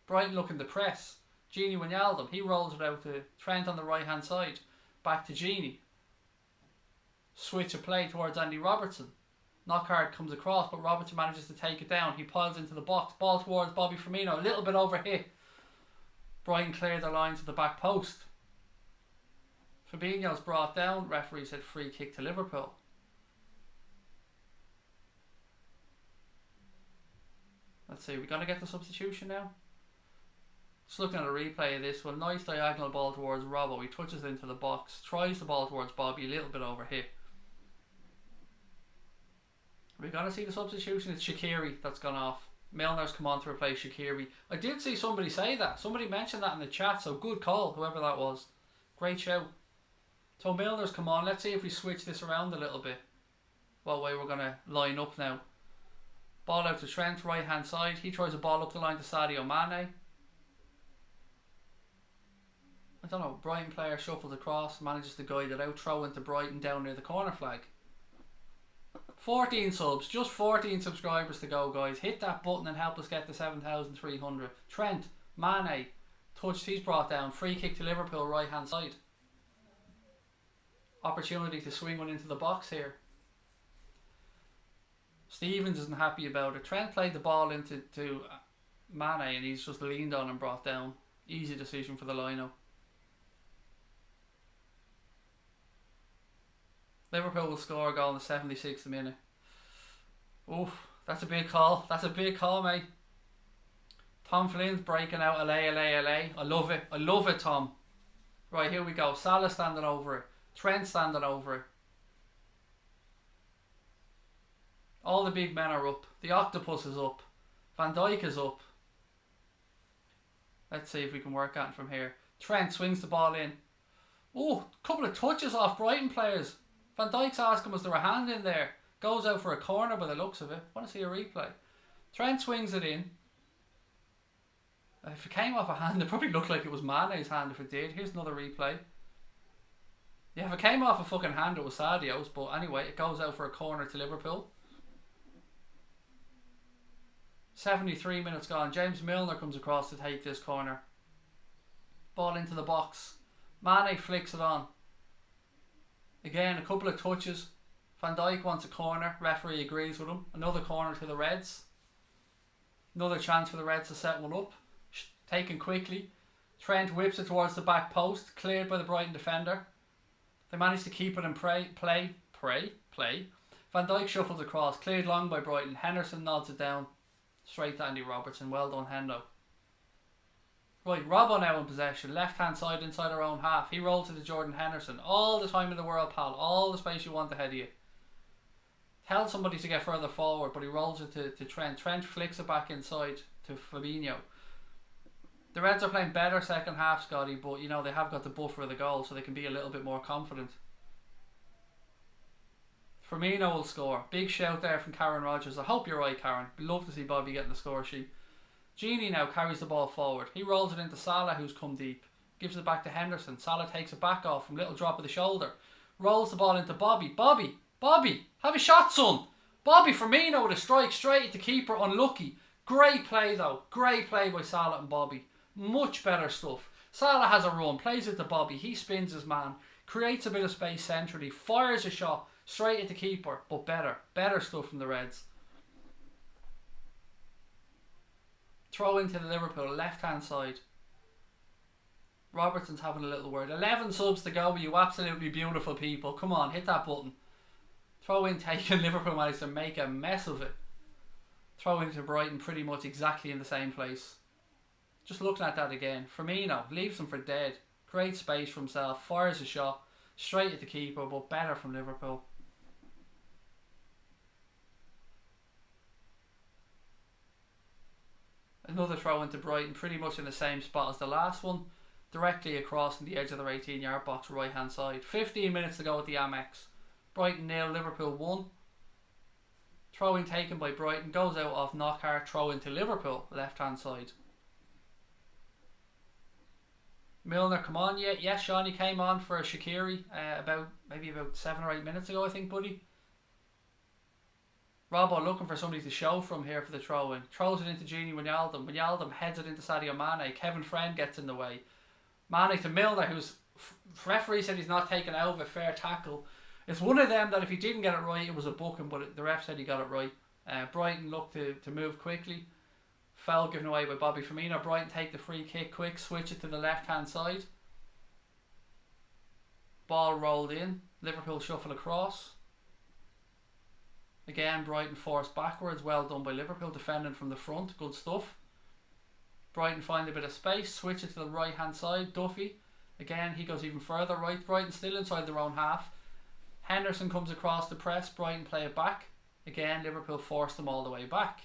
S1: Brighton looking to press. Gini Wijnaldum. He rolls it out to Trent on the right hand side. Back to Gini. Switch of play towards Andy Robertson. Knockaert comes across, but Robertson manages to take it down. He piles into the box. Ball towards Bobby Firmino. A little bit overhit. Brighton clear the lines to the back post. Fabinho's brought down. Referee said free kick to Liverpool. Let's see, we're going to get the substitution now. Just looking at a replay of this one. Nice diagonal ball towards Robbo. He touches it into the box. Tries the ball towards Bobby. A little bit overhit. We're going to see the substitution. It's Shaqiri that's gone off. Milner's come on to replace Shaqiri. I did see somebody say that. Somebody mentioned that in the chat, so good call, whoever that was. Great shout. So Milner's come on. Let's see if we switch this around a little bit. What way we're going to line up now. Ball out to Trent, right hand side. He tries a ball up the line to Sadio Mane. I don't know, Brighton player shuffles across, manages to guide it out, throw into Brighton down near the corner flag. 14 subs, just 14 subscribers to go, guys. Hit that button and help us get to 7,300. Trent, Mane, touched, he's brought down. Free kick to Liverpool, right hand side. Opportunity to swing one into the box here. Stevens isn't happy about it. Trent played the ball into Mane and he's just leaned on and brought down. Easy decision for the line-up. Liverpool will score a goal in the 76th minute. Oof, that's a big call. That's a big call, mate. Tom Flynn's breaking out LA, LA, LA. I love it. I love it, Tom. Right, here we go. Salah standing over it. Trent standing over it. All the big men are up. The octopus is up. Van Dijk is up. Let's see if we can work at it from here. Trent swings the ball in. Oh, couple of touches off Brighton players. Van Dijk's asking was there a hand in there. Goes out for a corner by the looks of it. Want to see a replay. Trent swings it in. If it came off a hand, it probably looked like it was Mane's hand if it did. Here's another replay. Yeah, if it came off a fucking hand, it was Sadio's. But anyway, it goes out for a corner to Liverpool. 73 minutes gone. James Milner comes across to take this corner. Ball into the box. Mane flicks it on. Again, a couple of touches. Van Dijk wants a corner. Referee agrees with him. Another corner to the Reds. Another chance for the Reds to set one up. Taken quickly. Trent whips it towards the back post. Cleared by the Brighton defender. They manage to keep it in play. Van Dijk shuffles across. Cleared long by Brighton. Henderson nods it down. Straight to Andy Robertson. Well done, Hendo. Right, Robbo now in possession. Left hand side inside our own half. He rolls it to Jordan Henderson. All the time in the world, pal. All the space you want ahead of you. Tell somebody to get further forward, but he rolls it to Trent. Trent flicks it back inside to Fabinho. The Reds are playing better second half, Scotty, but you know they have got the buffer of the goal, so they can be a little bit more confident. Firmino will score. Big shout there from Karen Rogers. I hope you're right, Karen. Love to see Bobby getting the score sheet. Genie now carries the ball forward. He rolls it into Salah, who's come deep. Gives it back to Henderson. Salah takes it back off from little drop of the shoulder. Rolls the ball into Bobby. Bobby, have a shot, son. Bobby Firmino with a strike straight at the keeper. Unlucky. Great play, though. Great play by Salah and Bobby. Much better stuff. Salah has a run. Plays it to Bobby. He spins his man. Creates a bit of space centrally. Fires a shot straight at the keeper. But better. Better stuff from the Reds. Throw into the Liverpool left hand side. Robertson's having a little word. 11 subs to go, you absolutely beautiful people. Come on, hit that button. Throw in taken. Liverpool managed to make a mess of it. Throw into Brighton pretty much exactly in the same place. Just looking at that again. Firmino leaves him for dead. Great space for himself. Fires a shot straight at the keeper, but better from Liverpool. Another throw into Brighton, pretty much in the same spot as the last one. Directly across on the edge of their 18-yard box, right hand side. 15 minutes to go at the Amex. Brighton 0, Liverpool 1. Throw in taken by Brighton. Goes out off Knockhart. Throw into Liverpool, left hand side. Milner, come on. Yes, Sean, he came on for a Shaqiri maybe about 7 or 8 minutes ago, I think, buddy. Robbo looking for somebody to show from here for the throw-in. Throws it into Gini Wijnaldum. Wijnaldum heads it into Sadio Mane. Kevin Friend gets in the way. Mane to Milner, who's... referee said he's not taken out of a fair tackle. It's one of them that if he didn't get it right, it was a booking, but the ref said he got it right. Brighton looked to move quickly. Foul given away by Bobby Firmino. Brighton take the free kick quick. Switch it to the left-hand side. Ball rolled in. Liverpool shuffle across. Again, Brighton forced backwards. Well done by Liverpool. Defending from the front. Good stuff. Brighton find a bit of space. Switch it to the right hand side. Duffy. Again, he goes even further right. Brighton still inside their own half. Henderson comes across the press. Brighton play it back. Again, Liverpool force them all the way back.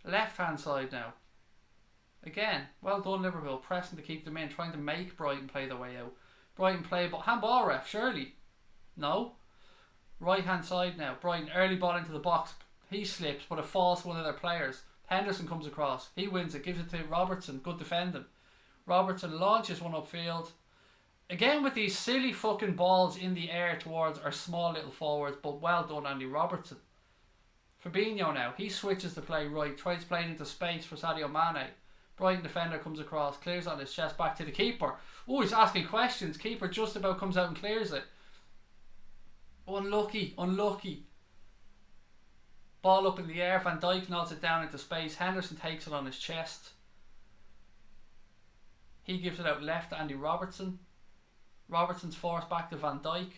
S1: Left hand side now. Again, well done Liverpool, pressing to keep them in, trying to make Brighton play their way out. Brighton play, but handball ref, surely. No. Right hand side now. Brighton, early ball into the box. He slips, but it falls to one of their players. Henderson comes across. He wins it, gives it to Robertson. Good defending. Robertson launches one upfield. Again with these silly fucking balls in the air towards our small little forwards, but well done Andy Robertson. Fabinho now, he switches to play right, tries playing into space for Sadio Mane. Brighton defender comes across, clears on his chest, back to the keeper. Oh, he's asking questions. Keeper just about comes out and clears it. Unlucky, unlucky. Ball up in the air, Van Dijk nods it down into space. Henderson takes it on his chest. He gives it out left to Andy Robertson. Robertson's forced back to Van Dijk.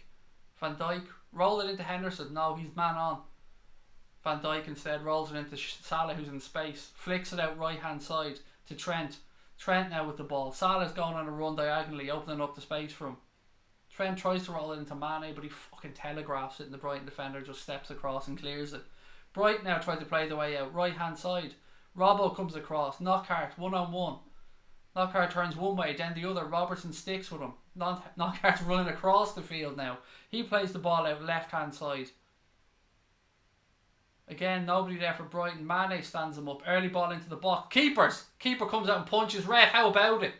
S1: Van Dijk, roll it into Henderson. No, he's man on. Van Dijk instead rolls it into Salah, who's in space. Flicks it out right hand side to Trent. Trent now with the ball. Salah's going on a run diagonally, opening up the space for him. Trent tries to roll it into Mane, but he fucking telegraphs it, and the Brighton defender just steps across and clears it. Brighton now try to play the way out, right hand side. Robbo comes across, Knockhart 1-on-1. Knockhart turns one way, then the other. Robertson sticks with him. Knockhart's running across the field now. He plays the ball out left hand side. Again, nobody there for Brighton. Mane stands him up. Early ball into the box. Keeper comes out and punches. Ref, how about it?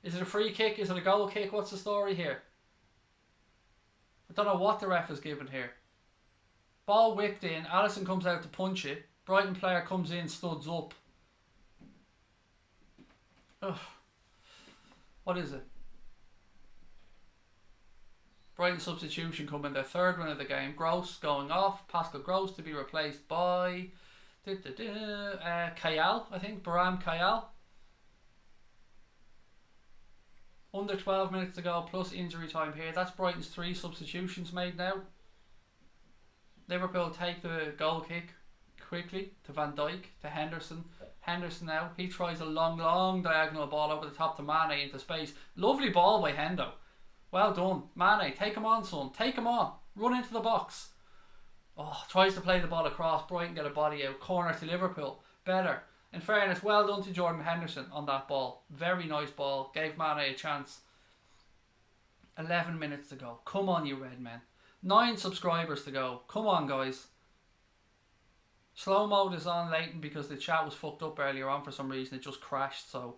S1: Is it a free kick? Is it a goal kick? What's the story here? I don't know what the ref is given here. Ball whipped in. Alisson comes out to punch it. Brighton player comes in, studs up. Ugh. What is it? Brighton substitution coming, their third win of the game. Gross going off. Pascal Gross to be replaced by Kayal, I think. Baram Kayal. Under 12 minutes to go, plus injury time here. That's Brighton's 3 substitutions made now. Liverpool take the goal kick quickly to Van Dijk, to Henderson. Henderson now, he tries a long diagonal ball over the top to Mane into space. Lovely ball by Hendo. Well done. Mane, take him on, son. Take him on. Run into the box. Oh, tries to play the ball across. Brighton get a body out. Corner to Liverpool. Better. In fairness, well done to Jordan Henderson on that ball. Very nice ball. Gave Mane a chance. 11 minutes to go. Come on, you red men. 9 subscribers to go. Come on, guys. Slow mode is on Leighton because the chat was fucked up earlier on for some reason. It just crashed. So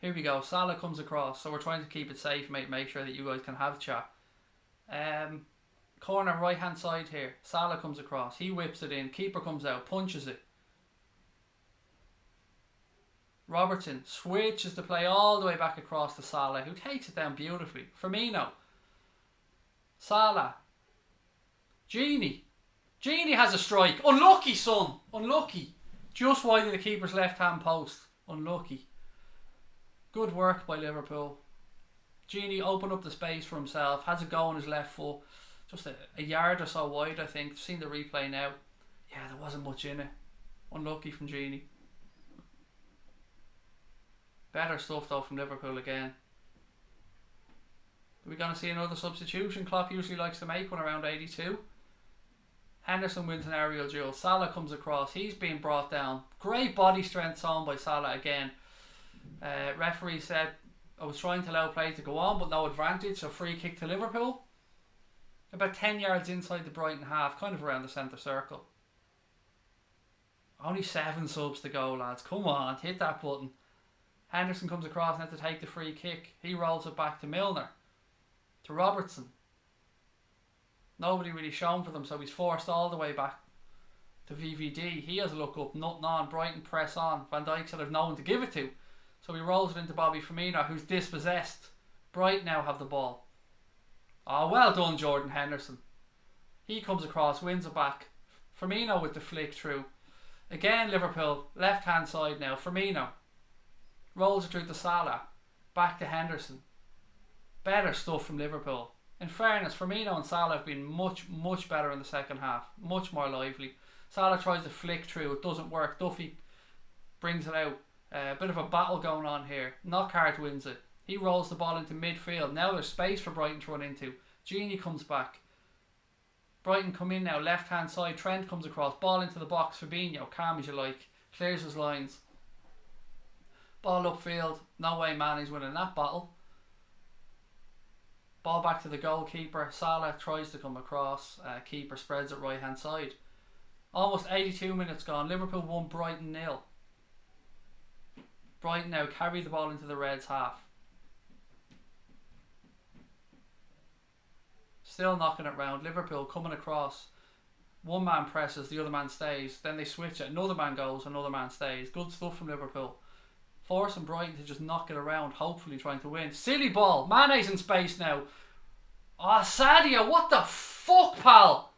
S1: here we go. Salah comes across. So we're trying to keep it safe, mate. Make sure that you guys can have chat. Corner right hand side here. Salah comes across. He whips it in. Keeper comes out. Punches it. Robertson switches to play all the way back across to Salah, who takes it down beautifully. Firmino. Salah. Genie has a strike. Unlucky, son. Unlucky. Just wide of the keeper's left hand post. Unlucky. Good work by Liverpool. Genie opened up the space for himself. Has a go on his left foot. Just a yard or so wide, I think. Seen the replay now. Yeah, there wasn't much in it. Unlucky from Genie. Better stuff though from Liverpool again. Are we going to see another substitution? Klopp usually likes to make one around 82. Henderson wins an aerial duel. Salah comes across. He's being brought down. Great body strength shown by Salah again. Referee said I was trying to allow play to go on, but no advantage. So free kick to Liverpool. About 10 yards inside the Brighton half, kind of around the centre circle. Only 7 subs to go, lads. Come on, hit that button. Henderson comes across now to take the free kick. He rolls it back to Milner. To Robertson. Nobody really shown for them, so he's forced all the way back to VVD. He has a look up, nothing on. Brighton press on. Van Dijk said I've no one to give it to. So he rolls it into Bobby Firmino, who's dispossessed. Brighton now have the ball. Oh, well done, Jordan Henderson. He comes across, wins it back. Firmino with the flick through. Again, Liverpool, left hand side now. Firmino rolls it through to Salah. Back to Henderson. Better stuff from Liverpool. In fairness, Firmino and Salah have been much better in the second half. Much more lively. Salah tries to flick through. It doesn't work. Duffy brings it out. A bit of a battle going on here. Knockhart wins it. He rolls the ball into midfield. Now there's space for Brighton to run into. Genie comes back. Brighton come in now. Left hand side. Trent comes across. Ball into the box. Fabinho. Calm as you like. Clears his lines. Ball upfield. No way Mane's winning that battle. Ball back to the goalkeeper. Salah tries to come across. Keeper spreads it right hand side. Almost 82 minutes gone. Liverpool 1, Brighton 0. Brighton now carry the ball into the Reds' half. Still knocking it round. Liverpool coming across. One man presses, the other man stays. Then they switch it. Another man goes, another man stays. Good stuff from Liverpool. Forcing Brighton to just knock it around, hopefully trying to win. Silly ball. Mane's in space now. Ah, Sadio, what the fuck, pal?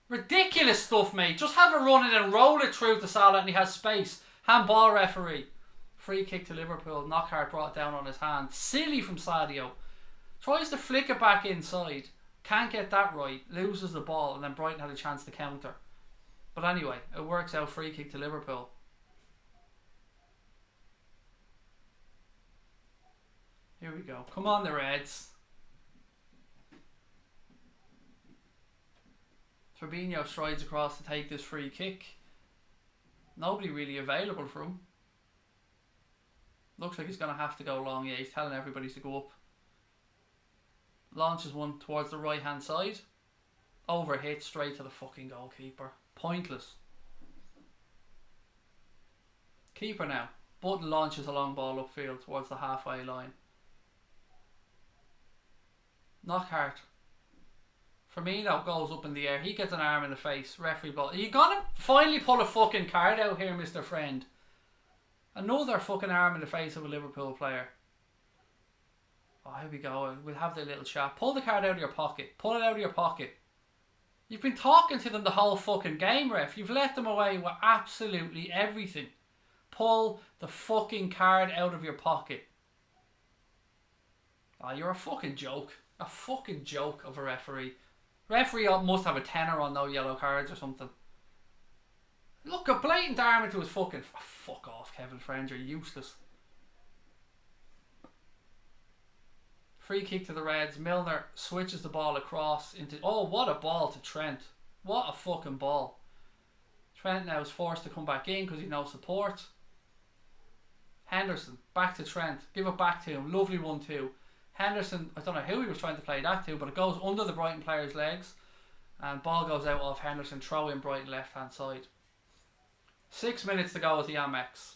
S1: Ridiculous stuff, mate. Just have a run and then roll it through to Salah and he has space. Handball referee. Free kick to Liverpool. Knockhart brought it down on his hand. Silly from Sadio. Tries to flick it back inside. Can't get that right. Loses the ball and then Brighton had a chance to counter. But anyway, it works out. Free kick to Liverpool. Here we go. Come on, the Reds. Fabinho strides across to take this free kick. Nobody really available for him. Looks like he's going to have to go long. Yeah, he's telling everybody to go up. Launches one towards the right hand side. Overhit straight to the fucking goalkeeper. Pointless. Keeper now. Button launches a long ball upfield towards the halfway line. Knockhart. Firmino goes up in the air. He gets an arm in the face. Referee ball. Are you gonna finally pull a fucking card out here, Mr. Friend? Another fucking arm in the face of a Liverpool player. Oh, here we go. We'll have the little chat. Pull the card out of your pocket. Pull it out of your pocket. You've been talking to them the whole fucking game, ref. You've let them away with absolutely everything. Pull the fucking card out of your pocket. Oh, you're a fucking joke. A fucking joke of a referee. Referee must have a tenner on no yellow cards or something. Look, a blatant arm into his fucking... Oh, fuck off, Kevin Friend. You're useless. Free kick to the Reds. Milner switches the ball across into... Oh, what a ball to Trent. What a fucking ball. Trent now is forced to come back in because he's no support. Henderson, back to Trent. Give it back to him. Lovely 1-2. Henderson, I don't know who he was trying to play that to, but it goes under the Brighton player's legs. And ball goes out off Henderson. Throw in Brighton left hand side. 6 minutes to go at the Amex.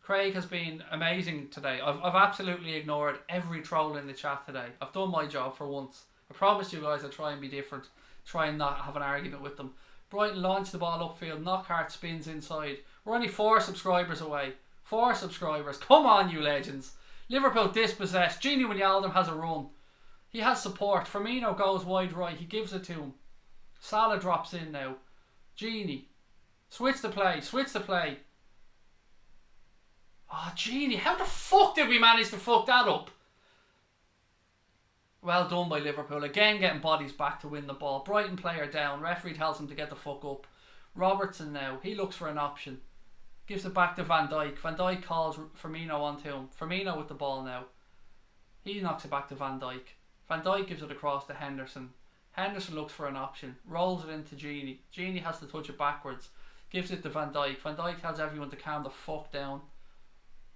S1: Craig has been amazing today. I've absolutely ignored every troll in the chat today. I've done my job for once. I promised you guys I'd try and be different. Try and not have an argument with them. Brighton launched the ball upfield. Knockhart spins inside. We're only 4 subscribers away. 4 subscribers. Come on, you legends. Liverpool dispossessed. Gini Wijnaldum has a run. He has support. Firmino goes wide right. He gives it to him. Salah drops in now. Gini. Switch the play. Switch the play. Oh, Gini. How the fuck did we manage to fuck that up? Well done by Liverpool. Again getting bodies back to win the ball. Brighton player down. Referee tells him to get the fuck up. Robertson now. He looks for an option. Gives it back to Van Dijk. Van Dijk calls Firmino onto him. Firmino with the ball now. He knocks it back to Van Dijk. Van Dijk gives it across to Henderson. Henderson looks for an option. Rolls it into Gini. Gini has to touch it backwards. Gives it to Van Dijk. Van Dijk tells everyone to calm the fuck down.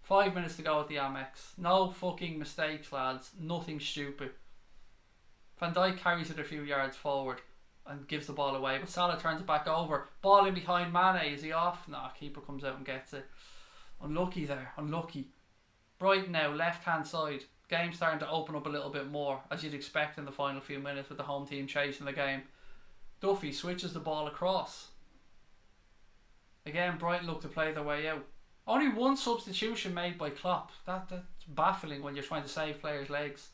S1: 5 minutes to go at the Amex. No fucking mistakes, lads. Nothing stupid. Van Dijk carries it a few yards forward and gives the ball away, but Salah turns it back over. Ball in behind Mane. Is he off? Nah, keeper comes out and gets it. Unlucky there. Unlucky. Brighton now, left hand side. Game starting to open up a little bit more, as you'd expect in the final few minutes with the home team chasing the game. Duffy switches the ball across. Again, Brighton look to play their way out. Only one substitution made by Klopp. That's baffling when you're trying to save players' legs.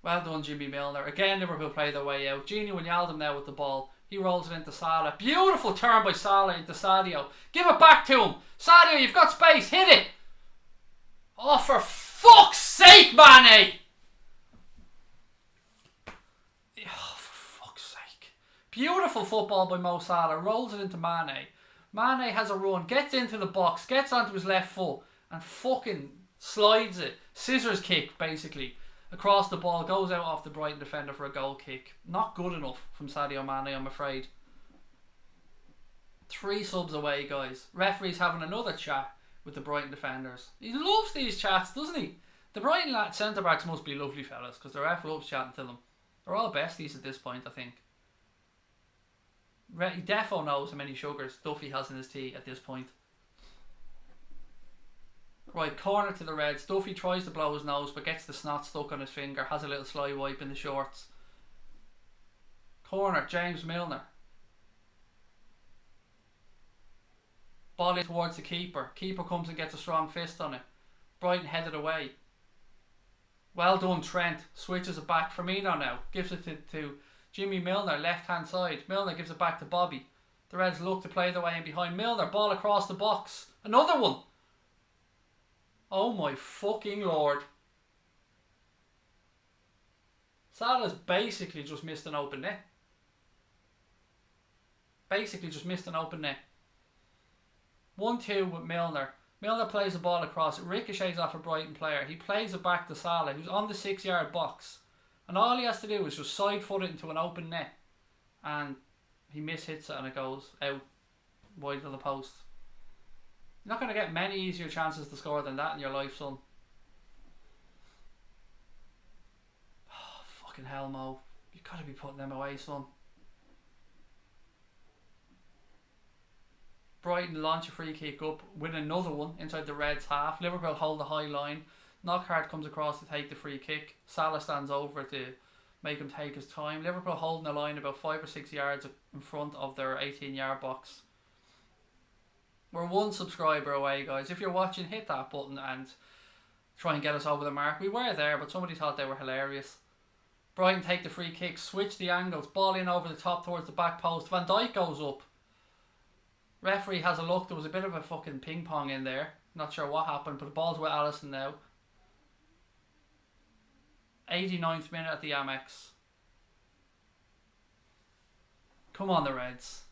S1: Well done, Jimmy Milner. Again, Liverpool play their way out. Gini Wijnaldum now with the ball. He rolls it into Salah. Beautiful turn by Salah into Sadio. Give it back to him. Sadio, you've got space. Hit it. Oh, for fuck's sake, Mane. Oh, for fuck's sake. Beautiful football by Mo Salah. Rolls it into Mane. Mane has a run. Gets into the box. Gets onto his left foot. And fucking slides it. Scissors kick, basically. Across the ball, goes out off the Brighton defender for a goal kick. Not good enough from Sadio Mane, I'm afraid. 3 subs away, guys. Referee's having another chat with the Brighton defenders. He loves these chats, doesn't he? The Brighton centre-backs must be lovely fellas, because the ref loves chatting to them. They're all besties at this point, I think. Defo knows how many sugars Duffy has in his tea at this point. Right, corner to the Reds. Duffy tries to blow his nose, but gets the snot stuck on his finger. Has a little sly wipe in the shorts. Corner, James Milner. Ball in towards the keeper. Keeper comes and gets a strong fist on it. Brighton headed away. Well done, Trent. Switches it back. Firmino now. Gives it to Jimmy Milner, left hand side. Milner gives it back to Bobby. The Reds look to play their way in behind Milner. Ball across the box. Another one. Oh my fucking lord. Salah's basically just missed an open net. Basically just missed an open net. 1-2 with Milner. Milner plays the ball across. It ricochets off a Brighton player. He plays it back to Salah, who's on the 6-yard box. And all he has to do is just side foot it into an open net. And he mishits it and it goes out wide of the post. You're not going to get many easier chances to score than that in your life, son. Oh, fucking hell, Mo. You've got to be putting them away, son. Brighton launch a free kick up, win another one inside the Reds' half. Liverpool hold the high line. Knockhart comes across to take the free kick. Salah stands over to make him take his time. Liverpool holding the line about 5 or 6 yards in front of their 18-yard box. We're 1 subscriber away, guys. If you're watching, hit that button and try and get us over the mark. We were there, but somebody thought they were hilarious. Brighton take the free kick, switch the angles, ball in over the top towards the back post. Van Dijk goes up. Referee has a look. There was a bit of a fucking ping pong in there. Not sure what happened, but the ball's with Alisson now. 89th minute at the Amex. Come on, the Reds.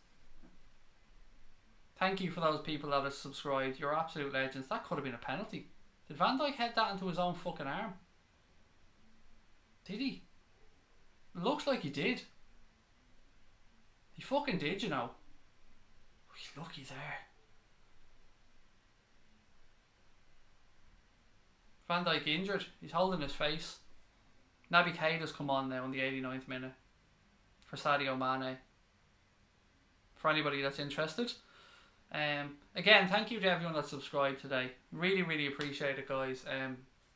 S1: Thank you for those people that have subscribed. You're absolute legends. That could have been a penalty. Did Van Dijk head that into his own fucking arm? Did he? It looks like he did. He fucking did, you know. He's lucky there. Van Dijk injured. He's holding his face. Naby Keita's come on now in the 89th minute for Sadio Mane. For anybody that's interested. Again, thank you to everyone that subscribed today. Really, really appreciate it, guys.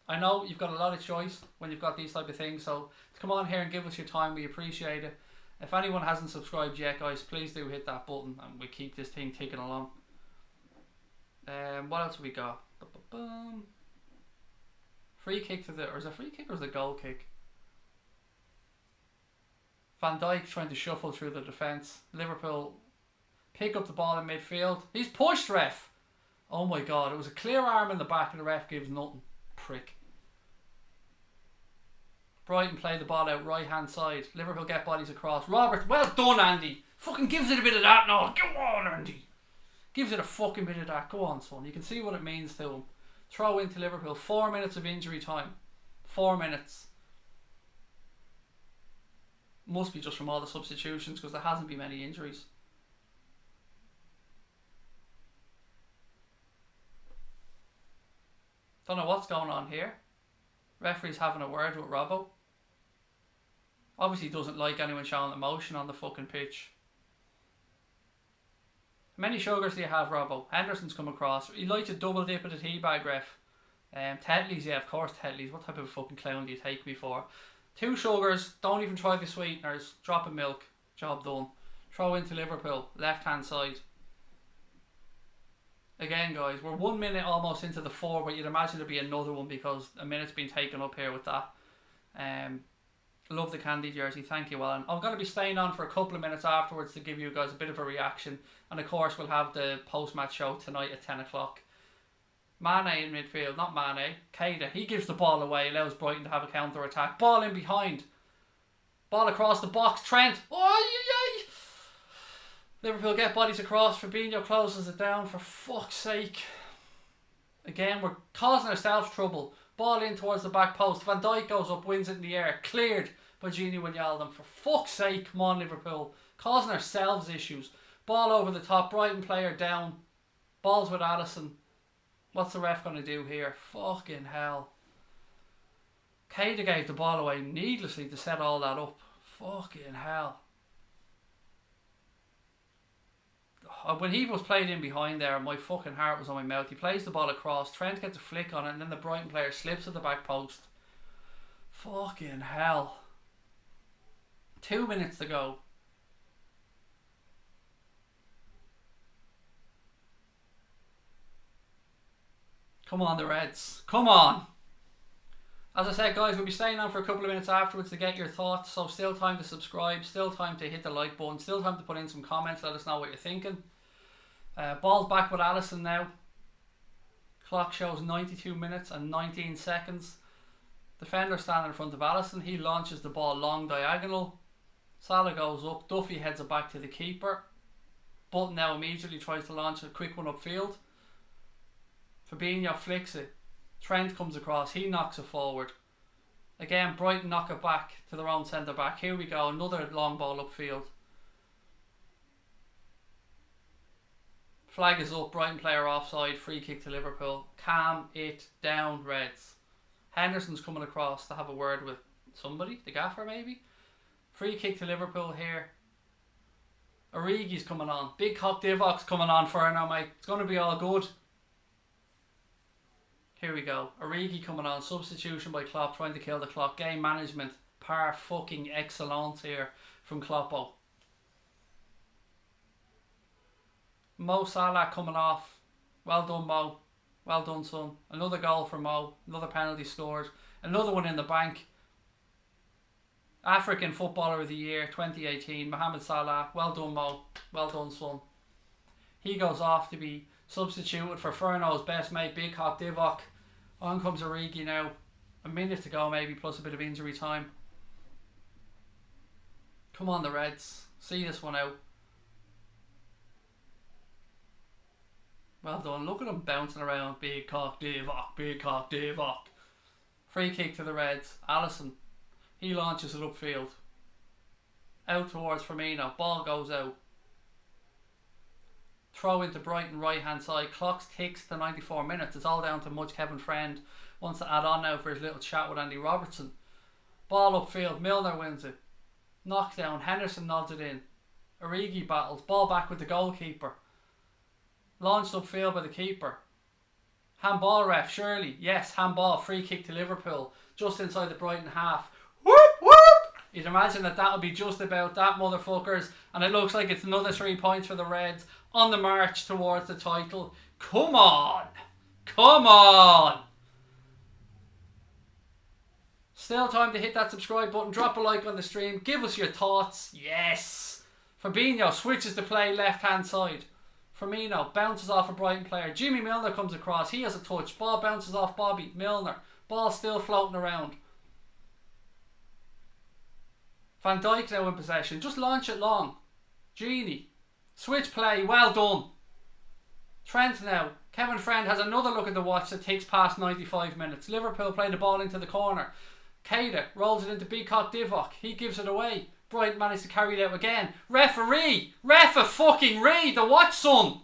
S1: I know you've got a lot of choice when you've got these type of things, so come on here and give us your time. We appreciate it. If anyone hasn't subscribed yet, guys, please do hit that button and we keep this thing ticking along. What else have we got? Free kick to the... Or is it a free kick or is it a goal kick? Van Dijk trying to shuffle through the defence. Liverpool pick up the ball in midfield. He's pushed, ref. Oh my god, it was a clear arm in the back and the ref gives nothing. Prick. Brighton play the ball out right hand side. Liverpool get bodies across. Robert, well done, Andy. Fucking gives it a bit of that now. Go on, Andy. Gives it a fucking bit of that. Go on, son. You can see what it means to him. Throw into Liverpool. 4 minutes of injury time. 4 minutes. Must be just from all the substitutions because there hasn't been many injuries. Don't know what's going on here. Referee's having a word with Robbo. Obviously doesn't like anyone showing emotion on the fucking pitch. How many sugars do you have, Robbo? Henderson's come across. He likes to double dip at a tea bag, ref. Tetley's, yeah, of course Tetley's. What type of fucking clown do you take me for? 2 sugars. Don't even try the sweeteners. Drop in milk. Job done. Throw into Liverpool. Left hand side. Again, guys, we're 1 minute almost into the 4, but you'd imagine there'd be another one because a minute's been taken up here with that. Love the candy jersey, thank you, Alan. I'm going to be staying on for a couple of minutes afterwards to give you guys a bit of a reaction, and of course we'll have the post-match show tonight at 10 o'clock. Mane in midfield, not Mane, Keita, he gives the ball away, allows Brighton to have a counter-attack. Ball in behind. Ball across the box, Trent. Oh, yay! Liverpool get bodies across. Fabinho closes it down. For fuck's sake. Again, we're causing ourselves trouble. Ball in towards the back post. Van Dijk goes up, wins it in the air. Cleared by Gini Wijnaldum. For fuck's sake, come on Liverpool. Causing ourselves issues. Ball over the top. Brighton player down. Ball's with Alisson. What's the ref going to do here? Fucking hell. Cater gave the ball away needlessly to set all that up. Fucking hell. When he was played in behind there, my fucking heart was on my mouth. He plays the ball across. Trent gets a flick on it, and then the Brighton player slips at the back post. Fucking hell. 2 minutes to go. Come on, the Reds. Come on. As I said, guys, we'll be staying on for a couple of minutes afterwards to get your thoughts. So still time to subscribe. Still time to hit the like button. Still time to put in some comments. Let us know what you're thinking. Ball's back with Alisson now. Clock shows 92 minutes and 19 seconds. Defender standing in front of Alisson. He launches the ball long diagonal. Salah goes up. Duffy heads it back to the keeper. Button now immediately tries to launch a quick one upfield. Fabinho flicks it. Trent comes across. He knocks it forward. Again, Brighton knock it back to their own centre back. Here we go. Another long ball upfield. Flag is up. Brighton player offside. Free kick to Liverpool. Calm it down, Reds. Henderson's coming across to have a word with somebody. The gaffer, maybe. Free kick to Liverpool here. Origi's coming on. Big Cock Divok's coming on for her now, mate. It's going to be all good. Here we go. Origi coming on. Substitution by Klopp, trying to kill the clock. Game management par fucking excellence here from Kloppo. Mo Salah coming off. Well done, Mo. Well done, son. Another goal for Mo. Another penalty scored. Another one in the bank. African Footballer of the Year 2018, Mohamed Salah. Well done, Mo. Well done, son. He goes off to be substituted for Furno's best mate, Big Cock Divok. On comes Origi now. A minute to go maybe, plus a bit of injury time. Come on, the Reds. See this one out. Well done. Look at him bouncing around. Big Cock Divok. Big Cock Divok. Free kick to the Reds. Alisson. He launches it upfield. Out towards Firmino. Ball goes out. Throw into Brighton right hand side. Clock ticks to 94 minutes. It's all down to much Kevin Friend wants to add on now for his little chat with Andy Robertson. Ball upfield. Milner wins it. Knockdown. Henderson nods it in. Origi battles. Ball back with the goalkeeper. Launched upfield by the keeper. Handball ref, surely. Yes, handball. Free kick to Liverpool. Just inside the Brighton half. Whoop, whoop! You'd imagine that that'll be just about that, motherfuckers. And it looks like it's another 3 points for the Reds on the march towards the title. Come on! Come on! Still time to hit that subscribe button. Drop a like on the stream. Give us your thoughts. Yes! Fabinho switches to play left hand side. Firmino bounces off a Brighton player. Jimmy Milner comes across. He has a touch. Ball bounces off Bobby. Milner. Ball still floating around. Van Dijk now in possession. Just launch it long. Genie. Switch play. Well done. Trent now. Kevin Friend has another look at the watch that takes past 95 minutes. Liverpool play the ball into the corner. Keita rolls it into Big Cock Divok. He gives it away. Brighton managed to carry it out again. Referee! Ref-a-fucking-ree! The watch, son!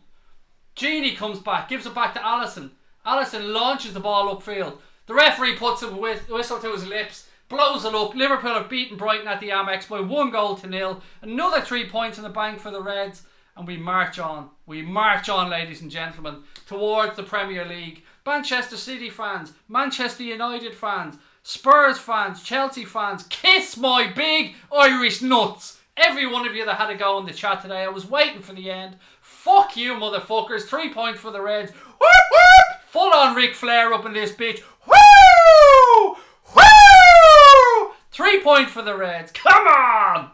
S1: Genie comes back. Gives it back to Alisson. Alisson launches the ball upfield. The referee puts a whistle to his lips. Blows it up. Liverpool have beaten Brighton at the Amex by 1-0. Another 3 points in the bank for the Reds. And we march on. We march on, ladies and gentlemen, towards the Premier League. Manchester City fans, Manchester United fans, Spurs fans, Chelsea fans, kiss my big Irish nuts. Every one of you that had a go in the chat today, I was waiting for the end. Fuck you, motherfuckers. 3 points for the Reds. Whoop, whoop. Full on Ric Flair up in this bitch. Woo! Woo! 3 points for the Reds. Come on!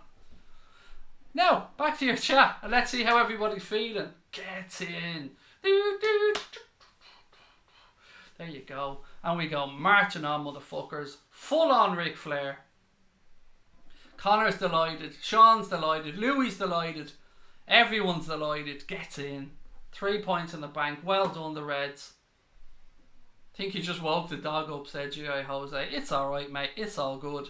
S1: Now, back to your chat and let's see how everybody's feeling. Get in. There you go. And we go marching on, motherfuckers. Full on Ric Flair. Connor's delighted. Sean's delighted. Louis delighted. Everyone's delighted. Gets in. 3 points in the bank. Well done, the Reds. Think you just woke the dog up, said G.I. Jose. It's alright, mate. It's all good.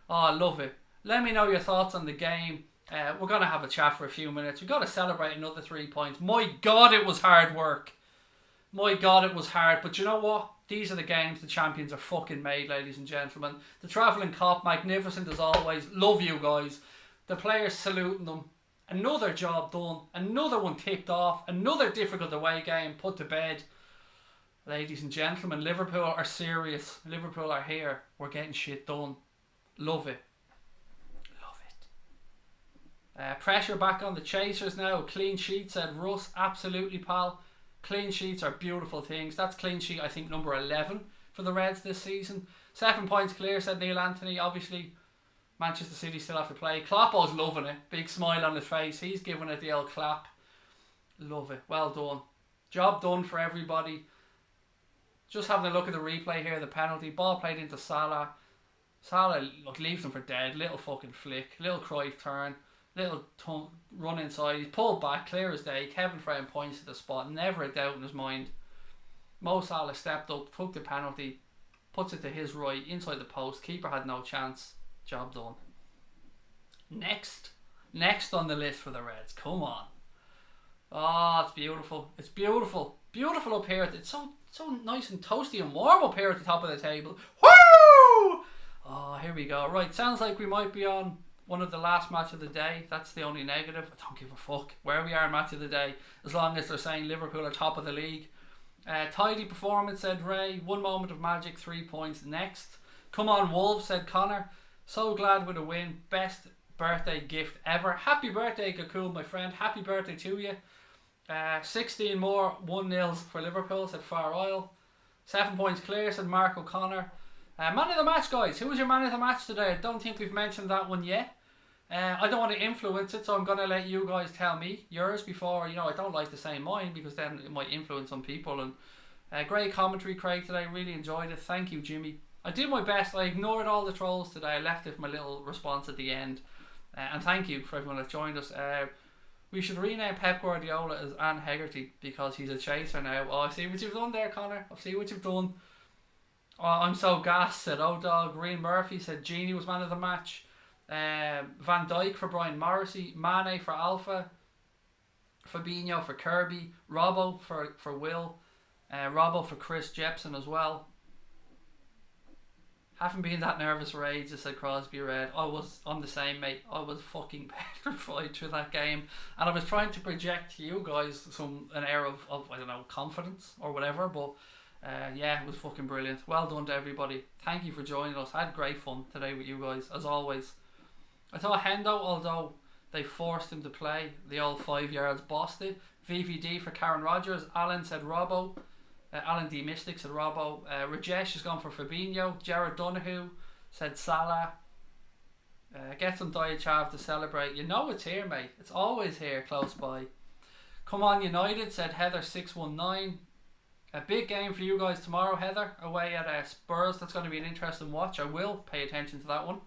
S1: Oh, I love it. Let me know your thoughts on the game. We're going to have a chat for a few minutes. We've got to celebrate another 3 points. My God, it was hard work. My God, it was hard. But you know what? These are the games the champions are fucking made, ladies and gentlemen. The travelling cop, magnificent as always. Love you guys. The players saluting them. Another job done. Another one ticked off. Another difficult away game put to bed. Ladies and gentlemen, Liverpool are serious. Liverpool are here. We're getting shit done. Love it. Pressure back on the chasers now. Clean sheet, said Russ. Absolutely, pal. Clean sheets are beautiful things. That's clean sheet, I think, number 11 for the Reds this season. 7 points clear, said Neil Anthony. Obviously, Manchester City still have to play. Kloppo's loving it. Big smile on his face. He's giving it the old clap. Love it. Well done. Job done for everybody. Just having a look at the replay here. The penalty. Ball played into Salah. Salah, look, leaves him for dead. Little fucking flick. Little Cruyff turn. Little run inside. He's pulled back, clear as day. Kevin Frame points to the spot. Never a doubt in his mind. Mo Salah stepped up, took the penalty, puts it to his right, inside the post. Keeper had no chance. Job done. Next on the list for the Reds. Come on. Oh, it's beautiful. It's beautiful. Beautiful up here. It's so nice and toasty and warm up here at the top of the table. Woo! Oh, here we go. Right, sounds like we might be on one of the last match of the day. That's the only negative. I don't give a fuck where we are in match of the day, as long as they're saying Liverpool are top of the league. Tidy performance, said Ray. 1 moment of magic, 3 points. Next. Come on Wolves, said Connor. So glad with a win. Best birthday gift ever. Happy birthday, Gakul, my friend. Happy birthday to you. 16 more 1-0 for Liverpool, said Far Isle. 7 points clear, said Mark O'Connor. Man of the match, guys. Who was your man of the match today? I don't think we've mentioned that one yet. I don't want to influence it, so I'm going to let you guys tell me yours before. I don't like to say mine because then it might influence some people. And great commentary, Craig, today. Really enjoyed it. Thank you, Jimmy. I did my best. I ignored all the trolls today. I left it for my little response at the end. And thank you for everyone that joined us. We should rename Pep Guardiola as Anne Hegarty because he's a chaser now. Oh, I see what you've done there, Connor. I see what you've done. Oh, I'm so gassed, said O-Dog. Green Murphy said Genie was man of the match. Van Dijk for Brian Morrissey. Mane for Alpha. Fabinho for Kirby. Robbo for Will. Robbo for Chris Jepson as well. Haven't been that nervous for ages, said Crosby Red. I was on the same, mate. I was fucking petrified through that game. And I was trying to project to you guys an air of I don't know, confidence or whatever. But yeah, it was fucking brilliant. Well done to everybody. Thank you for joining us. I had great fun today with you guys, as always. I thought Hendo, although they forced him to play, the old 5 yards bossed it. VVD for Karen Rogers. Alan said Robbo. Alan D. Mystic said Robbo. Rajesh has gone for Fabinho. Jared Donahue said Salah. Get some Diet Chav to celebrate. You know it's here, mate. It's always here, close by. Come on United, said Heather 619. A big game for you guys tomorrow, Heather, away at Spurs. That's going to be an interesting watch. I will pay attention to that one.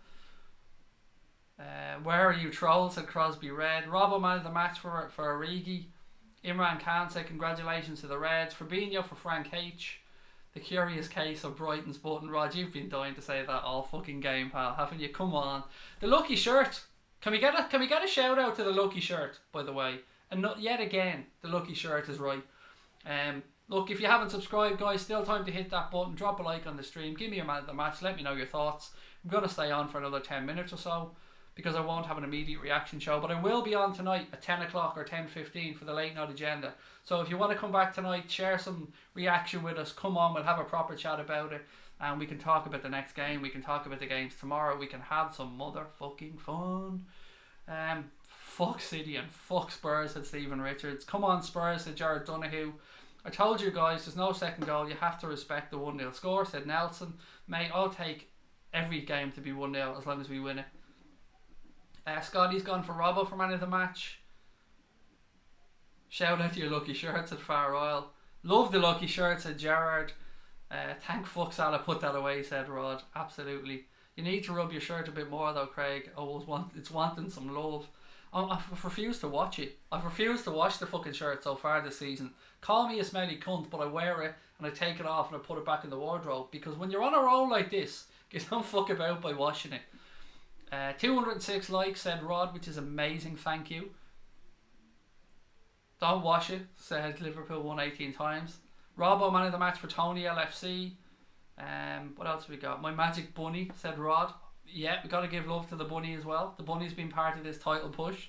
S1: Where are you trolls, said Crosby Red. Robbo man of the match for Origi. Imran Khan said congratulations to the Reds. Fabinho for Frank H. The curious case of Brighton's button. Rod, you've been dying to say that all fucking game, pal, haven't you? Come on. The lucky shirt. Can we get a shout out to the lucky shirt, by the way? And not yet again, the lucky shirt is right. Look, if you haven't subscribed, guys, still time to hit that button. Drop a like on the stream. Give me your man of the match. Let me know your thoughts. I'm going to stay on for another 10 minutes or so because I won't have an immediate reaction show. But I will be on tonight at 10 o'clock or 10:15 for the late night agenda. So if you want to come back tonight, share some reaction with us. Come on, we'll have a proper chat about it. And we can talk about the next game. We can talk about the games tomorrow. We can have some motherfucking fun. Fuck City and fuck Spurs, said Stephen Richards. Come on Spurs, said Jared Donahue. I told you guys, there's no second goal. You have to respect the 1-0 score, said Nelson. Mate, I'll take every game to be 1-0 as long as we win it. Scotty's gone for Robbo for man of the match. Shout out to your lucky shirt, said Far Isle. Love the lucky shirt, said Gerard. Thank fuck Salah put that away, said Rod. Absolutely. You need to rub your shirt a bit more though, Craig. It's wanting some love. I've refused to watch it. I've refused to wash the fucking shirt so far this season. Call me a smelly cunt, but I wear it and I take it off and I put it back in the wardrobe because when you're on a roll like this, you don't fuck about by washing it. 206 likes, said Rod, which is amazing, thank you. Don't wash it, said Liverpool won 18 times. Robbo, man of the match for Tony, LFC. What else have we got? My Magic Bunny, said Rod. Yeah, we got to give love to the bunny as well. The bunny's been part of this title push.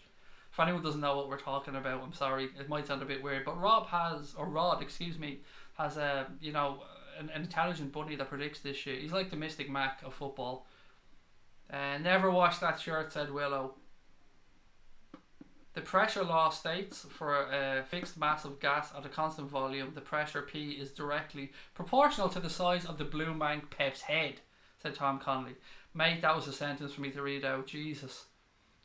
S1: If anyone doesn't know what we're talking about, I'm sorry, it might sound a bit weird, but Rod, excuse me, has a, you know, an intelligent bunny that predicts this shit. He's like the Mystic Mac of football. Never wash that shirt, said Willow. The pressure law states for a fixed mass of gas at a constant volume, the pressure P is directly proportional to the size of the Blue Mank Pep's head, said Tom Connolly. Mate, that was a sentence for me to read out. Jesus.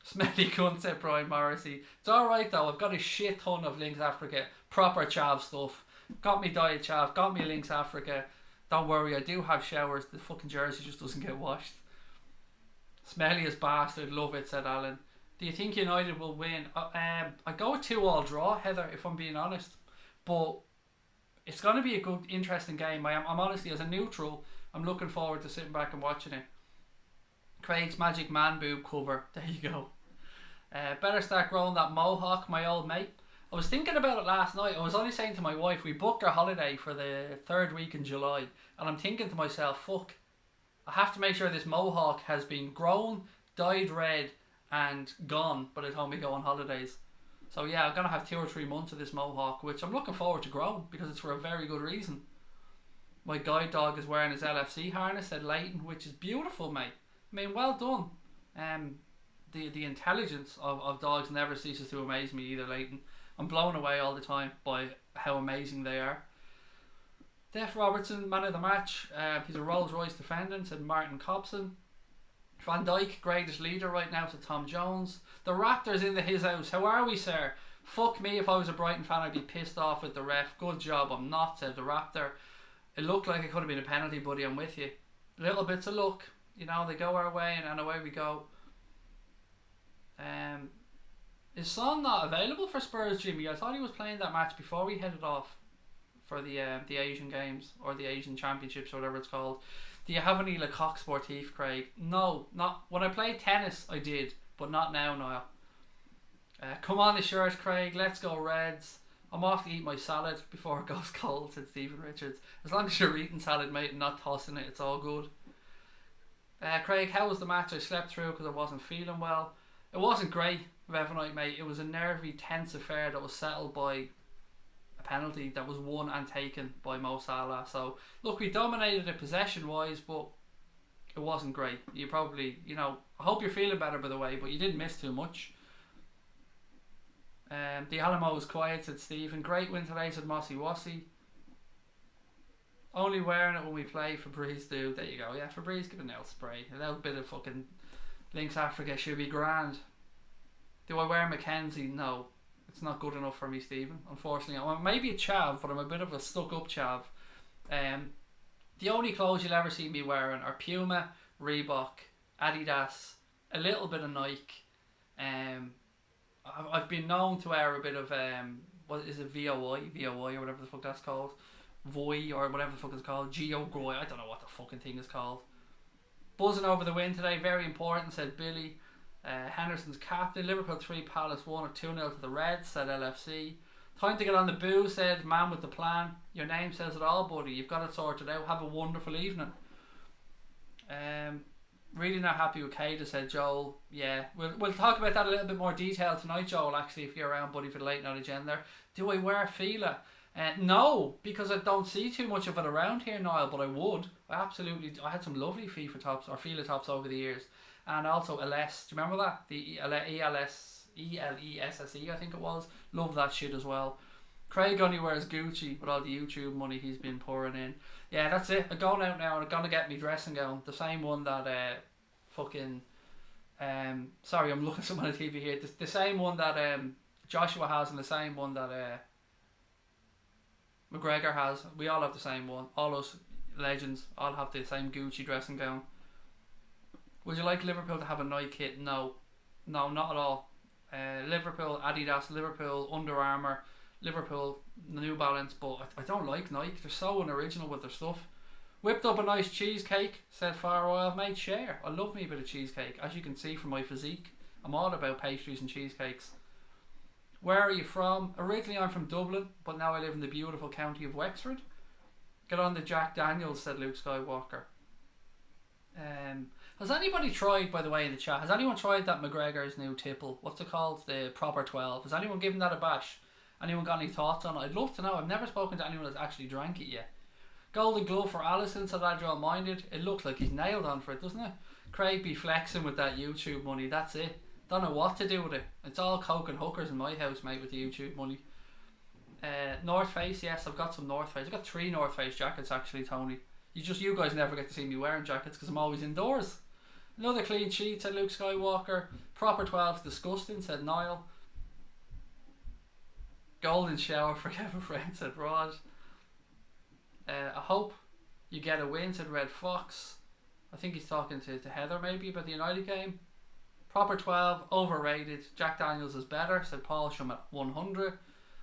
S1: Smelly cunt, said Brian Morrissey. It's alright though, I've got a shit ton of Links Africa, proper chav stuff. Got me diet chav, got me Links Africa. Don't worry, I do have showers, the fucking jersey just doesn't get washed. Smelliest bastard, love it, said Alan. Do you think United will win? I go with 2-2 draw, Heather, if I'm being honest. But it's going to be a good, interesting game. I'm honestly, as a neutral, I'm looking forward to sitting back and watching it. Craig's Magic Man boob cover. There you go. Better start growing that mohawk, my old mate. I was thinking about it last night. I was only saying to my wife, we booked our holiday for the 3rd week in July. And I'm thinking to myself, fuck, I have to make sure this mohawk has been grown, dyed red, and gone by the time we go on holidays. So yeah, I'm going to have 2 or 3 months of this mohawk, which I'm looking forward to growing because it's for a very good reason. My guide dog is wearing his LFC harness, said Leighton, which is beautiful, mate. I mean, well done. The intelligence of dogs never ceases to amaze me either, Leighton. I'm blown away all the time by how amazing they are. Def Robertson, man of the match. He's a Rolls Royce defendant, said Martin Cobson. Van Dijk, greatest leader right now, to Tom Jones. The Raptors in his house. How are we, sir? Fuck me, if I was a Brighton fan, I'd be pissed off with the ref. Good job, I'm not, said the Raptor. It looked like it could have been a penalty, buddy, I'm with you. Little bits of luck. You know, they go our way and away we go. Is Son not available for Spurs, Jimmy? I thought he was playing that match before we headed off for the Asian Games or the Asian Championships or whatever it's called. Do you have any Le Coq Sportif, Craig? No, not when I played tennis. I did, but not now, Niall. Come on the shirt, Craig. Let's go Reds. I'm off to eat my salad before it goes cold, said Stephen Richards. As long as you're eating salad, mate, and not tossing it, it's all good. Craig, how was the match? I slept through because I wasn't feeling well. It wasn't great, Revenite, mate. It was a nervy, tense affair that was settled by a penalty that was won and taken by Mo Salah. So, look, we dominated it possession-wise, but it wasn't great. You probably, you know, I hope you're feeling better, by the way, but you didn't miss too much. The Alamo was quiet, said Stephen. Great win today, said Mossy Wassy. Only wearing it when we play. Febreze do. There you go. Yeah, Febreze, give a nail spray. A little bit of fucking Links Africa should be grand. Do I wear Mackenzie? No. It's not good enough for me, Stephen. Unfortunately. Well, maybe a chav, but I'm a bit of a stuck-up chav. The only clothes you'll ever see me wearing are Puma, Reebok, Adidas, a little bit of Nike. I've been known to wear a bit of what is it, VOI or whatever the fuck that's called, Voi or whatever the fuck it's called, Geogoy. I don't know what the fucking thing is called. Buzzing over the win today, very important, said Billy. Henderson's captain. Liverpool 3, Palace 1 or 2-0 to the Reds, said LFC. Time to get on the boo, said man with the plan. Your name says it all, buddy. You've got it sorted out. Have a wonderful evening. Really not happy with Keita, said Joel. Yeah, we'll talk about that a little bit more detail tonight, Joel, actually, if you're around, buddy, for the late night agenda. Do I wear Fila? No, because I don't see too much of it around here, Niall, but I would. I had some lovely FIFA tops or Fila tops over the years. And also LS, do you remember that? The ELESSE, I think it was. Love that shit as well. Craig only wears Gucci with all the YouTube money he's been pouring in. Yeah, that's it. I'm going out now and I'm going to get me dressing gown. The same one that sorry, I'm looking at someone on the TV here. The same one that Joshua has and the same one that McGregor has. We all have the same one. All us legends all have the same Gucci dressing gown. Would you like Liverpool to have a Nike kit? No, not at all. Liverpool, Adidas, Liverpool, Under Armour, Liverpool, New Balance, but I don't like Nike. They're so unoriginal with their stuff. Whipped up a nice cheesecake, said Farwell. Mate, share. I love me a bit of cheesecake. As you can see from my physique, I'm all about pastries and cheesecakes. Where are you from? Originally I'm from Dublin, but now I live in the beautiful county of Wexford. Get on the Jack Daniels, said Luke Skywalker. Has anybody tried, by the way, in the chat, has anyone tried that McGregor's new tipple? What's it called? The Proper 12. Has anyone given that a bash? Anyone got any thoughts on it? I'd love to know. I've never spoken to anyone that's actually drank it yet. Golden glove for Allison, said Adriel Minded. It looks like he's nailed on for it, doesn't it? Craig be flexing with that YouTube money. That's it. Don't know what to do with it. It's all coke and hookers in my house, mate, with the YouTube money. North Face, yes, I've got some North Face. I've got 3 North Face jackets actually, Tony. You guys never get to see me wearing jackets because I'm always indoors. Another clean sheet, said Luke Skywalker. Proper 12's disgusting, said Niall. Golden shower for Kevin Friend, said Rod. I hope you get a win, said Red Fox. I think he's talking to Heather maybe about the United game. Proper 12, overrated. Jack Daniels is better, said Paul Shum at 100.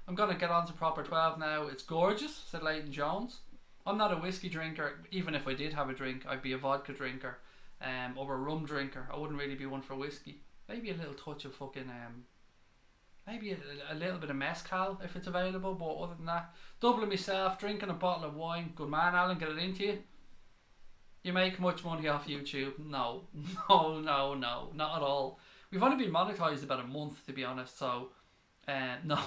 S1: I'm going to get on to Proper 12 now. It's gorgeous, said Leighton Jones. I'm not a whiskey drinker. Even if I did have a drink, I'd be a vodka drinker or a rum drinker. I wouldn't really be one for whiskey. Maybe a little touch of fucking maybe a little bit of mezcal if it's available, but other than that, doubling myself, drinking a bottle of wine. Good man, Alan, get it into you. You make much money off YouTube? No, not at all. We've only been monetized about a month, to be honest, so no.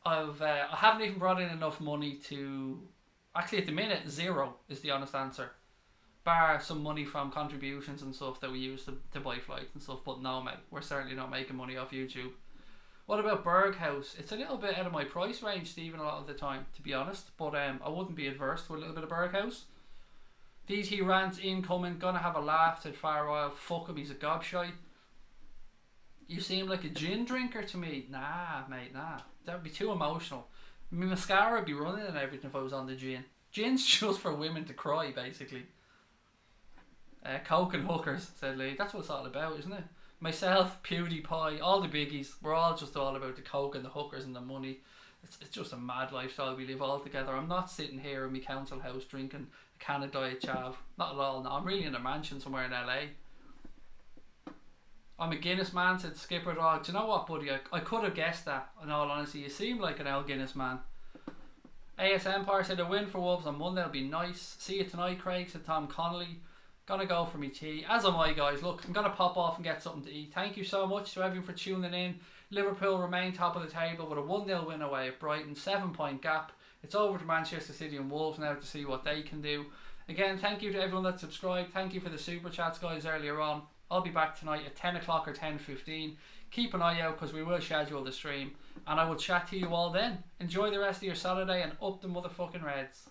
S1: I haven't even brought in enough money to, actually at the minute, 0 is the honest answer, bar some money from contributions and stuff that we use to buy flights and stuff. But no, mate, we're certainly not making money off YouTube. What about Berghaus? It's a little bit out of my price range, Stephen, a lot of the time, to be honest, but I wouldn't be adverse to a little bit of Berghaus. DT rants incoming, gonna have a laugh, said Farwell. Fuck him, he's a gobshite. You seem like a gin drinker to me. Nah, mate, nah. That would be too emotional. My mascara would be running and everything if I was on the gin. Gin's just for women to cry, basically. Coke and hookers, said Lee. That's what it's all about, isn't it? Myself, PewDiePie, all the biggies. We're all just all about the coke and the hookers and the money. It's just a mad lifestyle we live all together. I'm not sitting here in my council house drinking a can of Diet Chav. Not at all. No, I'm really in a mansion somewhere in LA. I'm a Guinness man, said Skipper Dog. Do you know what, buddy? I could have guessed that, in all honesty. You seem like an L Guinness man. AS Empire said a win for Wolves on Monday will be nice. See you tonight, Craig, said Tom Connolly. Gonna go for me tea. As am I, guys. Look, I'm gonna pop off and get something to eat. Thank you so much to everyone for tuning in. Liverpool remain top of the table with a 1-0 win away at Brighton. 7-point gap. It's over to Manchester City and Wolves now to see what they can do. Again, thank you to everyone that subscribed. Thank you for the super chats, guys, earlier on. I'll be back tonight at 10 o'clock or 10:15. Keep an eye out because we will schedule the stream. And I will chat to you all then. Enjoy the rest of your Saturday and up the motherfucking Reds.